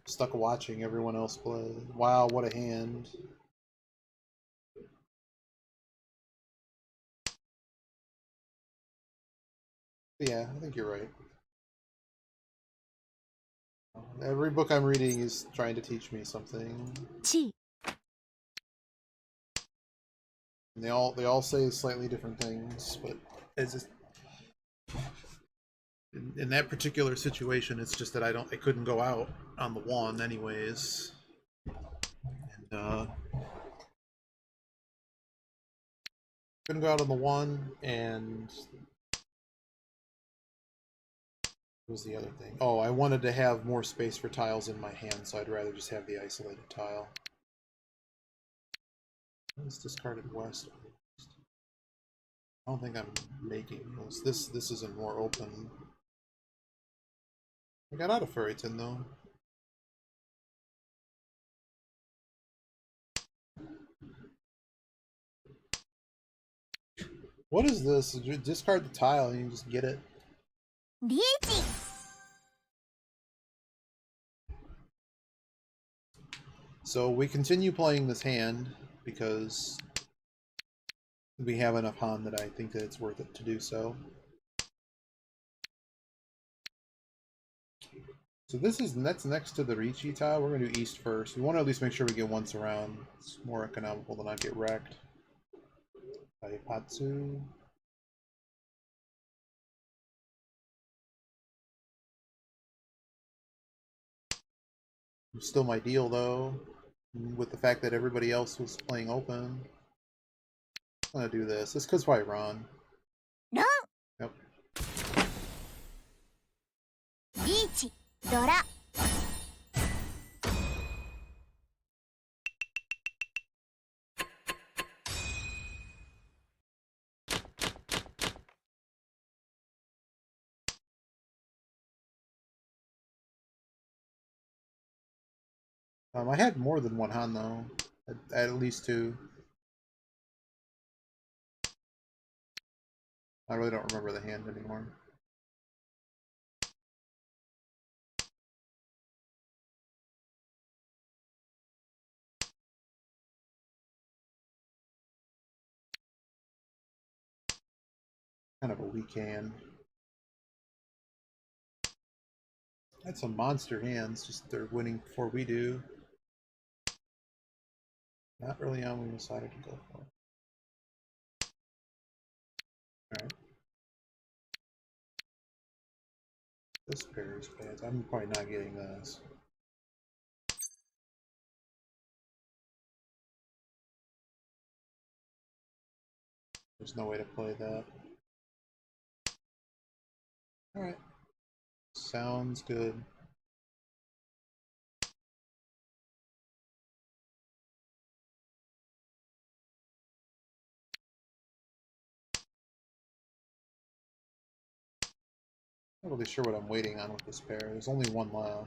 stuck watching everyone else play. Wow, what a hand. Yeah, I think you're right. Every book I'm reading is trying to teach me something. And they all say slightly different things, but it's in that particular situation, it's just that I couldn't go out on the 1 anyways. And Uh, Gonna go out on the 1, and what was the other thing? Oh, I wanted to have more space for tiles in my hand, so I'd rather just have the isolated tile. Let's discard it west. I don't think I'm making this. This isn't more open. I got out of Furry Tin though. What is this? You discard the tile and you just get it. Riichi! So we continue playing this hand because we have enough Han that I think that it's worth it to do so. So that's next to the Riichi tile. We're gonna do east first. We want to at least make sure we get once around. It's more economical than not get wrecked. Taipatsu. Still my deal though, with the fact that everybody else was playing open. I'm gonna do this. This could probably run. Run! Yep. Riichi! Dora! I had more than one Han though. At least 2. I really don't remember the hand anymore. Kind of a weak hand. Had some monster hands, just they're winning before we do. Not early on, we decided to go for it. Alright. This pair is bad. I'm probably not getting this. There's no way to play that. Alright. Sounds good. Not really sure what I'm waiting on with this pair. There's only one left.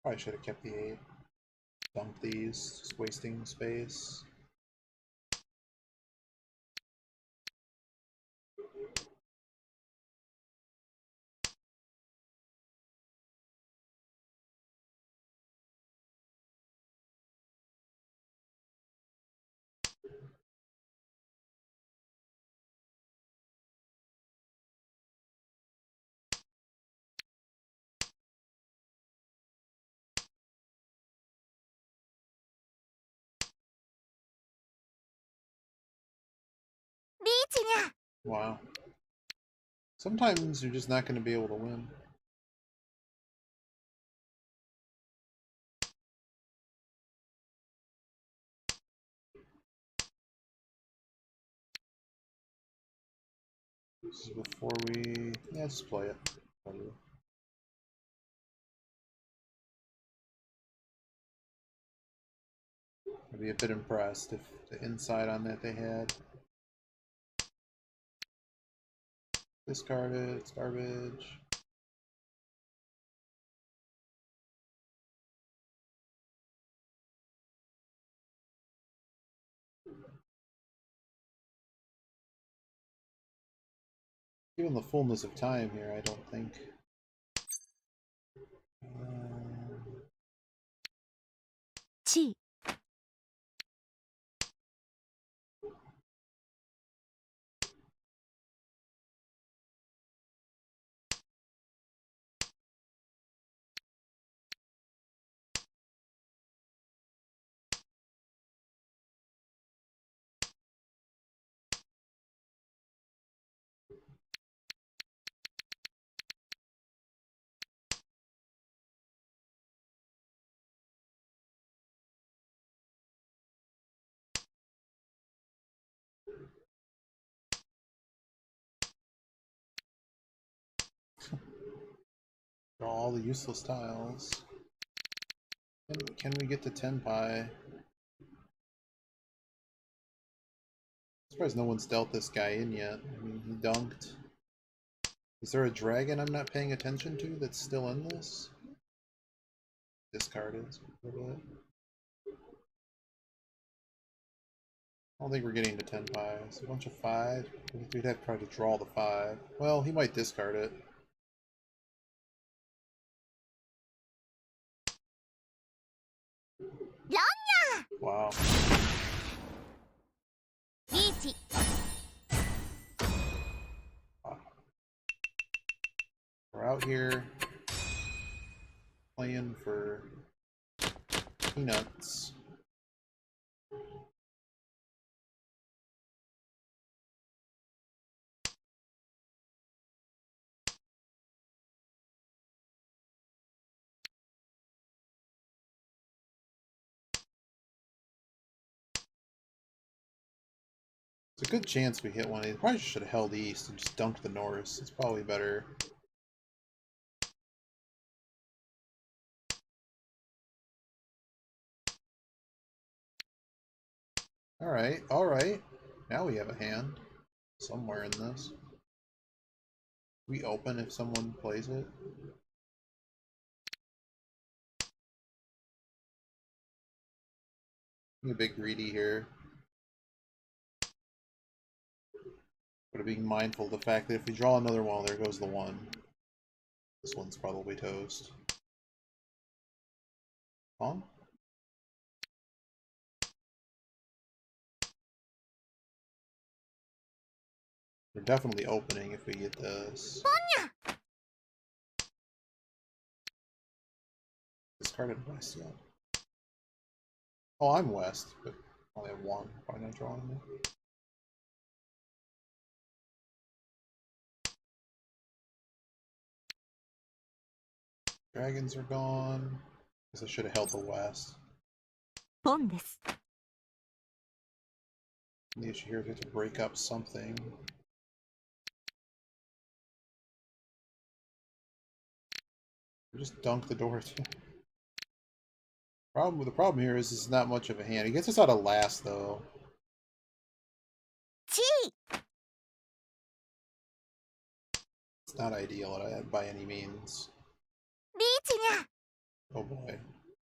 Probably should have kept the 8. Dump these, just wasting space. Riichi nya! Wow. Sometimes you're just not going to be able to win. This is before we... Yeah, just play it. Whatever. I'd be a bit impressed if the inside on that they had. Discard it, it's garbage. Given the fullness of time here, I don't think. Chi. Draw all the useless tiles. Can we get to 10 pie? I'm surprised no one's dealt this guy in yet. I mean, he dunked. Is there a dragon I'm not paying attention to that's still in this? This card is. I don't think we're getting to 10 pie. It's a bunch of 5. We'd have to try to draw the 5. Well, he might discard it. Wow. Riichi. We're out here playing for peanuts. It's a good chance we hit one of these. Probably should have held east and just dunked the Norse. It's probably better. Alright, alright. Now we have a hand. Somewhere in this. We open if someone plays it. I'm a bit greedy here. But being mindful of the fact that if we draw another one, there goes the 1. This one's probably toast. Huh? We're definitely opening if we get this. Discarded west yet. Oh, I'm west, but I only have 1. Probably not drawing it. Dragons are gone. Guess I should have held the west. ポンです。 The issue here is we have to break up something. Or just dunk the door. The problem here is it's not much of a hand. He gets us out of last though. チー It's not ideal by any means. リーチにゃ Oh boy.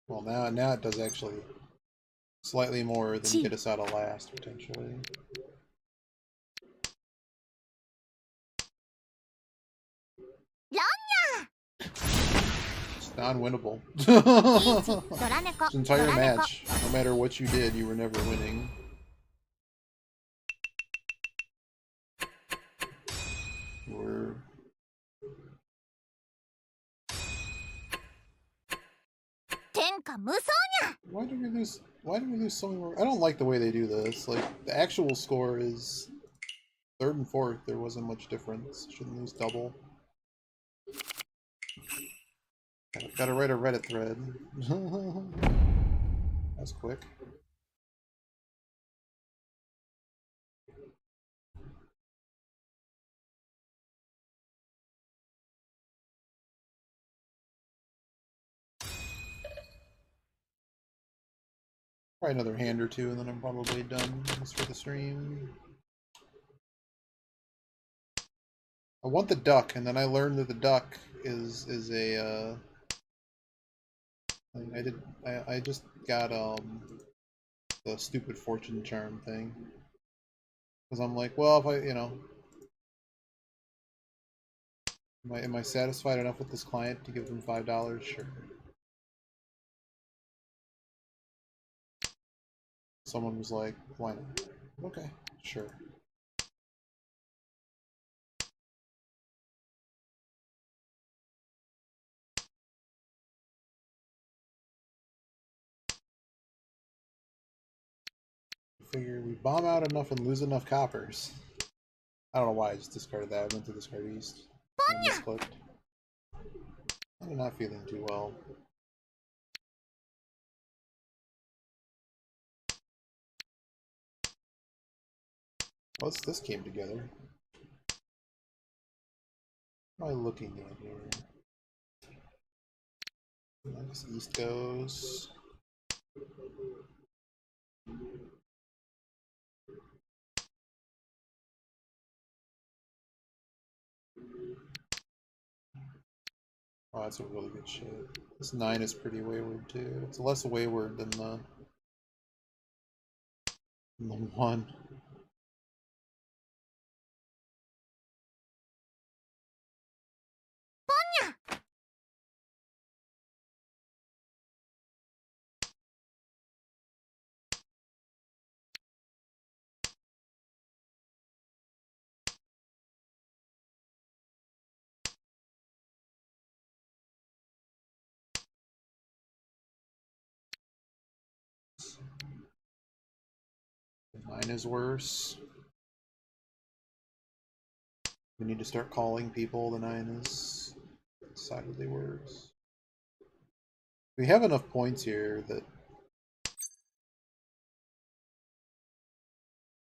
Well, now it does actually slightly more than get us out of last potentially. It's non-winnable. リーチドラ猫 This entire match, no matter what you did, you were never winning. We're... 天下無双 Why did we lose? Why did we lose so many more? I don't like the way they do this. Like the actual score is 3rd and 4th. There wasn't much difference. Shouldn't lose double. Gotta write a Reddit thread. That's quick. Probably another hand or two, and then I'm probably done just for the stream. I want the duck, and then I learned that the duck is a. I just got the stupid fortune charm thing, because I'm like, well, if I am I satisfied enough with this client to give them $5? Sure. Someone was like, why not? Okay, sure. Figure we bomb out enough and lose enough coppers. I don't know why I just discarded that. I meant to discard east. I misclicked. I'm not feeling too well. What's this came together? What am I looking at here? I guess east goes. Oh, that's a really good shape. This 9 is pretty wayward too. It's less wayward than the 1. The 9 is worse. We need to start calling people. The 9 is decidedly worse. We have enough points here that...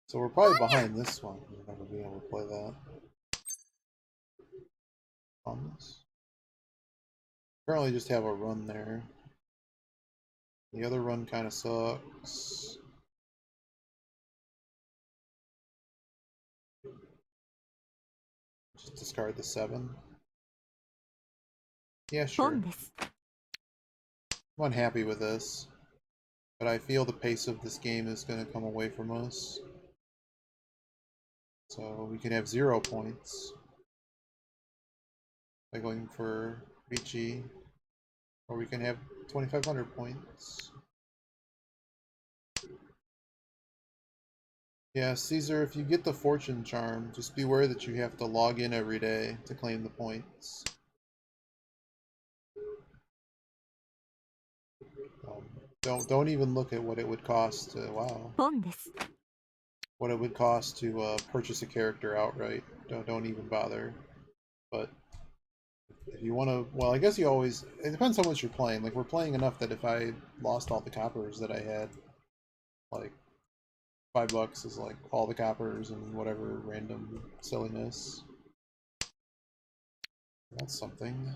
So we're probably behind this one. We'll never be able to play that. On this. Currently just have a run there. The other run kind of sucks. Just discard the 7. Yeah, sure. 本です。 I'm unhappy with this, but I feel the pace of this game is going to come away from us. So we can have 0 points by going for Riichi, or we can have 2,500 points. Yeah, Caesar, if you get the fortune charm, just beware that you have to log in every day to claim the points. Don't even look at what it would cost to, wow. 本です。 What it would cost to purchase a character outright. Don't even bother. But if you want to, well, I guess you always, it depends on what you're playing. Like, we're playing enough that if I lost all the coppers that I had, like, $5 is like all the coppers and whatever random silliness. That's something.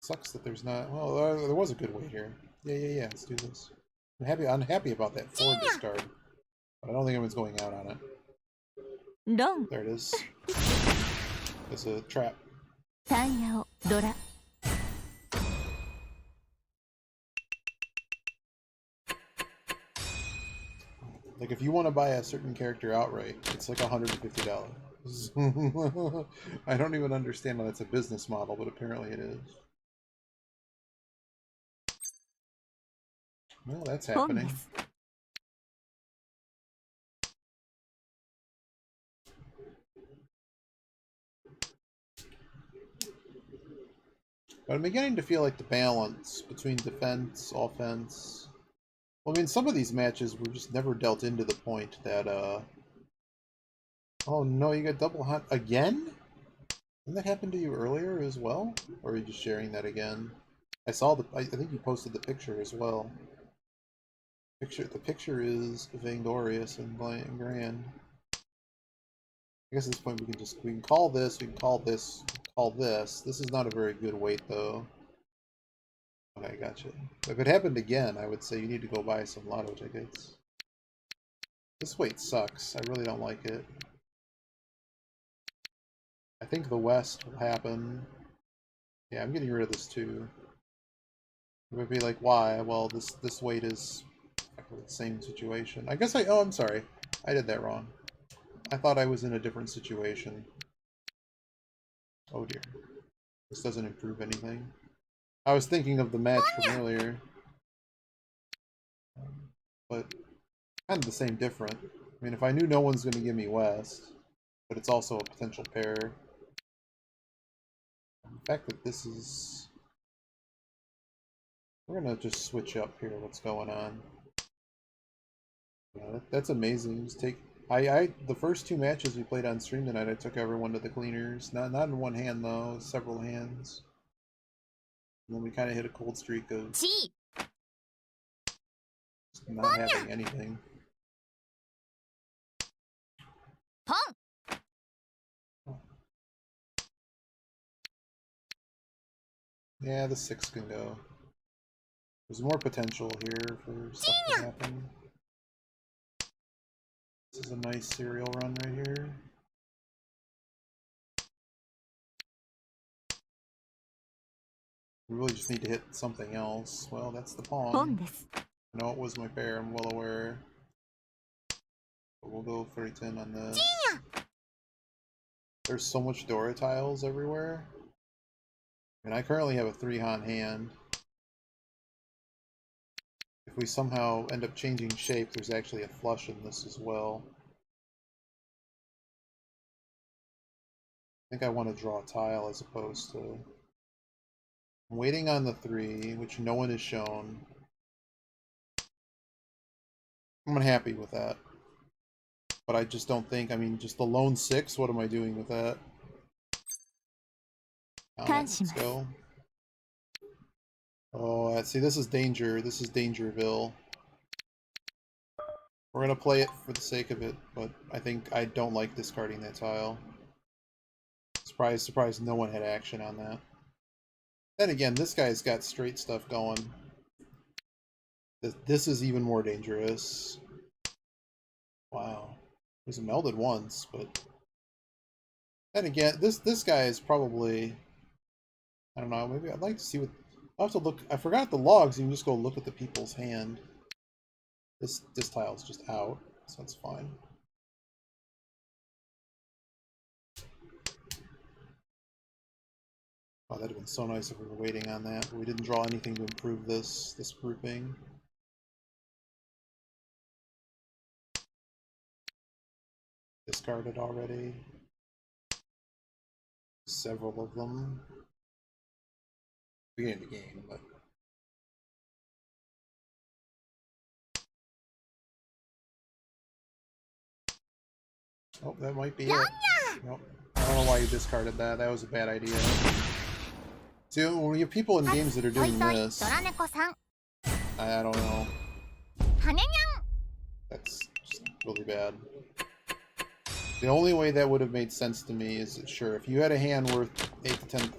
Sucks that there's not, well, there was a good weight here. Yeah, let's do this. I'm happy about that 4 discard, but I don't think anyone's going out on it. ロン。 There it is. It's a trap. タイヤをドラ。 Like, if you want to buy a certain character outright, it's like $150. I don't even understand how that's a business model, but apparently it is. Well, that's 本で happening. す。 But I'm beginning to feel like the balance between defense, offense... Well, I mean, some of these matches were just never dealt into the point that, Oh no, you got double hunt again? Didn't that happen to you earlier as well? Or are you just sharing that again? I saw I think you posted the picture as well. The picture is vainglorious and grand. I guess at this point we can call this, we can call this, call this. This is not a very good weight though. Okay, gotcha. If it happened again, I would say you need to go buy some lotto tickets. This weight sucks. I really don't like it. I think the West will happen. Yeah, I'm getting rid of this too. It would be like, why? Well, this weight is the same situation. I guess oh, I'm sorry. I did that wrong. I thought I was in a different situation. Oh dear. This doesn't improve anything. I was thinking of the match from earlier. But kind of the same different. I mean, if I knew no one's going to give me West, but it's also a potential pair. The fact that this is... We're going to just switch up here what's going on. Yeah, that's amazing. Just take... the first 2 matches we played on stream tonight, I took everyone to the cleaners. Not in one hand, though. Several hands. And then we kind of hit a cold streak of not having anything. ポン。 Yeah, the 6 can go. There's more potential here for stuff to happen. This is a nice serial run right here. We really just need to hit something else. Well, that's the 本 pawn. です No, it was my pair, I'm well aware. But we'll go 30-10 on this. There's so much Dora tiles everywhere. And I currently have a 3-Han hand. If we somehow end up changing shape, there's actually a flush in this as well. I think I want to draw a tile as opposed to... I'm waiting on the 3, which no one has shown. I'm unhappy with that. But I just don't think, I mean, just the lone 6, what am I doing with that? Let's go. Oh, see, this is danger. This is Dangerville. We're gonna play it for the sake of it, but I don't like discarding that tile. Surprise, surprise, no one had action on that. Then again, this guy's got straight stuff going. This is even more dangerous. Wow. It was melded once, but... Then again, this guy is probably... I don't know, maybe I'd like to see what... I'll have to look... I forgot the logs, you can just go look at the people's hand. This tile's just out, so that's fine. Oh, that'd have been so nice if we were waiting on that, but we didn't draw anything to improve this grouping. Discarded already. Several of them. Beginning of the game, but... Oh, that might be it. Nope. I don't know why you discarded that. That was a bad idea. See, when you have people in games that are doing this... I don't know. That's just really bad. The only way that would have made sense to me is, sure, if you had a hand worth 8 to 10...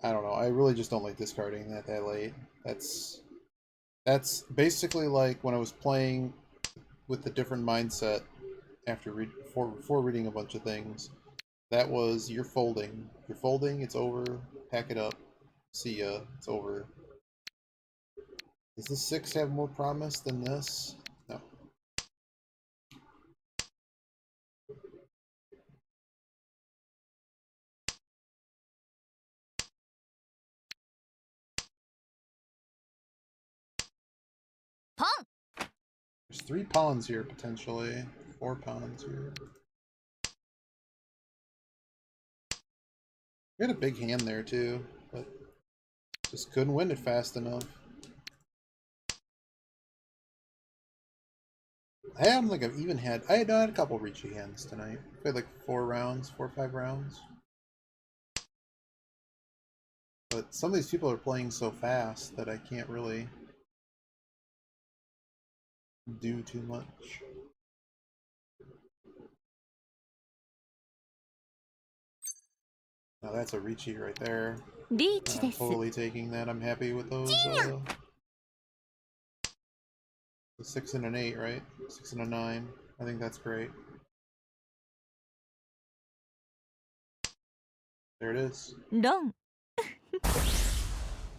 I don't know. I really just don't like discarding that late. That's basically like when I was playing with a different mindset after before reading a bunch of things. That was, you're folding. You're folding, it's over. Pack it up. See ya. It's over. Does the 6 have more promise than this? No. There's 3 pawns here, potentially. 4 pawns here. We had a big hand there, too, but just couldn't win it fast enough. I don't think I've even had... I had a couple Riichi hands tonight. Played like 4 or 5 rounds. But some of these people are playing so fast that I can't really do too much. Now that's a Riichi right there. I'm totally taking that. I'm happy with those. The 6 and an 8, right? 6 and a 9. I think that's great. There it is. Done.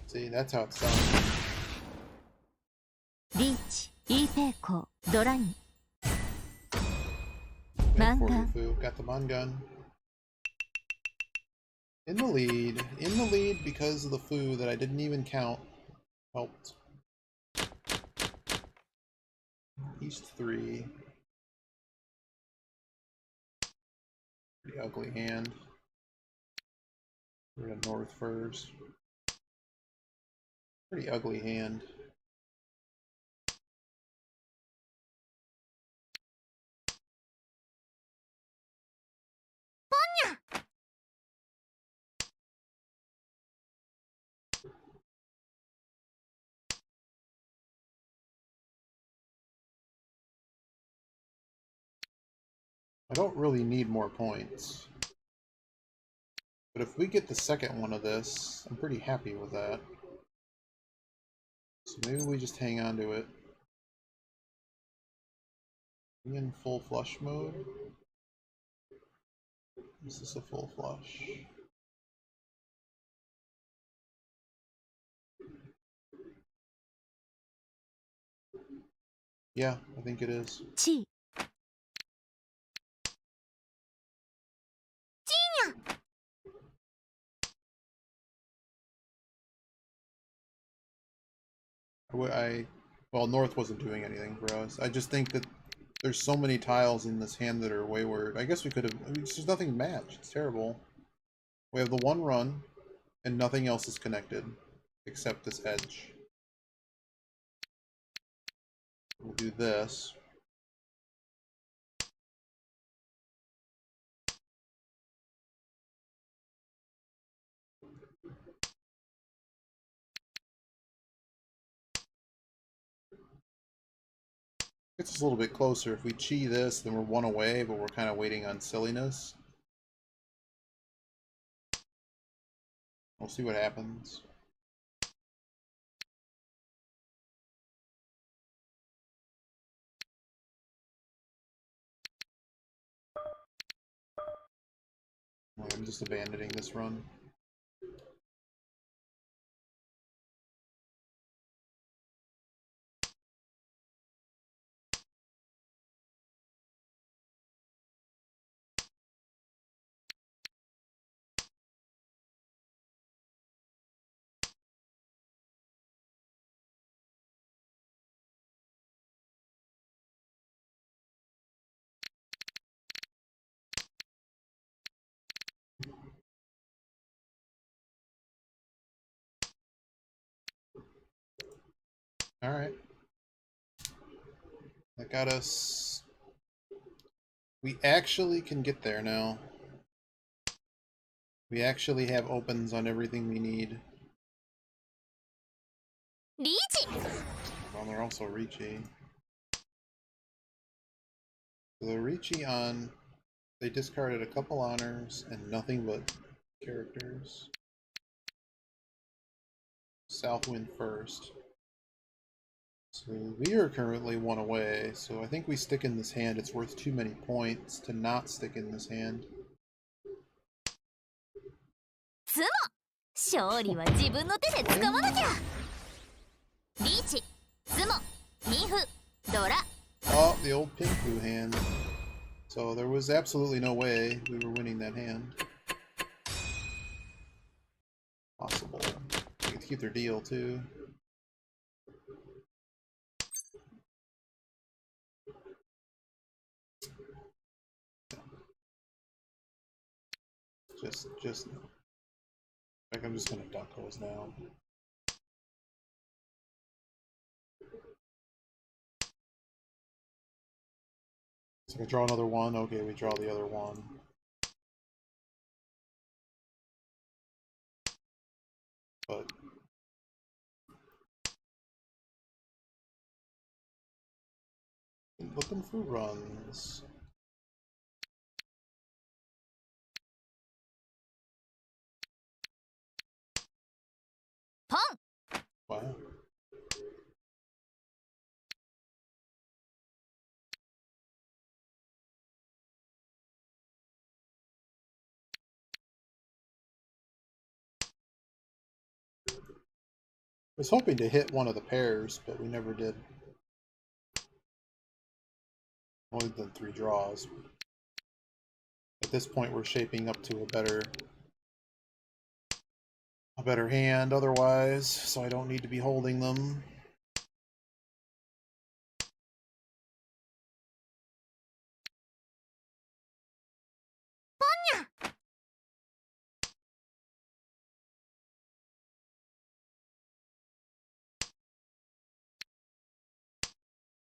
See, that's how it's done. Riichi, Ipeiko, Dorani. Got Manga. Got the Mangan. In the lead. In the lead because of the foo that I didn't even count. Helped. East 3. Pretty ugly hand. We're going north first. Pretty ugly hand. I don't really need more points. But if we get the second one of this, I'm pretty happy with that. So maybe we just hang on to it. Are we in full flush mode? Is this a full flush? Yeah, I think it is. 地位 Well, North wasn't doing anything for us. I just think that there's so many tiles in this hand that are wayward. I guess we could have. I mean, there's nothing matched. It's terrible. We have the one run, and nothing else is connected except this edge. We'll do this. Gets us a little bit closer. If we chi this, then we're one away, but we're kind of waiting on silliness. We'll see what happens. I'm just abandoning this run. Alright. That got us... We actually can get there now. We actually have opens on everything we need. Riichi! Well, they're also Riichi. So the Riichi on... They discarded a couple honors and nothing but characters. Southwind first. So we are currently one away, so I think we stick in this hand. It's worth too many points to not stick in this hand. ツモ勝利は自分の手で掴まなきゃリーチツモミフドラ Oh, the old Pinku hand. So there was absolutely no way we were winning that hand. Possible. They could keep their deal too. Just. Like I'm just gonna duck those now. So I draw another one. Okay, we draw the other one. But looking for runs. Pong! Wow. I was hoping to hit one of the pairs, but we never did. Only done 3 draws. At this point, we're shaping up to a better hand otherwise, so I don't need to be holding them.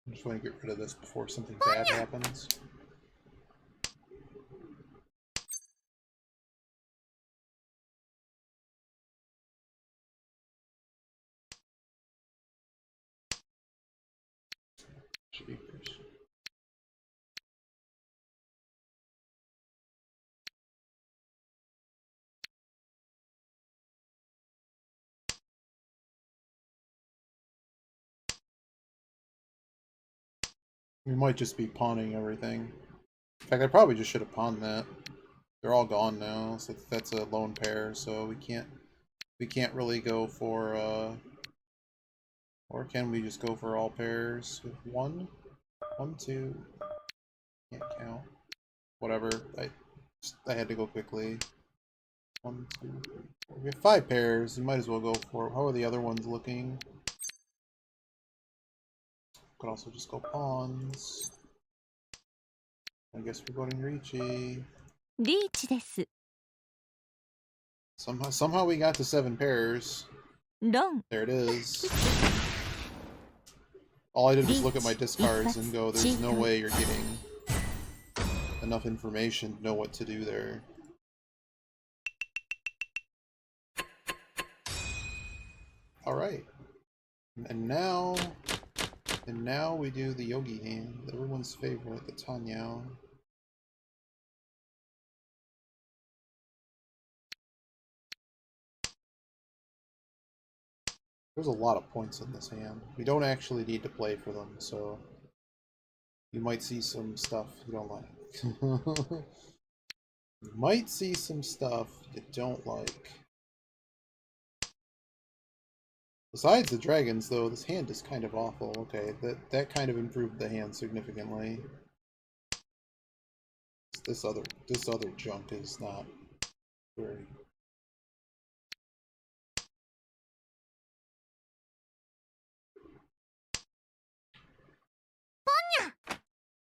I just want to get rid of this before something bad happens. Jeepers. We might just be pawning everything. In fact, I probably just should have pawned that. They're all gone now, so that's a lone pair, so we can't really go for or can we just go for all pairs with one? 1, 2, can't count. Whatever. I had to go quickly. 1, 2, 3, 4. We have 5 pairs. You might as well go for it. How are the other ones looking? Could also just go pawns. I guess we're going Riichi. リーチです。 Somehow we got to 7 pairs. ロン。 There it is. All I did was look at my discards and go, there's no way you're getting enough information to know what to do there. Alright. And now we do the Yogi hand, everyone's favorite, the Tanyao. There's a lot of points in this hand. We don't actually need to play for them, so you might see some stuff you don't like. You might see some stuff you don't like. Besides the dragons, though, this hand is kind of awful. Okay, that kind of improved the hand significantly. This other junk is not very.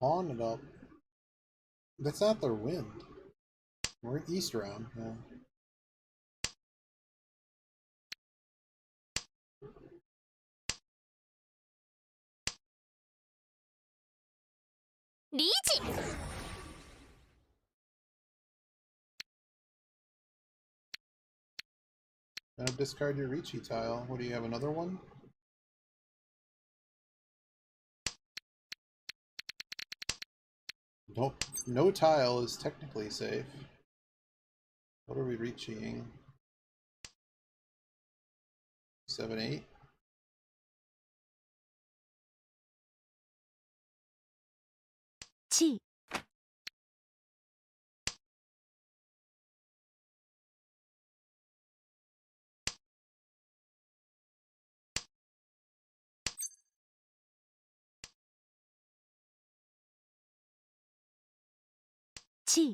Pawn it up. That's not their wind. We're east round, yeah. Riichi! Now discard your Riichi tile. What do you have, another one? Nope. No tile is technically safe. What are we reaching? 7, 8? Chi. Chi.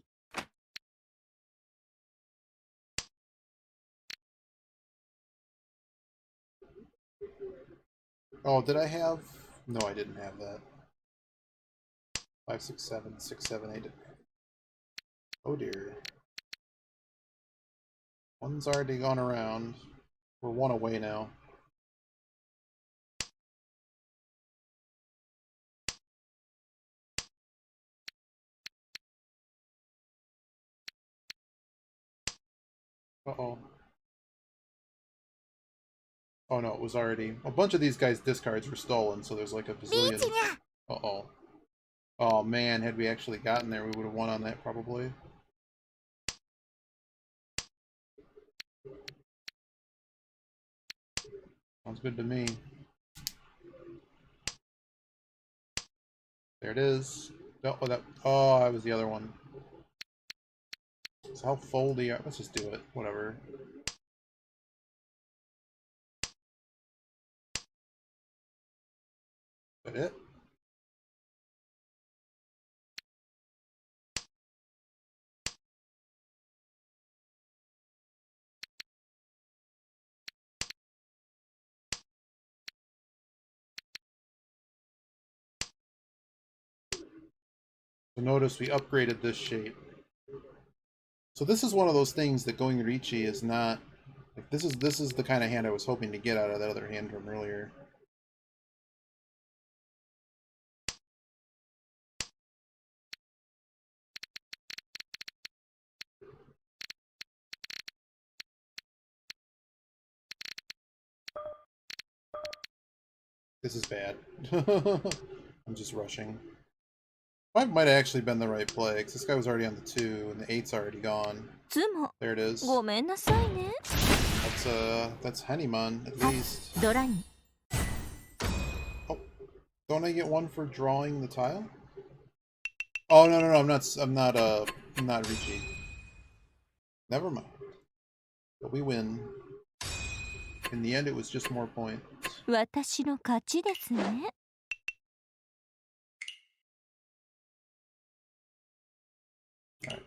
Oh, did I have? No, I didn't have that. 5, 6, 7, 6, 7, 8. Oh dear. One's already gone around. We're 1 away now. Uh-oh. Oh no, it was already... A bunch of these guys' discards were stolen, so there's like a bazillion... Uh-oh. Oh man, had we actually gotten there, we would have won on that probably. Sounds good to me. There it is. Oh, that was the other one. So how foldy are... Let's just do it. Whatever. Is that it? So notice we upgraded this shape. So this is one of those things that going Riichi is not... Like, this is the kind of hand I was hoping to get out of that other hand from earlier. This is bad. I'm just rushing. 5 might have actually been the right play, because this guy was already on the 2, and the 8's already gone. There it is. ごめんなさいね。 That's Hanuman, at least. ドラに。Oh, Don't I get one for drawing the tile? Oh no, I'm not Riichi. Never mind. But we win. In the end, it was just more points. 私の勝ちですね。Alright.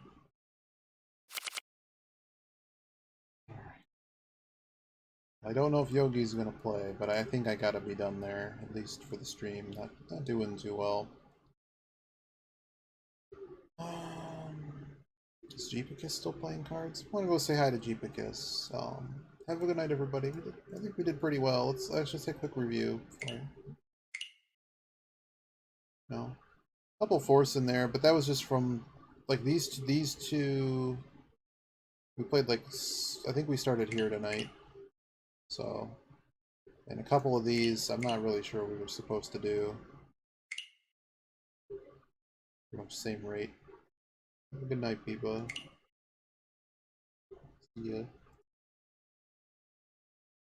I don't know if Yogi's gonna play, but I think I gotta be done there, at least for the stream. Not doing too well. Is Jeepicus still playing cards? I want to go say hi to Jeepicus. Have a good night, everybody. I think we did pretty well. Let's just take a quick review. No, a couple fourths in there, but that was just from like these two. We played like I think we started here tonight. So, and a couple of these, I'm not really sure what we were supposed to do. Pretty much same rate. Have a good night, people. See ya.